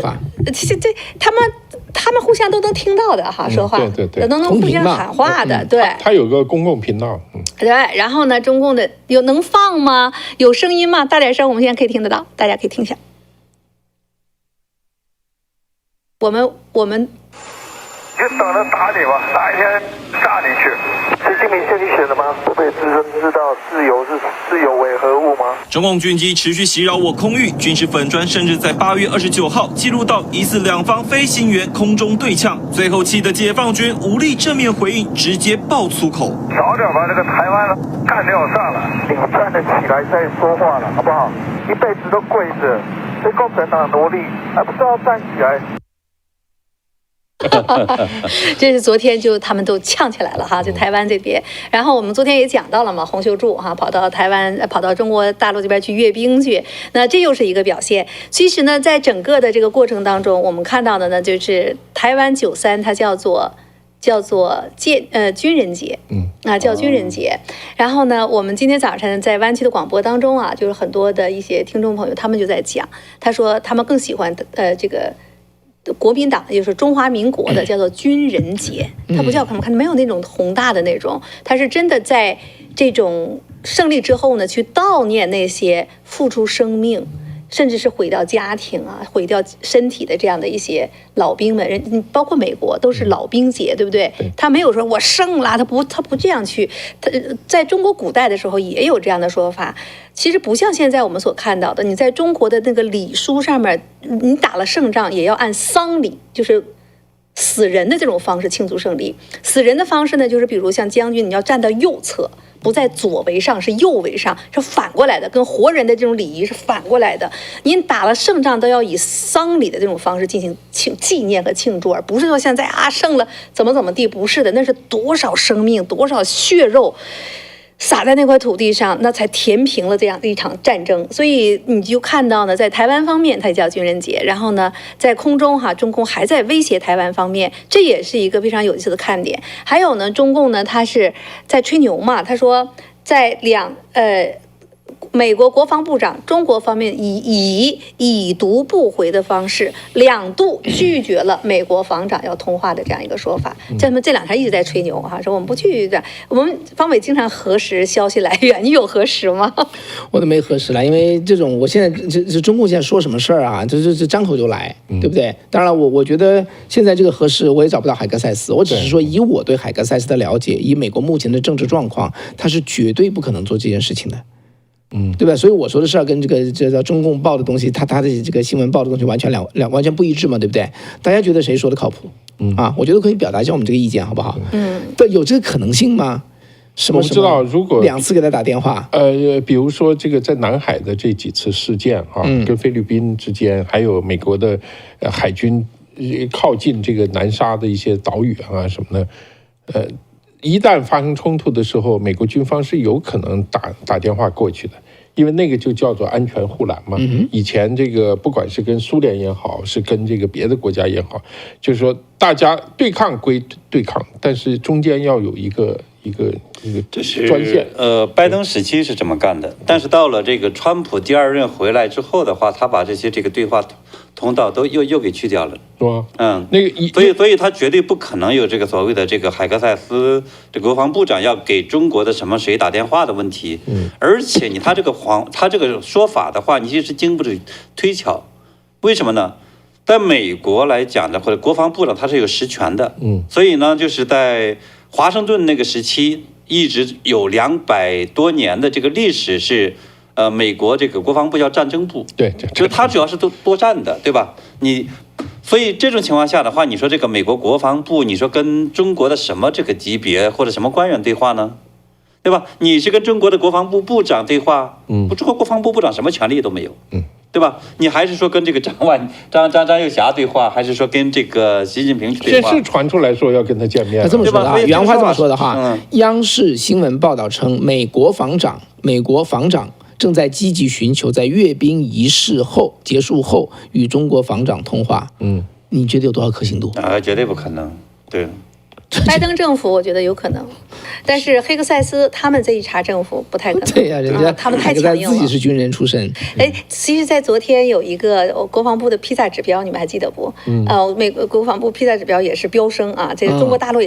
他们互相都能听到的哈，说话，对，都能互相喊话的，对。他有个公共频道，对。然后呢，中共的能放吗？有声音吗？大点声，我们现在可以听得到，大家可以听一下。我们。就等着打你吧，哪一天炸你去。习近平先你写的吗？不被知道自由为何物吗？中共军机持续袭扰我空域，军事粉专甚至在8月29号记录到疑似两方飞行员空中对呛，最后气得解放军无力正面回应，直接爆粗口。早点把这个台湾干掉算了，你站得起来再说话了，好不好？一辈子都跪着，为共产党努力，还不是要站起来？这是昨天就他们都呛起来了哈，就台湾这边。然后我们昨天也讲到了嘛，洪秀柱哈跑到台湾，跑到中国大陆这边去阅兵去，那这又是一个表现。其实呢，在整个的这个过程当中，我们看到的呢，就是台湾9·3，它叫做军人节，叫军人节。然后呢，我们今天早晨在湾区的广播当中啊，就是很多的一些听众朋友，他们就在讲，他说他们更喜欢这个。国民党就是中华民国的叫做军人节，它不叫可能看没有那种宏大的那种，它是真的在这种胜利之后呢，去悼念那些付出生命，甚至是毁掉家庭啊、毁掉身体的这样的一些老兵们，包括美国都是老兵节，对不对？他没有说我胜了，他不这样去。他在中国古代的时候也有这样的说法。其实不像现在我们所看到的，你在中国的那个礼书上面，你打了胜仗也要按丧礼，就是死人的这种方式庆祝胜利。死人的方式呢，就是比如像将军，你要站到右侧，不在左围上，是右围上，是反过来的，跟活人的这种礼仪是反过来的。您打了胜仗都要以丧礼的这种方式进行纪念和庆祝，而不是说现在啊胜了怎么地，不是的，那是多少生命，多少血肉。撒在那块土地上，那才填平了这样的一场战争。所以你就看到呢，在台湾方面，它也叫军人节。然后呢，在空中中共还在威胁台湾方面，这也是一个非常有意思的看点。还有呢，中共呢，他是在吹牛嘛，他说在美国国防部长中国方面以已读不回的方式2度拒绝了美国防长要通话的这样一个说法。这2天一直在吹牛说我们不去的。我们方伟经常核实消息来源，你有核实吗？我都没核实了，因为这种我现在这中共现在说什么事儿啊，这张口就来，对不对？当然我觉得现在这个核实我也找不到海格塞斯，我只是说以我对海格塞斯的了解，以美国目前的政治状况，他是绝对不可能做这件事情的。对吧？所以我说的是要跟这叫中共报的东西，他的这个新闻报的东西完全不一致嘛，对不对？大家觉得谁说的靠谱？我觉得可以表达一下我们这个意见，好不好？有这个可能性吗？我不知道，如果2次给他打电话，比如说这个在南海的这几次事件跟菲律宾之间，还有美国的海军靠近这个南沙的一些岛屿什么的，一旦发生冲突的时候，美国军方是有可能打电话过去的，因为那个就叫做安全护栏嘛。以前这个不管是跟苏联也好，是跟这个别的国家也好，就是说大家对抗归对抗，但是中间要有一个专线。拜登时期是这么干的，但是到了这个川普第2任回来之后的话，他把这个对话通道都又给去掉了，是吧？所以他绝对不可能有这个所谓的这个海格塞斯这国防部长要给中国的谁打电话的问题。而且他这个说法的话，你其实经不起推敲。为什么呢？在美国来讲的，或者国防部长他是有实权的。所以呢，就是在华盛顿那个时期，一直有200多年的这个历史是。美国这个国防部叫战争部，对，就它主要是多战的，对吧？所以这种情况下的话，你说这个美国国防部，你说跟中国的什么这个级别或者什么官员对话呢？对吧？你是跟中国的国防部部长对话，中国国防部部长什么权利都没有。对吧？你还是说跟这个张又侠对话，还是说跟这个习近平对话？这是传出来说要跟他见面。这么说的啊，原话这么说的哈。央视新闻报道称，美国防长正在积极寻求在阅兵仪式结束后与中国防长通话。你觉得有多少可信度？绝对不可能。对。拜登政府我觉得有可能，但是黑克塞斯他们这一茬政府不太可能。对呀，人家他们太强硬了。自己是军人出身。其实，在昨天有一个国防部的披萨指标，你们还记得不？美国国防部披萨指标也是飙升啊，这个中国大陆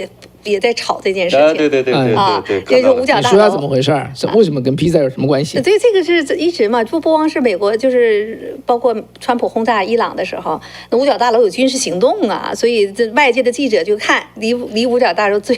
也在炒这件事情。对，就是五角大楼。你说下怎么回事？为什么跟披萨有什么关系？对，这个是一直嘛，不光是美国，就是包括川普轰炸伊朗的时候，那五角大楼有军事行动啊，所以这外界的记者就看离五角大楼最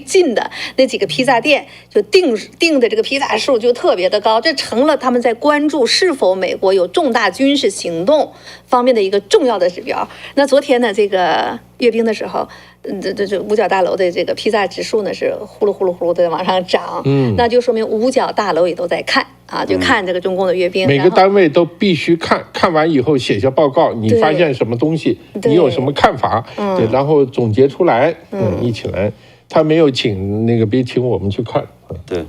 近的那几个披萨店，就定的这个披萨数就特别的高，这成了他们在关注是否美国有重大军事行动方面的一个重要的指标。那昨天呢，这个阅兵的时候。这五角大楼的这个披萨指数呢是呼噜呼噜呼噜的往上涨，那就说明五角大楼也都在看啊，就看这个中共的阅兵。每个单位都必须看完以后写下报告，你发现什么东西，你有什么看法，对，然后总结出来，一起来。他没有请别请我们去看。对，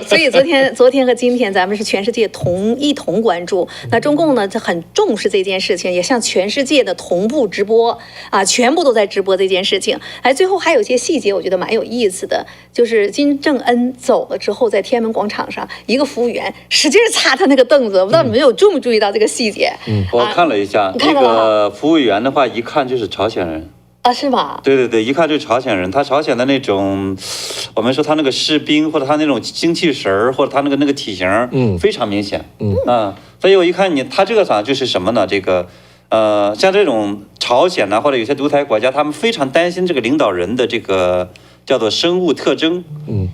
所以昨天和今天，咱们是全世界一同关注。那中共呢，很重视这件事情，也向全世界的同步直播啊，全部都在直播这件事情。最后还有一些细节，我觉得蛮有意思的，就是金正恩走了之后，在天安门广场上，一个服务员使劲擦他那个凳子，不知道你们有注没注意到这个细节？我看了一下，那个服务员的话，一看就是朝鲜人。是吗？对，一看就是朝鲜人，他朝鲜的那种，我们说他那个士兵或者他那种精气神儿，或者他那个体型，非常明显，所以我一看他这个啥就是什么呢？这个，像这种朝鲜呢，或者有些独裁国家，他们非常担心这个领导人的这个叫做生物特征，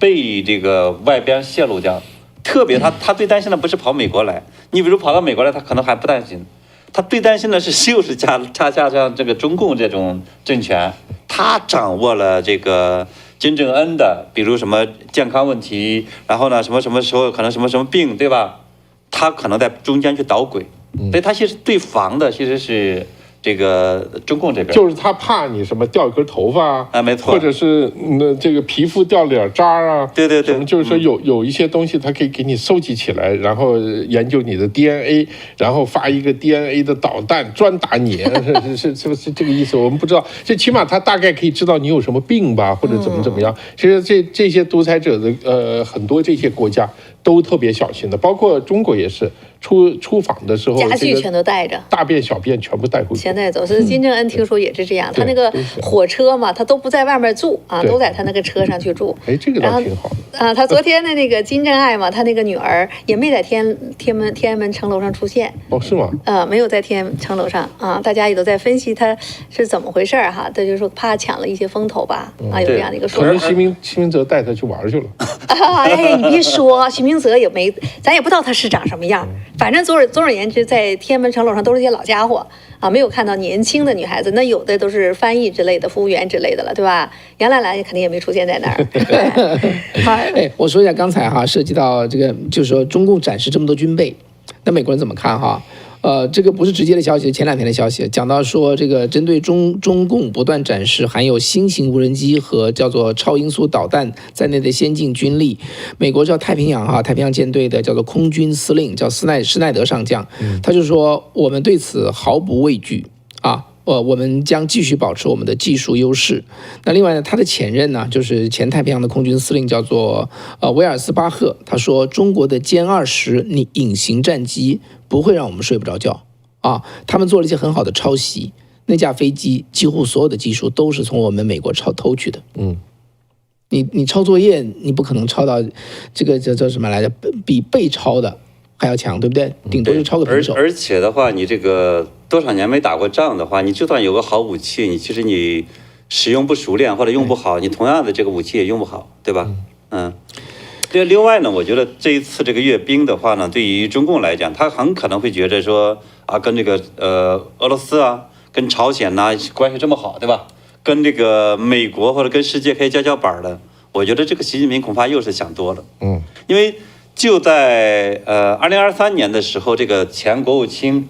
被这个外边泄露掉，特别他最担心的不是跑美国来，你比如跑到美国来，他可能还不担心。他最担心的是，就是恰恰像这个中共这种政权，他掌握了这个金正恩的，比如什么健康问题，然后呢，什么时候可能什么病，对吧？他可能在中间去捣鬼，所以他其实对防的其实是这个中共这边，就是他怕你什么掉一根头发啊，没错，或者是这个皮肤掉了点渣啊，对，什么就是说有一些东西，他可以给你收集起来，然后研究你的 DNA， 然后发一个 DNA 的导弹专打你，是这个意思？我们不知道，这起码他大概可以知道你有什么病吧，或者怎么样。其实这些独裁者的很多这些国家都特别小心的，包括中国也是。出访的时候，家具全都带着，大便小便全部带回去。现在走是金正恩，听说也是这样，他那个火车嘛，他都不在外面住啊，都在他那个车上去住。这个倒挺好的啊。他昨天的那个金正爱嘛，他那个女儿也没在天安门城楼上出现。是吗？没有在天安门城楼上啊，大家也都在分析他是怎么回事哈。他就说怕抢了一些风头吧，有这样的一个说法。可能习明泽带他去玩去了。你别说，习明泽也没，咱也不知道他是长什么样。反正总而言之，在天安门城楼上都是些老家伙啊，没有看到年轻的女孩子，那有的都是翻译之类的、服务员之类的了，对吧？杨澜澜肯定也没出现在那儿。我说一下刚才涉及到这个，就是说中共展示这么多军备，那美国人怎么看哈？这个不是直接的消息，前2天的消息讲到说，这个针对中共不断展示含有新型无人机和叫做超音速导弹在内的先进军力，美国叫太平洋舰队的叫做空军司令叫施耐德上将，他就说我们对此毫不畏惧啊。我们将继续保持我们的技术优势。那另外呢，他的前任呢，就是前太平洋的空军司令叫做威尔斯巴赫，他说中国的歼20隐形战机不会让我们睡不着觉啊。他们做了一些很好的抄袭，那架飞机几乎所有的技术都是从我们美国偷去的。你抄作业，你不可能抄到这个叫什么来着？比被抄的还要强，对不对？顶多是抄个平手。而且的话，你这个多少年没打过仗的话，你就算有个好武器，其实你使用不熟练或者用不好，你同样的这个武器也用不好，对吧？另外呢，我觉得这一次这个阅兵的话呢，对于中共来讲，他很可能会觉得说跟这个俄羅斯啊，跟朝鲜呐关系这么好，对吧？跟这个美国或者跟世界可以叫板的，我觉得这个习近平恐怕又是想多了。因为就在2023年的时候，这个前国务卿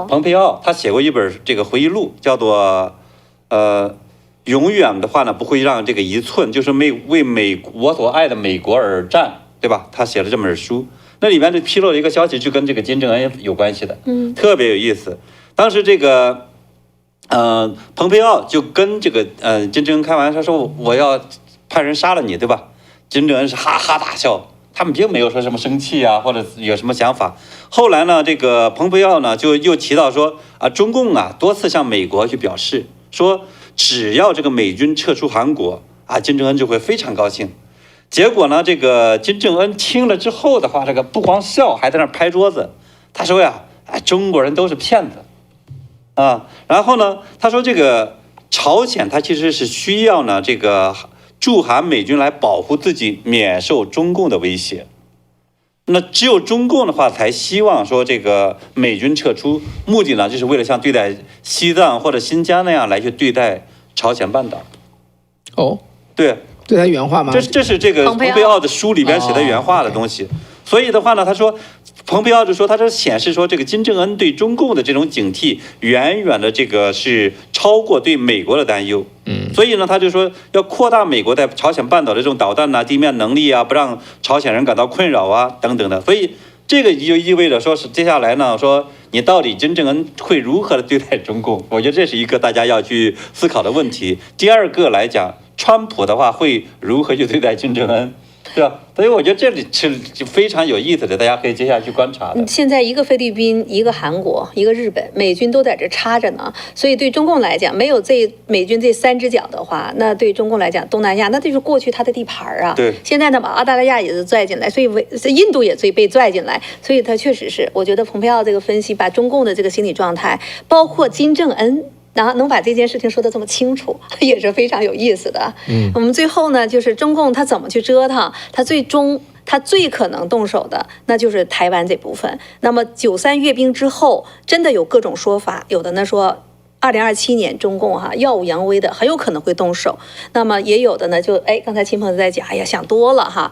蓬佩奥他写过一本这个回忆录，叫做永远的话呢不会让这个一寸，就是为我所爱的美国而战，对吧？他写了这本书，那里面就披露了一个消息，就跟这个金正恩有关系的，特别有意思。当时这个蓬佩奥就跟这个金正恩开玩笑说我要派人杀了你，对吧？金正恩是哈哈大笑。他们并没有说什么生气啊，或者有什么想法。后来呢，这个蓬佩奥呢就又提到说中共多次向美国去表示说，只要这个美军撤出韩国金正恩就会非常高兴。结果呢，这个金正恩听了之后的话，这个不光笑，还在那拍桌子。他说呀，中国人都是骗子然后呢，他说这个朝鲜他其实是需要呢这个驻韩美军来保护自己免受中共的威胁，那只有中共的话才希望说这个美军撤出，目的呢就是为了像对待西藏或者新疆那样来去对待朝鲜半岛。对他原话吗？这是这个蓬佩奥的书里边写的原话的东西。所以的话呢，他说蓬佩奥就说，他这显示说这个金正恩对中共的这种警惕远远的这个是超过对美国的担忧。所以呢，他就说要扩大美国在朝鲜半岛的这种导弹地面能力不让朝鲜人感到困扰等等的。所以这个就意味着说是接下来呢，说你到底金正恩会如何的对待中共？我觉得这是一个大家要去思考的问题。第二个来讲，川普的话会如何去对待金正恩？对吧？所以我觉得这里是非常有意思的，大家可以接下来去观察的。现在一个菲律宾，一个韩国，一个日本，美军都在这插着呢。所以对中共来讲，没有美军这3只脚的话，那对中共来讲，东南亚那就是过去他的地盘对。现在呢，把澳大利亚也是拽进来，所以印度也被拽进来，所以他确实是，我觉得蓬佩奥这个分析，把中共的这个心理状态，包括金正恩。然后能把这件事情说得这么清楚，也是非常有意思的。我们最后呢，就是中共他怎么去折腾，他最可能动手的，那就是台湾这部分。那么93阅兵之后，真的有各种说法，有的呢说2027年中共耀武扬威的，很有可能会动手。那么也有的呢，就刚才秦朋友在讲，想多了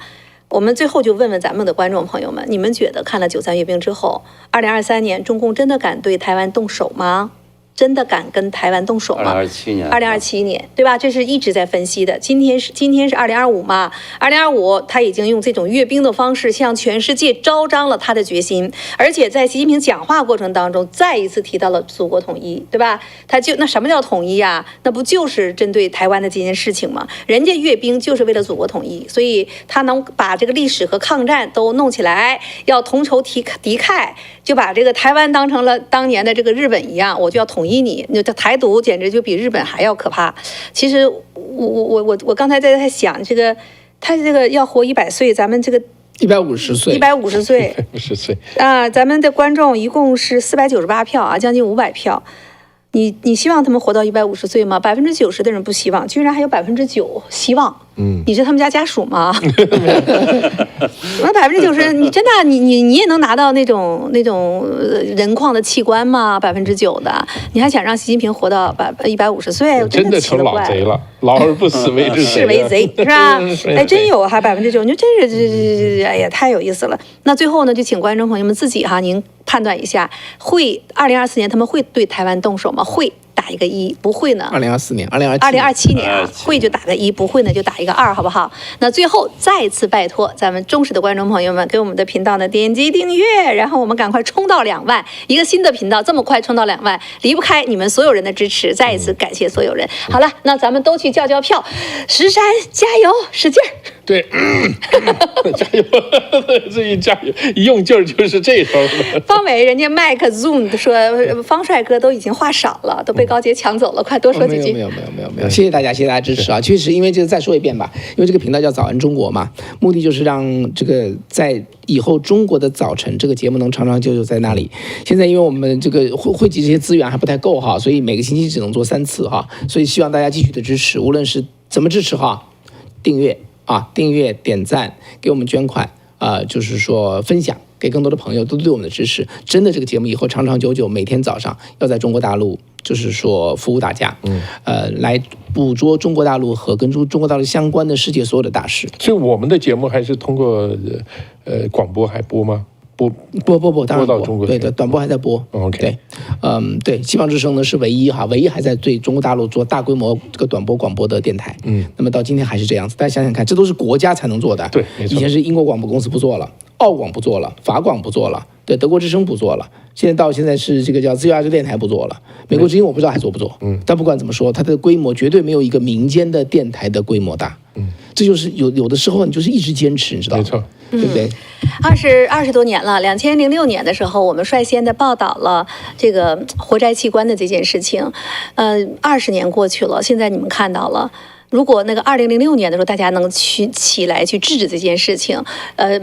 我们最后就问问咱们的观众朋友们，你们觉得看了93阅兵之后，2023年中共真的敢对台湾动手吗？真的敢跟台湾动手吗？2027年，对吧？这是一直在分析的。今天是2025嘛？2025他已经用这种阅兵的方式向全世界昭彰了他的决心，而且在习近平讲话过程当中再一次提到了祖国统一，对吧？那什么叫统一呀？那不就是针对台湾的这件事情吗？人家阅兵就是为了祖国统一，所以他能把这个历史和抗战都弄起来，要同仇敌忾，就把这个台湾当成了当年的这个日本一样，我就要统一你，这台独简直就比日本还要可怕。其实我刚才在想，他这个要活100岁，咱们这个150岁，150岁，150岁咱们的观众一共是498票将近500票。你希望他们活到150岁吗？90%的人不希望，居然还有9%希望。你是他们家属吗？那90%，你真的你也能拿到那种人矿的器官吗？9%的，你还想让习近平活到150岁？真的成老贼了，老而不死谓之是为贼，是吧？真有9%，你说真是哎呀，太有意思了。那最后呢，就请观众朋友们自己您判断一下，2024年他们会对台湾动手吗？会。打一个1，不会呢？2024年，2027年会就打个1，不会呢就打一个2，好不好？那最后再次拜托咱们忠实的观众朋友们，给我们的频道呢点击订阅，然后我们赶快冲到2万，一个新的频道这么快冲到2万，离不开你们所有人的支持，再一次感谢所有人。好了，那咱们都去叫票，石山加油，使劲儿！对，加油！这一加油，一用劲儿就是这时候。方伟，人家麦克 Zoom 说方帅哥都已经话少了，都被高杰抢走了，快多说几句。没有，谢谢大家支持啊！确实，因为再说一遍吧，因为这个频道叫早安中国嘛，目的就是让这个在以后中国的早晨这个节目能长长久久在那里。现在因为我们这个汇集这些资源还不太够所以每个星期只能做3次所以希望大家继续的支持，无论是怎么支持订阅、点赞、给我们捐款就是说分享给更多的朋友，都对我们的支持。真的，这个节目以后长长久久，每天早上要在中国大陆就是说服务大家，来捕捉中国大陆和跟中国大陆相关的世界所有的大事。所以我们的节目还是通过广播还播吗？播，当然到中国，对的，短波还在播。OK， 对，对，西方之声呢是唯一还在对中国大陆做大规模这个短波广播的电台。那么到今天还是这样子，大家想想看，这都是国家才能做的。对，没错。以前是英国广播公司不做了，澳广不做了，法广不做了，对，德国之声不做了，现在是这个叫自由亚洲电台不做了，美国之音我不知道还做不做。但不管怎么说，它的规模绝对没有一个民间的电台的规模大。这就是有的时候你就是一直坚持，你知道吗？没错。对不对？20多年了，2006年的时候，我们率先的报道了这个活摘器官的这件事情。20年过去了，现在你们看到了。如果那个2006年的时候，大家能起来去制止这件事情，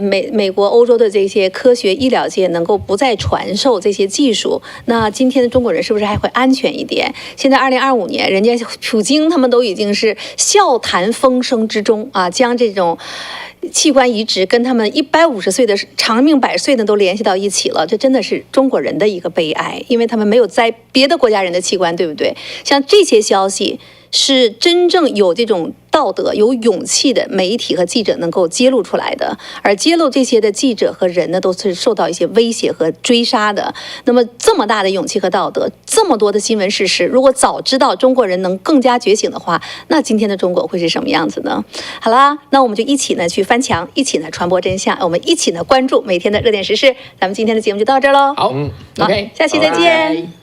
美国、欧洲的这些科学医疗界能够不再传授这些技术，那今天的中国人是不是还会安全一点？现在2025年，人家普京他们都已经是笑谈风声之中啊，将这种器官移植跟他们150岁的长命100岁的都联系到一起了，这真的是中国人的一个悲哀，因为他们没有摘别的国家人的器官，对不对？像这些消息是真正有这种道德、有勇气的媒体和记者能够揭露出来的，而揭露这些的记者和人呢，都是受到一些威胁和追杀的。那么这么大的勇气和道德，这么多的新闻事实，如果早知道中国人能更加觉醒的话，那今天的中国会是什么样子呢？好啦，那我们就一起呢去翻墙，一起呢传播真相，我们一起呢关注每天的热点时事。咱们今天的节目就到这儿喽。好，OK，下期再见。